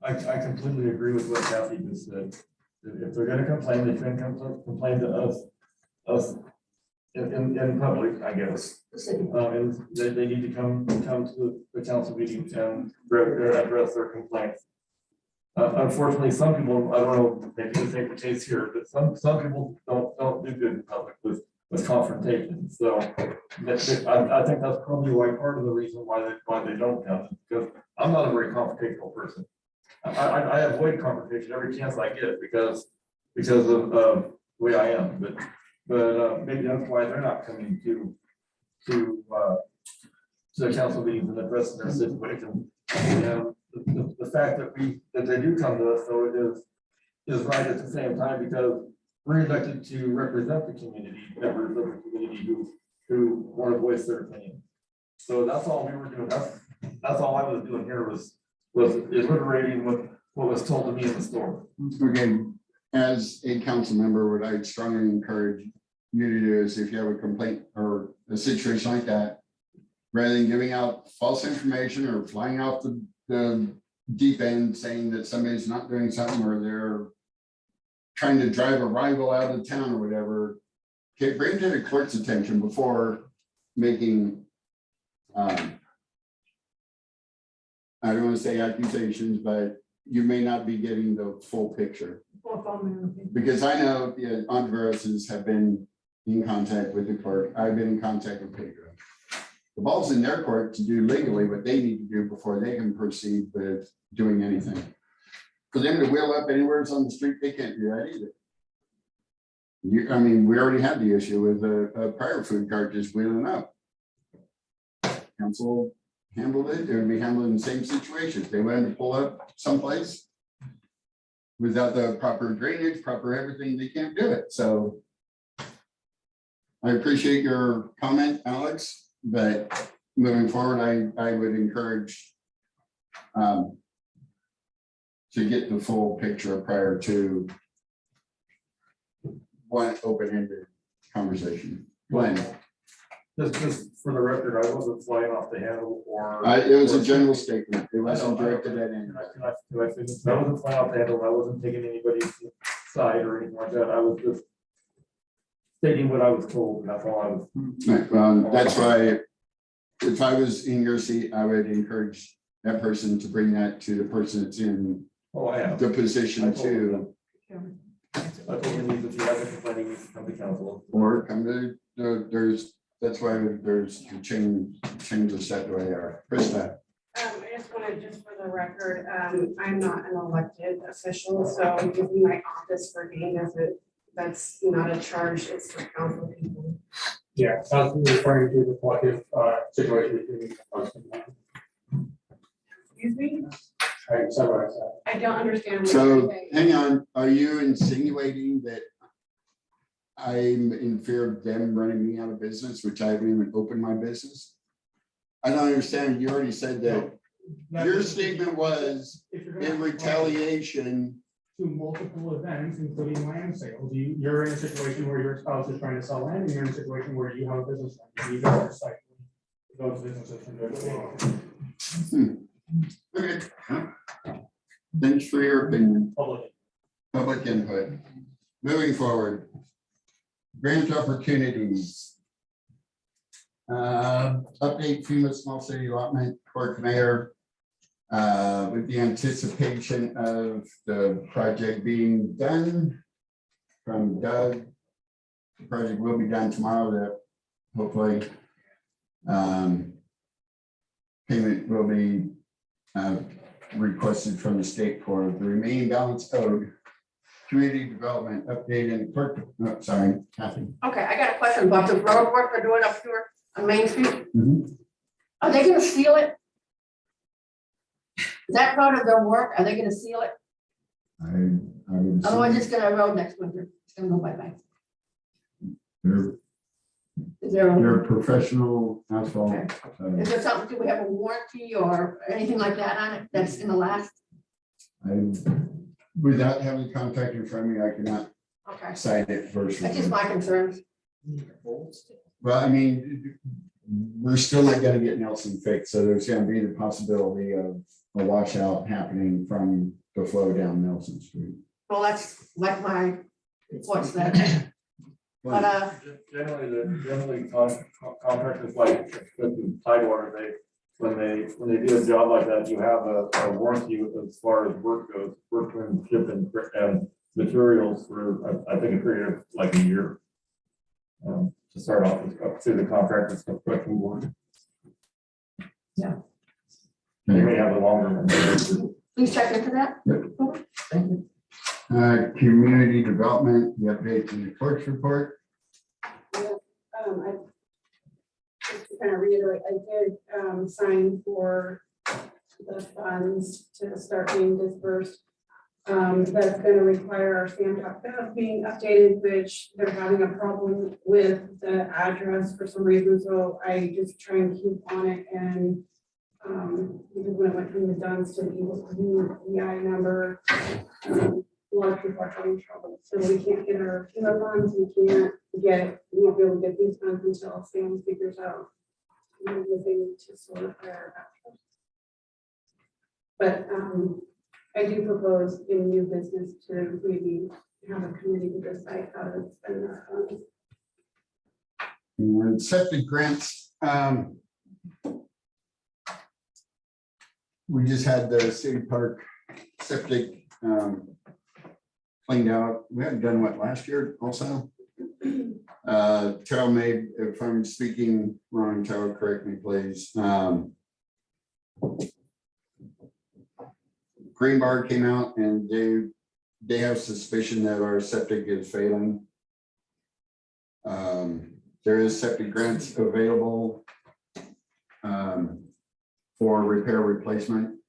I completely agree with what Kathy just said. If they're gonna complain, they can complain to us in public, I guess. The city. And they need to come to the council meeting and address their complaints. Unfortunately, some people, I don't know, maybe the same case here, but some people don't do good in public with confrontation. So I think that's probably why part of the reason why they don't come, because I'm not a very confrontational person. I avoid confrontation every chance I get because of the way I am, but maybe that's why they're not coming to the council meetings and addressing their situation. And the fact that they do come to us, so it is right at the same time, because we're elected to represent the community, members of the community who want to voice their opinion. So that's all we were doing. That's all I was doing here was iterating what was told to me in the store. okay, as a council member, what I'd strongly encourage you to do is if you have a complaint or a situation like that, rather than giving out false information or flying off the deep end saying that somebody's not doing something or they're trying to drive a rival out of town or whatever, okay, bring it to the clerk's attention before making, I don't want to say accusations, but you may not be getting the full picture. Because I know the Honduras have been in contact with the clerk. I've been in contact with Pedro. The ball's in their court to do legally what they need to do before they can proceed with doing anything. For them to wheel up anywhere on the street, they can't do that either. I mean, we already had the issue with a prior food cart just wheeling up. Council handled it. It would be handled in the same situation. If they wanted to pull up someplace without the proper drainage, proper everything, they can't do it. So I appreciate your comment, Alex, but moving forward, I would encourage to get the full picture prior to one open-ended conversation. Glenn, Just for the record, I wasn't flying off the handle or. it was a general statement. It wasn't directed at anybody. I wasn't flying off the handle. I wasn't taking anybody's side or anything like that. I was just stating what I was told, and that's all I was. Right, well, that's why, if I was in your seat, I would encourage that person to bring that to the person that's in Oh, I am. the position I told to, them. I told them if you have a complaint, you need to come to council. or come to, that's why there's the changes set the way they are. Krista, I just wanted, just for the record, I'm not an elected official, so using my office for gain as that's not a charge, it's for council people. Yeah, sounds referring to the collective situation between. Excuse me? Right, so what I said. I don't understand. What so you're saying. hang on, are you insinuating that I'm in fear of them running me out of business, which I haven't even opened my business. I don't understand. You already said that. Your statement was If you're gonna in have retaliation. to multiple events, including land sales, you're in a situation where your spouse is trying to sell land, and you're in a situation where you have a business. You need to recycle those businesses from doing Okay. Thanks for your opinion. public. Input. Moving forward. Grant opportunities. Update FEMA small city allotment, Clerk Mayor. With the anticipation of the project being done from Doug. The project will be done tomorrow, that hopefully. Payment will be requested from the state for the remaining balance owed. Community development update and clerk, no, sorry, Kathy. Okay, I got a question about the road work they're doing up here on Main Street. Mhm. Are they gonna seal it? Is that part of their work? Are they gonna seal it? I would. Otherwise, it's gonna erode next winter. It's gonna go bye-bye. They're, Is there, they're professional asphalt. is there something, do we have a warranty or anything like that on it that's gonna last? Without having contact in front of me, I cannot Okay, cite it first. that's just my concerns. Well, I mean, we're still not gonna get Nelson fixed, so there's gonna be the possibility of a washout happening from the flow down Nelson Street. Well, that's like my, what's that? But, Generally, contractors like the Tidewater, when they do a job like that, you have a warranty as far as work goes, workmanship and materials for, I think, a period of like a year. To start off with, up to the contractor's construction board. Yeah. They may have a longer one. please check into that. Thank you. Community development, the updates in the clerk's report. I just to kind of reiterate, I did sign for the funds to start being dispersed. That's going to require our Stamp being updated, which they're having a problem with the address for some reason. So I just try and keep on it, and because when it went from the Duns to the UEI number, a lot of people are having trouble. So we can't get our FEMA funds, we won't be able to get these funds until Sam figures out the thing to sort their address. But I do propose in new business to maybe have a committee to decide how to spend our funds. And septic grants. We just had the city park septic cleaned out. We hadn't done what last year also. Terrell made, if I'm speaking wrong, Terrell, correct me, please. Green Bar came out and they have suspicion that our septic is failing. There is septic grants available for repair replacement.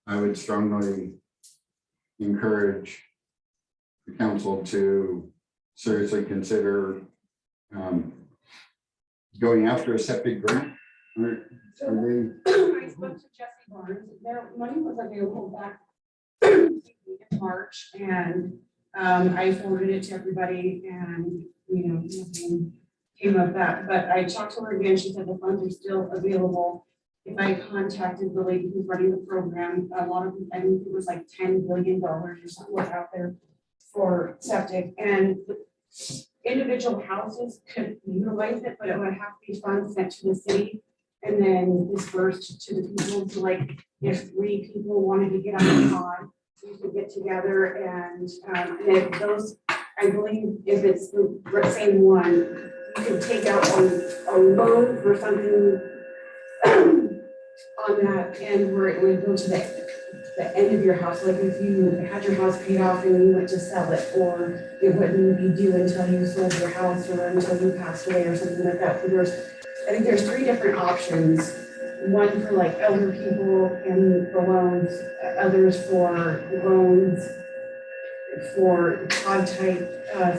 I would strongly encourage the council to seriously consider going after a septic grant. I spoke to Jesse Barnes. Their money was available back in March, and I forwarded it to everybody, and nothing came of that. But I talked to her again. She said the funds are still available. If I contacted the lady who's running the program, a lot of, I think it was like $10 billion or something was out there for septic, and individual houses could utilize it, but it would have to be funds sent to the city and then dispersed to the people. So like if 3 people wanted to get on the pod, you could get together and if those, I believe if it's the same one, you can take out a loan for something on that end where it would go to the end of your house. Like if you had your house paid off and you went to sell it, or it wouldn't be due until you sold your house or until you passed away or something like that. So I think there's 3 different options. One for like elder people and the loans, others for loans for pod type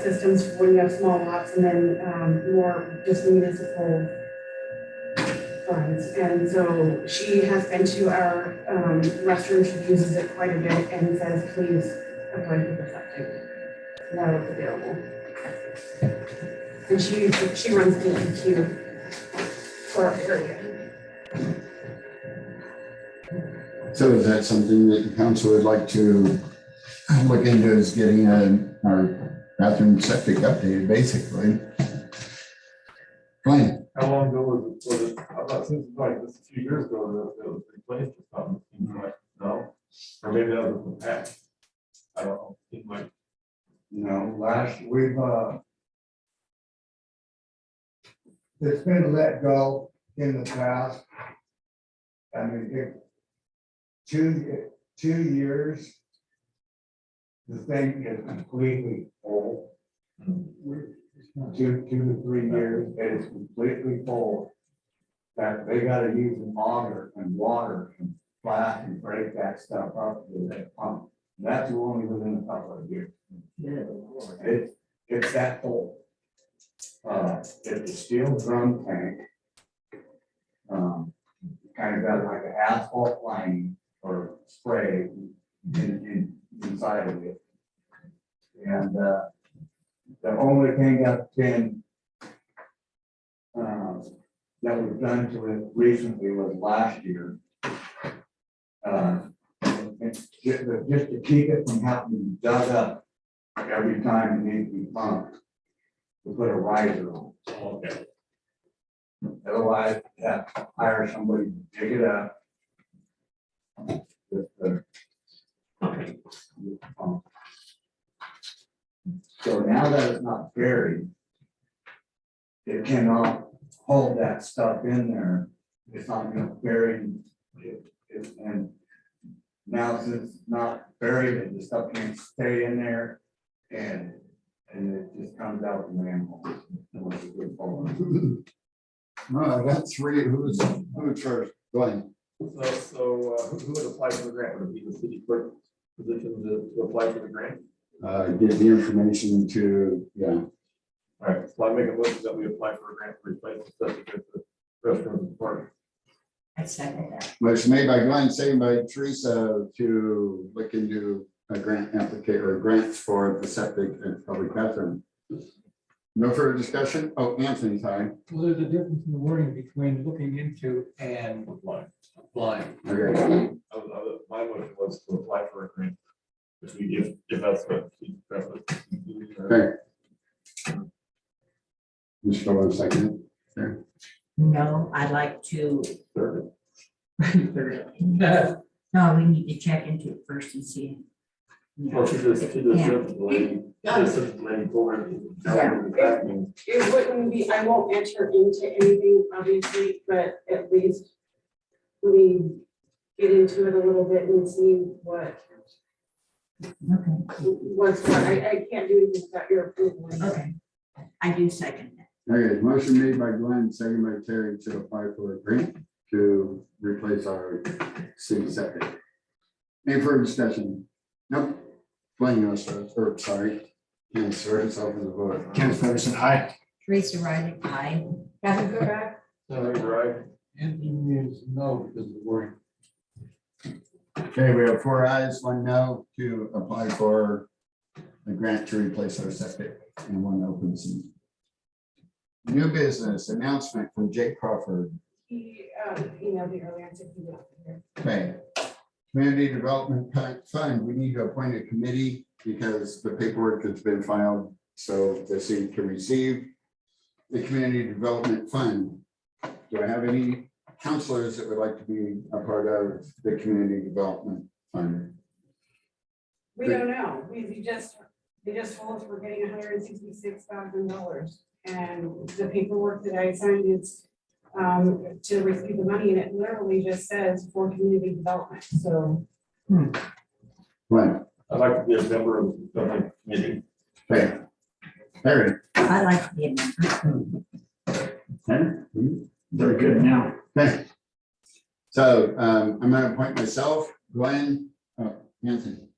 systems for when you have small lots and then more just municipal funds. And so she has been to our restroom, she uses it quite a bit and says, please apply for the septic. Now it's available. And she runs DEQ for our area. So is that something that the council would like to look into, is getting our bathroom septic updated, basically? Glenn? How long ago was it, I thought since like this a few years ago, that it was replaced or something, it seems like, no? Or maybe that was the past. I don't know, it seems like, It's been let go in the past. I mean, two years. The thing is completely full. 2 to 3 years, it is completely full. That they gotta use an auger and water and flash and break that stuff up with that pump. That's only within a couple of years. It's that full. It's a steel drum tank. Kind of got like an asphalt lining or spray inside of it. And the only thing that's been that was done to it recently was last year. Just to keep it from having to be dug up every time it needs to be pumped, we put a riser on. okay. Otherwise, you have to hire somebody to dig it up. So now that it's not buried, it cannot hold that stuff in there. It's not gonna bury it. And now since it's not buried, the stuff can't stay in there and it just comes out the manhole. I got three. Who's first? Glenn? So who would apply for the grant? Would it be the city clerk position to apply for the grant? Give the information to, yeah. All right, so I make a motion that we apply for a grant to replace the septic at the restaurant park. I second that. Motion made by Glenn, second by Teresa to look into a grant application or grants for the septic and public bathroom. No further discussion? Oh, Anthony, sorry. Well, there's a difference in the wording between looking into and Apply. applying. Okay. My motion was to apply for a grant, which we if that's what. Okay. Just hold on a second. There. No, I'd like to. Third. No, we need to check into it first and see. Well, she just said the lady, told her. It wouldn't be, I won't enter into anything, obviously, but at least we get into it a little bit and see what. Okay. What's what, I can't do anything without your approval. Okay, I do second that. Okay, motion made by Glenn, second by Terry to apply for a grant to replace our city septic. Any further discussion? Nope. Glenn, you want to start, or sorry, Ken, start itself as a vote. Kenneth Ferguson, aye. Teresa Riley, aye. Kathy, go back. Right. Anthony is no because of the wording. Okay, we have 4 ayes, 1 no to apply for a grant to replace our septic and 1 open seat. New business announcement from Jake Crawford. He emailed me earlier and said he was here. Okay. Community Development Fund, we need to appoint a committee because the paperwork has been filed, so the city can receive the Community Development Fund. Do I have any counselors that would like to be a part of the Community Development Fund? We don't know, they just told us we're getting $166,000. And the paperwork that I signed is to receive the money, and it literally just says for community development, so. Right. I'd like to be a member of the committee. Okay. Harry. I like to be a member. Henry? They're good now. Okay. So I'm going to appoint myself, Glenn, Anthony.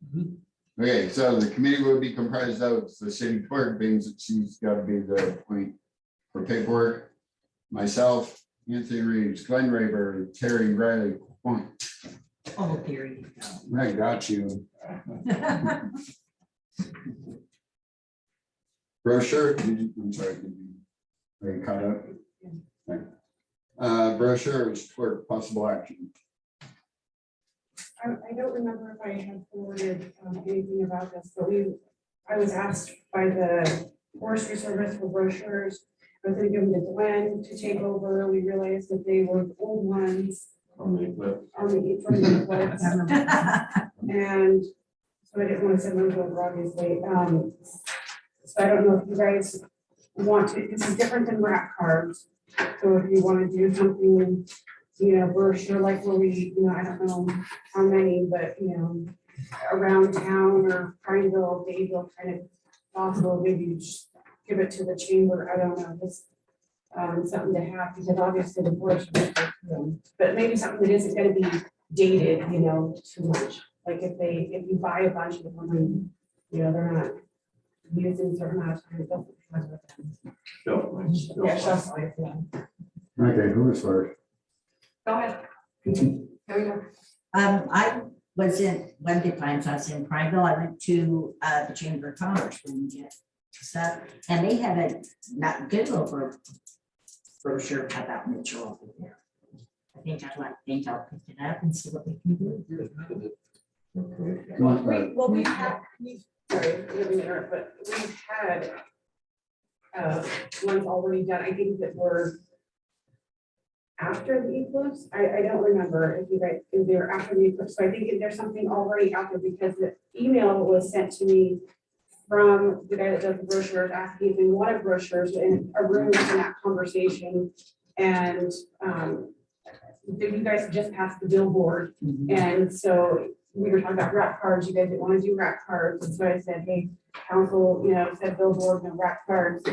Okay, so the committee will be comprised of the city clerk, being that she's got to be the point for paperwork. Myself, Anthony Reeves, Glenn Rayburn, Terry Riley, point. Oh, there you go. I got you. Brochure, I'm sorry, are you caught up? Okay. Brochures for possible action. I don't remember if I had forwarded anything about this, but I was asked by the Forestry Service for brochures. I was gonna give them to Glenn to take over. We realized that they were old ones On the clip. on the from the clips. And so I didn't want to send them over, obviously. So I don't know if you guys want to, this is different than wrap cards. So if you want to do something, you know, brochure like where we, you know, I don't know how many, but you know, around town or Prineville, Bayville, kind of possible, maybe you just give it to the chamber. I don't know, just something to have, because obviously the board should be, but maybe something that isn't gonna be dated, you know, too much. Like if you buy a bunch of them, and, you know, they're not using a certain amount of time, it doesn't matter with them. Yeah, shelf life, yeah. Okay, who is first? Go ahead. There we go. I was in, one of the times I was in Prineville, I went to the Chamber of Commerce and get stuff, and they had a not good over brochure about Mitchell over there. I think I'll pick it up and see what we can do. We've had, sorry, I didn't mean to interrupt, but we've had ones already done, I think that were after the eclipse. I don't remember if you guys, if they were after the eclipse, so I think there's something already out there, because the email was sent to me from the guy that does the brochures, asking if we wanted brochures, and a room in that conversation. And you guys just passed the billboard, and so we were talking about wrap cards. You guys didn't want to do wrap cards, and so I said, hey, council, you know, said billboard and wrap cards,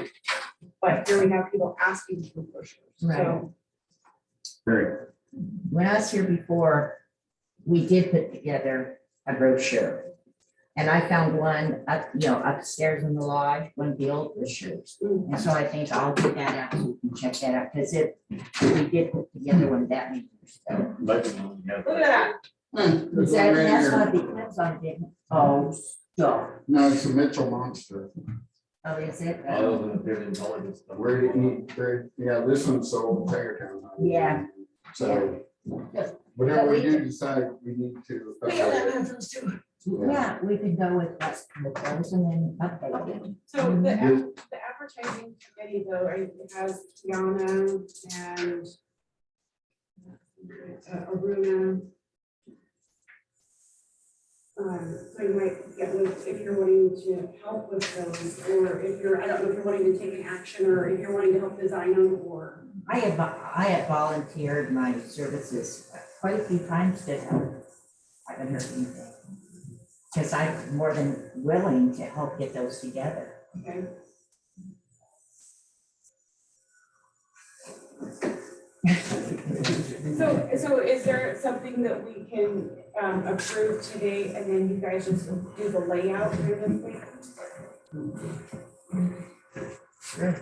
but here we have people asking for brochures. So Great. When I was here before, we did put together a brochure. And I found one up, you know, upstairs in the lodge, one of the old brochures. And so I think I'll get that out, so you can check that out, because we did put together one that many years ago. look at that. Is that, that's not the eclipse on it, didn't it? Oh, stop. No, it's a Mitchell monster. Oh, is it? Other than the paleontologist. Where do you eat? Yeah, this one's sold in Tigertown. Yeah. So whatever we do decide, we need to. Yeah, we could go with that, with those and then update it. So the advertising committee, though, it has Tiana and Aruna. So you might get with, if you're wanting to help with those, or if you're, I don't know if you're wanting to take an action, or if you're wanting to help design them, or. I have volunteered my services quite a few times to help. I haven't heard anything. Because I'm more than willing to help get those together. Okay. So is there something that we can approve today, and then you guys just do the layout for this week? Sure.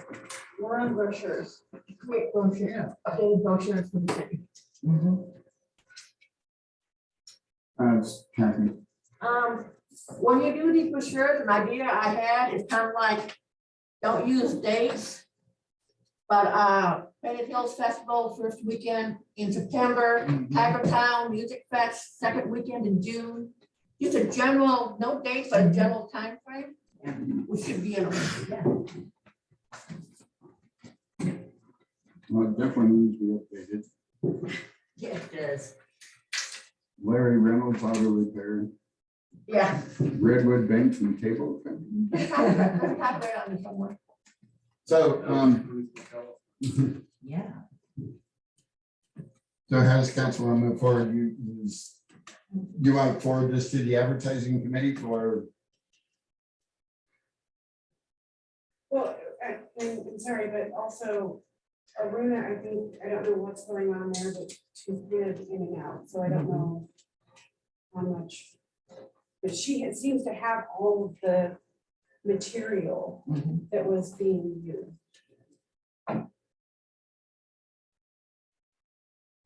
We're on brochures. Quick brochure, updated brochures for the city. Kathy. When you do these brochures, an idea I had is kind of like, don't use dates. But Bennett Hills Festival, first weekend in September, Tiger Town Music Fest, second weekend in June. Just a general, no dates, but a general time frame. We should be in a. Well, it definitely needs to be updated. Yeah, it does. Larry Reynolds Auto Repair, Yeah. Redwood Bench and Table. So, Yeah. so how does council want to move forward? You want to forward this to the advertising committee for? Well, I'm sorry, but also Aruna, I don't know what's going on there, but she's kind of in and out, so I don't know how much But seems to have all of the material that was being used.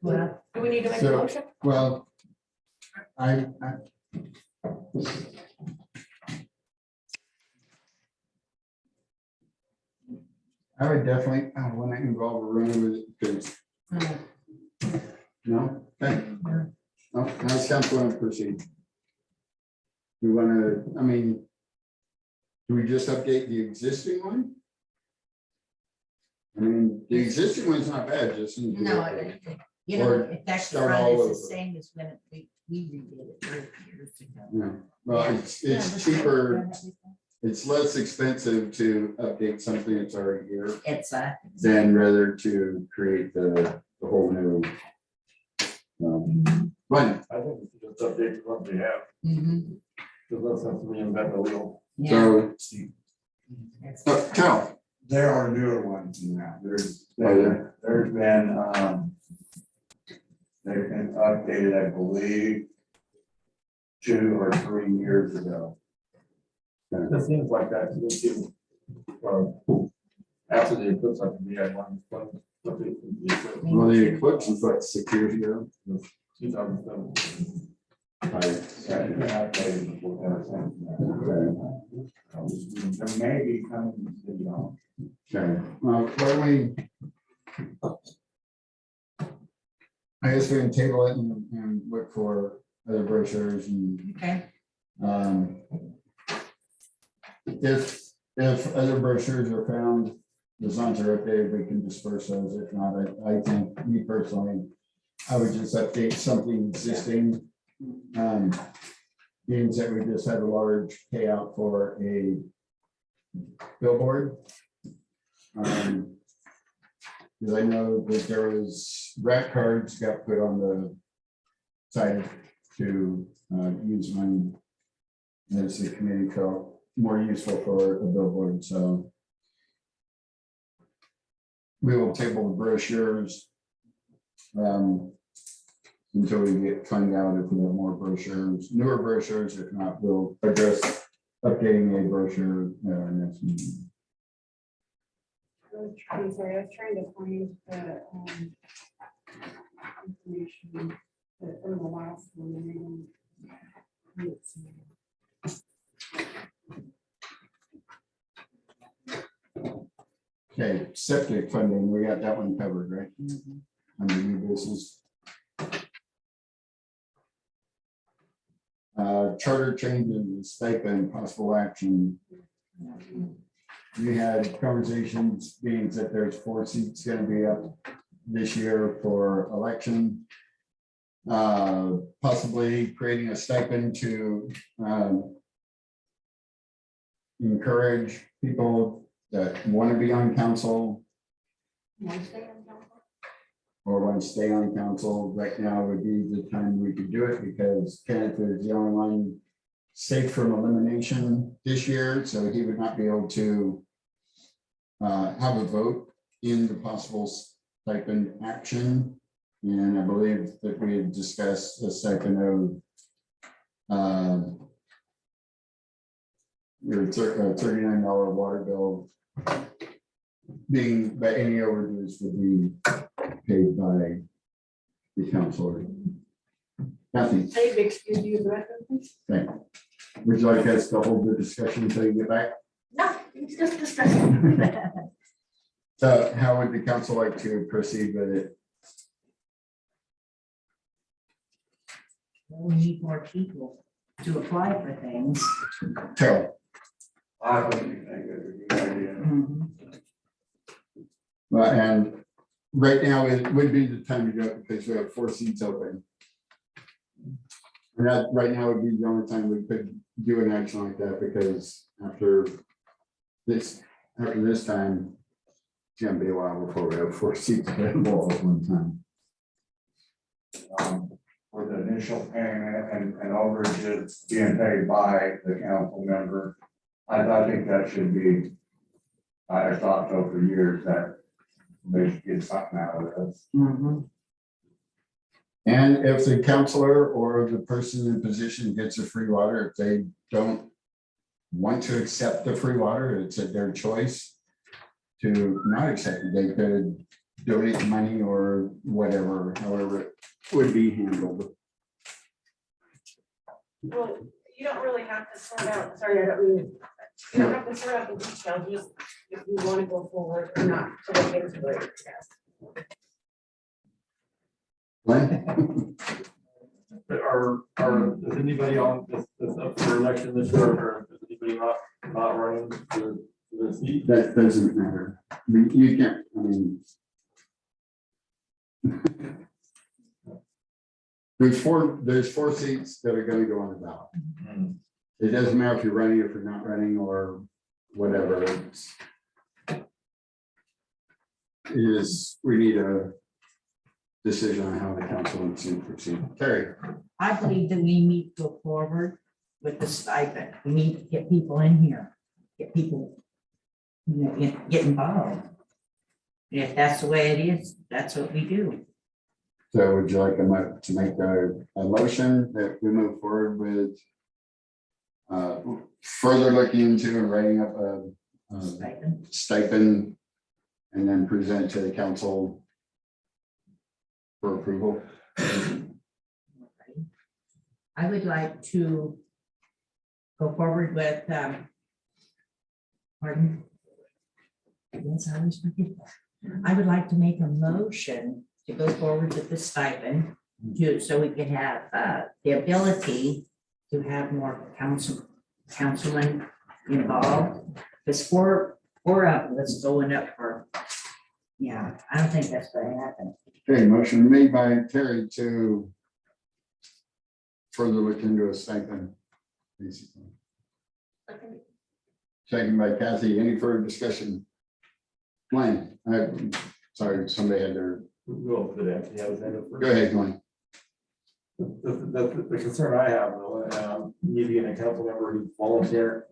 Well, Do we need to make a So- motion? Well, I would definitely, want to involve Aruna with it, because, no, okay. No, now it's council to proceed. We want to, I mean, do we just update the existing one? I mean, the existing one's not bad, just. need to no, update it. you know, Or if that's start right, all it's the over. same as when we redid it 30 years ago. Yeah, well, Yeah. it's cheaper, it's less expensive to update something that's already here It's than rather to create the whole new. One, I think we should just update what we have, mhm, because let's not reinvent the wheel. yeah. so, Cal, There are newer ones than that. There's there? been, they've been updated, I believe, 2 or 3 years ago. It seems like that, to me too. After the eclipse, I think we had one. Well, the eclipse was like 6 years ago. 2007. Yeah, it's been updated before ever since then. There may be coming, you know. Okay, well, why don't we? I guess we can table it and look for other brochures and, Okay, if other brochures are found, the signs are updated, we can disperse those. If not, I think, me personally, I would just update something existing. Means that we just had a large payout for a billboard. Because I know that there was rat cards got put on the side to use when as the committee felt more useful for a billboard, so we will table the brochures until we find out if we have more brochures, newer brochures. If not, we'll address updating a brochure at our next meeting. I'm sorry, I was trying to find the information from the last one. Okay, septic funding, we got that one covered, right? mhm. Under new business. Charter changes, stipend, possible action. We had conversations, being that there's 4 seats gonna be up this year for election. Possibly creating a stipend to encourage people that want to be on council or want to stay on council. Right now would be the time we could do it, because Kenneth is the only one safe from elimination this year, so he would not be able to have a vote in the possible stipend action. And I believe that we had discussed a stipend of your $39 water bill being, but any overdues would be paid by the council. Nothing. Hey, excuse you, the record, please? Would you like us to hold the discussion until you get back? No, it's just discussion. So how would the council like to proceed with it? We need more people to apply for things. Carol? I wouldn't think it would be a good idea. Mhm. Well, and right now it would be the time to do it because we have 4 seats open. And that right now would be the only time we could do an action like that, because after this time, it's gonna be a while before we have 4 seats available at one time. For the initial payment and overages being paid by the council member, I think that should be, I thought so for years that they should get something out of this. Mhm. And if the counselor or the person in position gets a free water, if they don't want to accept the free water, it's at their choice to not accept it. They could donate money or whatever, however it would be handled. Well, you don't really have to sort out, sorry, I don't mean, you don't have to sort out the details, just if you want to go forward or not to look into it. Glenn? Is anybody on this up for election this year, or is anybody not running for the seat? That doesn't matter. I mean, you can't, I mean. There's four seats that are gonna go on the ballot. Hmm. It doesn't matter if you're running, if you're not running, or whatever. We need a decision on how the council wants to proceed. Terry? I believe that we need to go forward with the stipend. We need to get people in here, get people, get involved. And if that's the way it is, that's what we do. So would you like to make a motion that we move forward with further looking into and writing up a stipend and then present to the council for approval? I would like to go forward with, pardon? Yes, I always forget that. I would like to make a motion to go forward with the stipend so we can have the ability to have more councilmen involved. There's four of us going up for, yeah, I don't think that's going to happen. Okay, motion made by Terry to further look into a stipend. Basically. Second by Kathy. Any further discussion? Glenn, sorry, somebody had their. Go ahead, Glenn. The concern I have, though, me being a council member who's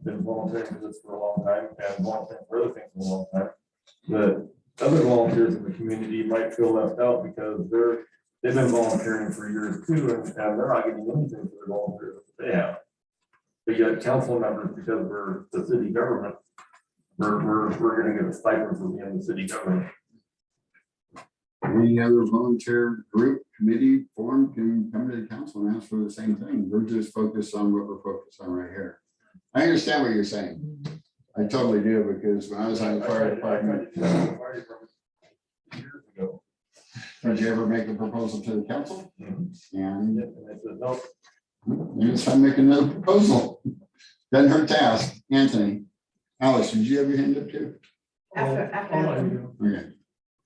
been volunteering for this for a long time and volunteering for other things for a long time. The other volunteers in the community might feel left out because they've been volunteering for years too, and they're not getting anything for the volunteers that they have. But yet council members, because we're the city government, we're gonna get a stipend from the city government. Any other volunteer group, committee, forum can come to the council and ask for the same thing. We're just focused on what we're focused on right here. I understand what you're saying. I totally do, because when I was on the fire department. Years ago. Did you ever make a proposal to the council? And Yep, and I said, no. it's time to make another proposal. Doesn't hurt to ask. Anthony, Alice, did you have your hand up too? Okay.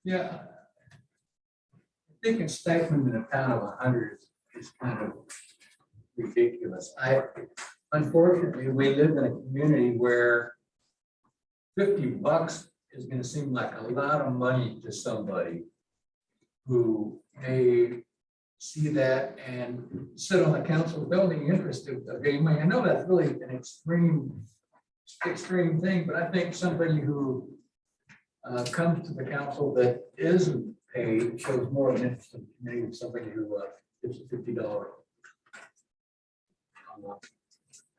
Yeah. I think a stipend in a town of 100 is kind of ridiculous. Unfortunately, we live in a community where $50 is going to seem like a lot of money to somebody who may see that and sit on the council building interest of getting money. I know that's really an extreme thing, but I think somebody who comes to the council that isn't paid shows more of an interest in the community than somebody who gives a $50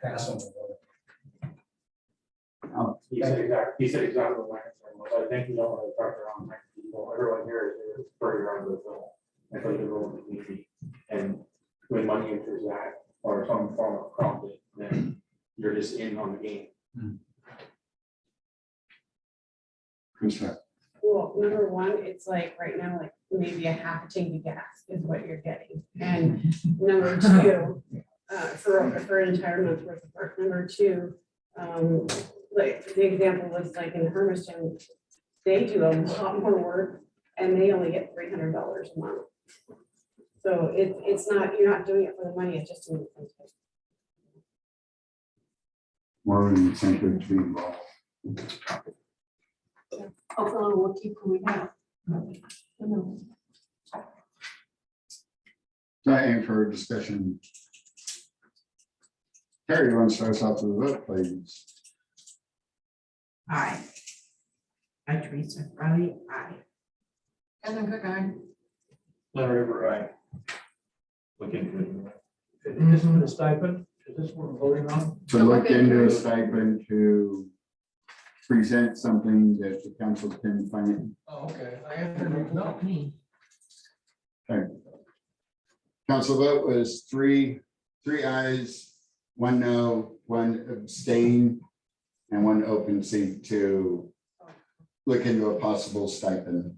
pass on. He said exactly what my concern was. I think you don't want to talk around people. Everyone here is very around the film. I think the role of the community. And when money enters that or some form of profit, then you're just in on the game. Well, number one, it's like right now, like maybe a half a tank of gas is what you're getting. And number two, for an entire month's worth of work. Number two, like the example was like in Hermiston, they do a lot more work and they only get $300 a month. So it's not, you're not doing it for the money, it's just an incentive. More incentive to be involved. Hopefully we'll keep going out. Time for discussion. Terry, you want to start us off with the vote, please? Aye. Aye, Teresa, Riley, aye. Ellen Cook, aye. Larry River, look into it. Is this for the stipend? Is this what we're voting on? To look into a stipend to present something that the council can find. Oh, okay. I entered, no. Council vote was three ayes, 1 no, 1 abstain, and 1 open seat to look into a possible stipend.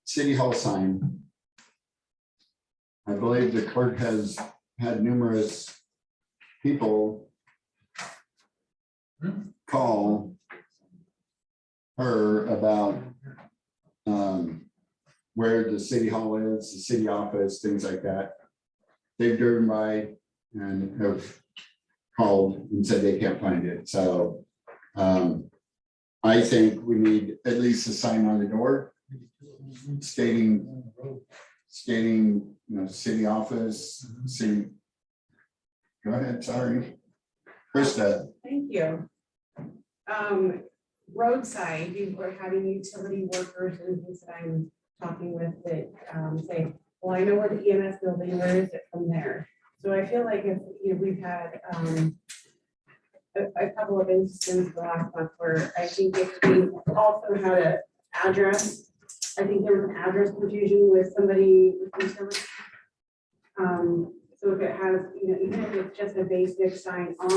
City Hall sign. I believe the clerk has had numerous people call her about where the city hall is, the city office, things like that. They've driven by and have called and said they can't find it. So I think we need at least a sign on the door stating, you know, city office, city. Go ahead, sorry. Krista. Thank you. Roadside, you were having utility workers and things that I'm talking with that say, well, I know where the EMS building, where is it from there? So I feel like if, you know, we've had a couple of instances the last month where I think if we also had an address, I think there was an address confusion with somebody with utility. So if it has, you know, even if it's just a basic sign on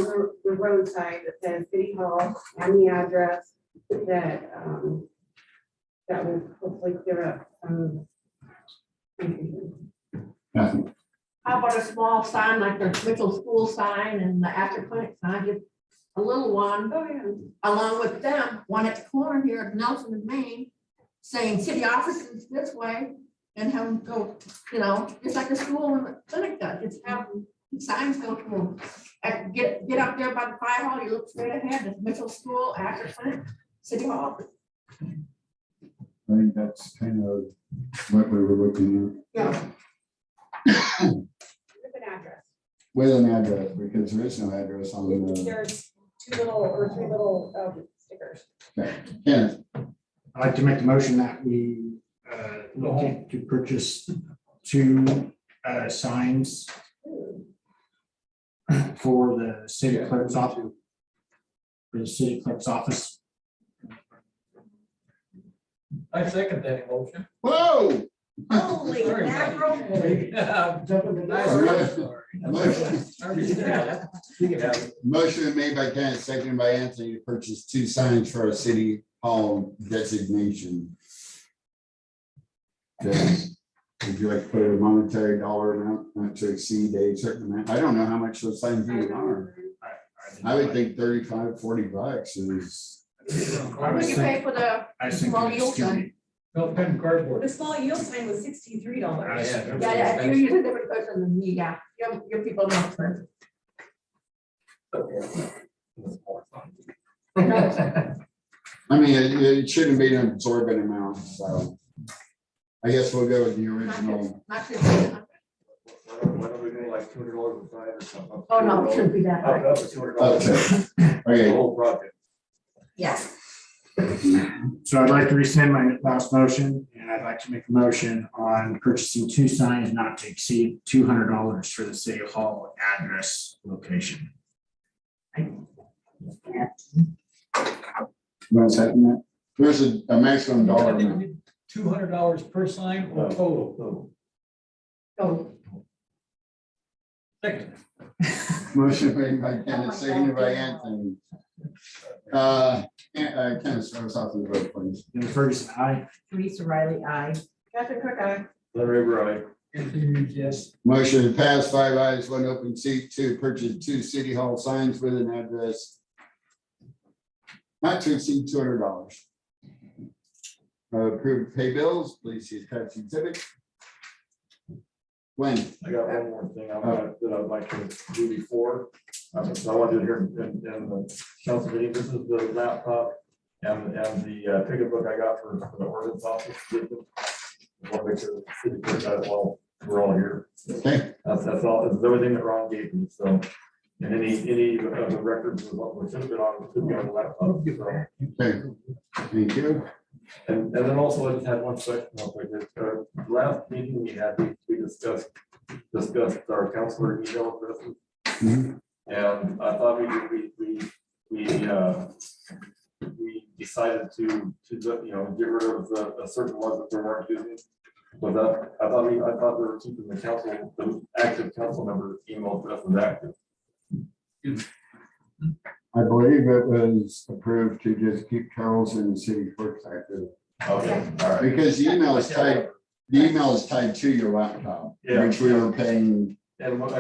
the roadside that says City Hall and the address, that that would hopefully clear up some confusion. Nothing. How about a small sign like the Mitchell School sign and the Astor Clinic sign, just a little one, Oh, yeah. along with them, one at the corner here at Nelson and Maine, saying city offices this way, and have them go, you know, just like the school and the clinic does, just have signs go to them. And get up there by the fire hall, you look straight ahead, it's Mitchell School, Astor Clinic, City Hall. I think that's kind of what we were looking Yeah. With an address. with an address, because there is no address on the. There's 2 little or 3 little stickers. Yeah, I'd like to make the motion that we look to purchase 2 signs for the city clerk's office. For the city clerk's office. I second that motion. whoa. Holy Sorry, mackerel. I'm jumping the knife. Sorry. Motion made by Kenneth, seconded by Anthony to purchase 2 signs for a city hall designation. Would you like to put a monetary dollar amount not to exceed a certain amount? I don't know how much those signs even are. I would think 35, 40 bucks is. What do you pay for the I think small it's yield too- sign? No pen cardboard. The small yield sign was $63. Yeah, you're using a different person than me, yeah, your people know expensive. I mean, it shouldn't be an absorbent amount, so. I guess we'll go with the original. Not sure. Why don't we go like $200 a sign or something? Oh, no, it shouldn't be that high. Up to $200. Okay. The Okay, whole project. Yeah. So I'd like to rescind my last motion, and I'd like to make a motion on purchasing 2 signs not to exceed $200 for the city hall address location. one second. That. There's a maximum dollar amount. $200 per sign or total? So, Second. Motion made by Kenneth, seconded by Anthony. Kenneth, start us off with the vote, please. Jim Ferguson, aye. Teresa Riley, aye. Catherine Cook, aye. Larry Wright. Yes. Motion passed, 5 ayes, 1 open seat to purchase 2 city hall signs with an address not to exceed $200. Approved pay bills, please see attached exhibit. When? I got one more thing that I'd like to do before. So I wanted to hear in the council meeting, this is the laptop and the ticket book I got for the ordinance office. I want to make sure the city clerk got it while we're all here. Okay, That's all, this is everything that Ron gave me, so. And any of the records of what was should have been on the laptop. So, okay, thank you. And then also I just had one question, real quick. Last meeting we had, we discussed our counselor email addresses. Mhm. And I thought we decided to, get rid of a certain ones that we weren't using. But that, I thought we were keeping the active council member email addresses active. I believe it was approved to just keep Charles in the city clerk's active. Okay, all right. Because the email is tied to your laptop, Yeah. which we were paying. And once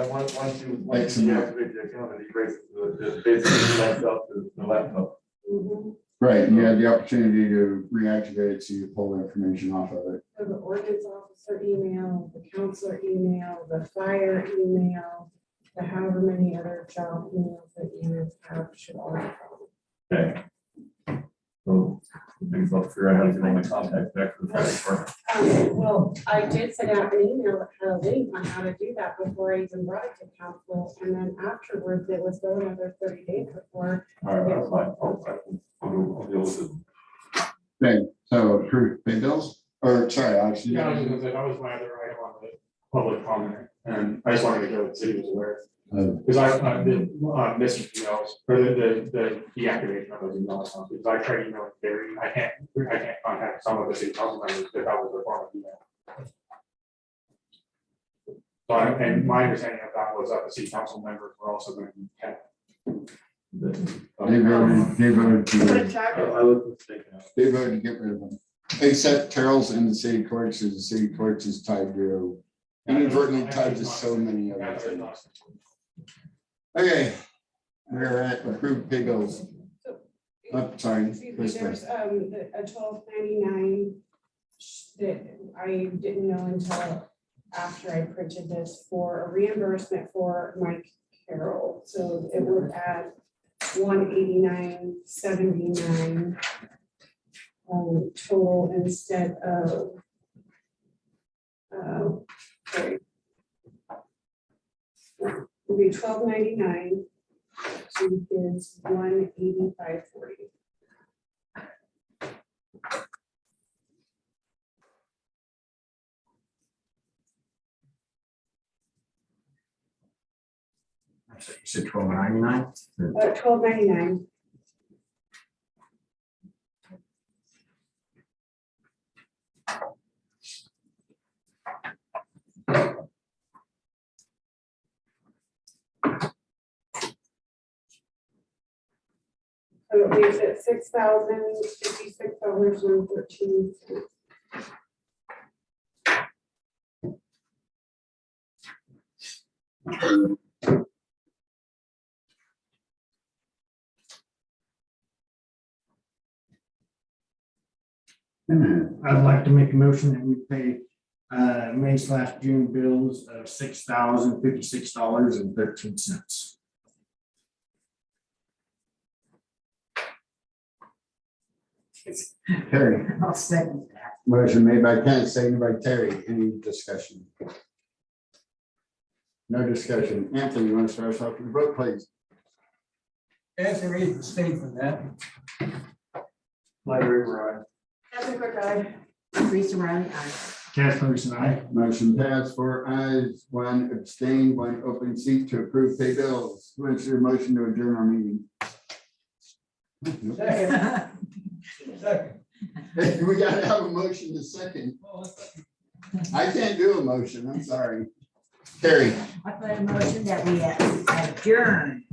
you X amount. deactivate the account, it erases it basically blanks out the laptop. Mhm. Right, you had the opportunity to reactivate it, so you pull the information off of it. So the ordinance officer email, the counselor email, the fire email, the however many other job emails that you have should all be gone. Okay. So I guess I'll figure out how to get all my contacts back to the fire department. Well, I did send out an email that had a link on how to do that before I even brought it to council, and then afterwards, it was still another 30 days before. All right, that's fine. I'll deal with it. Okay, so approved pay bills, or sorry, Alex. you Yeah, I got was it? gonna say, that was my other item on the public comment, and I just wanted to go with the city was aware. Because I did missing emails, or the deactivation of those emails, because I tried emailing Gary, I can't contact some of the city council members, if that was their form of email. So, and my understanding of that was that the city council members were also going to be kept. They voted to get rid of them. Except Terrell's in the city clerks, as the city clerks is tied to, inadvertently tied to so many other things. Okay, we're at approved pay bills. Oh, sorry. Excuse me, Chris, there's a $12.99 that I didn't know until after I printed this for a reimbursement for Mike Carroll. So it would add $189.79 total instead of sorry. It'll be $12.99. So it's $185.40. You said $12.99? $12.99. So it makes it $6,056.13. I'd like to make a motion that we pay May/June bills of $6,056.13. Terry, I'll second that. motion made by Kent, seconded by Terry. Any discussion? No discussion. Anthony, you want to start us off with the vote, please? Anthony Reed abstained from that. Larry Ryan. That's a quick eye. Teresa Rowley, aye. Cash Ferguson, aye. Motion passed, 4 ayes, 1 abstain, 1 open seat to approve pay bills. Who wants your motion to adjourn our meeting? Second. Second. Hey, we gotta have a motion to second. I can't do a motion, I'm sorry. Terry, I put a motion that we adjourn.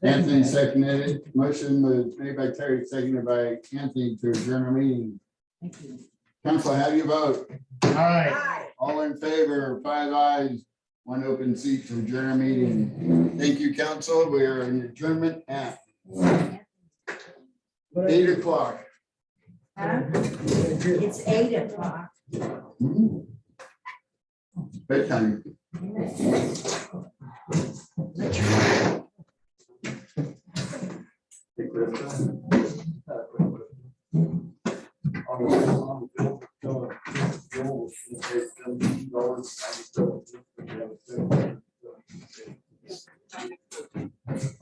Anthony seconded it. Motion was made by Terry, seconded by Anthony to adjourn our meeting. Thank you. Council, how do you vote? Aye. All in favor, 5 ayes, 1 open seat to adjourn our meeting. Thank you, council. We are in adjournment at 8 o'clock. Huh? It's 8 o'clock. Bedtime.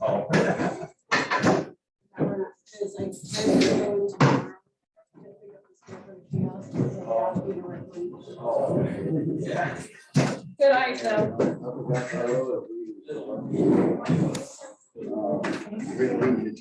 Oh. Because I go tomorrow. Yeah. Good night, though. Really, really,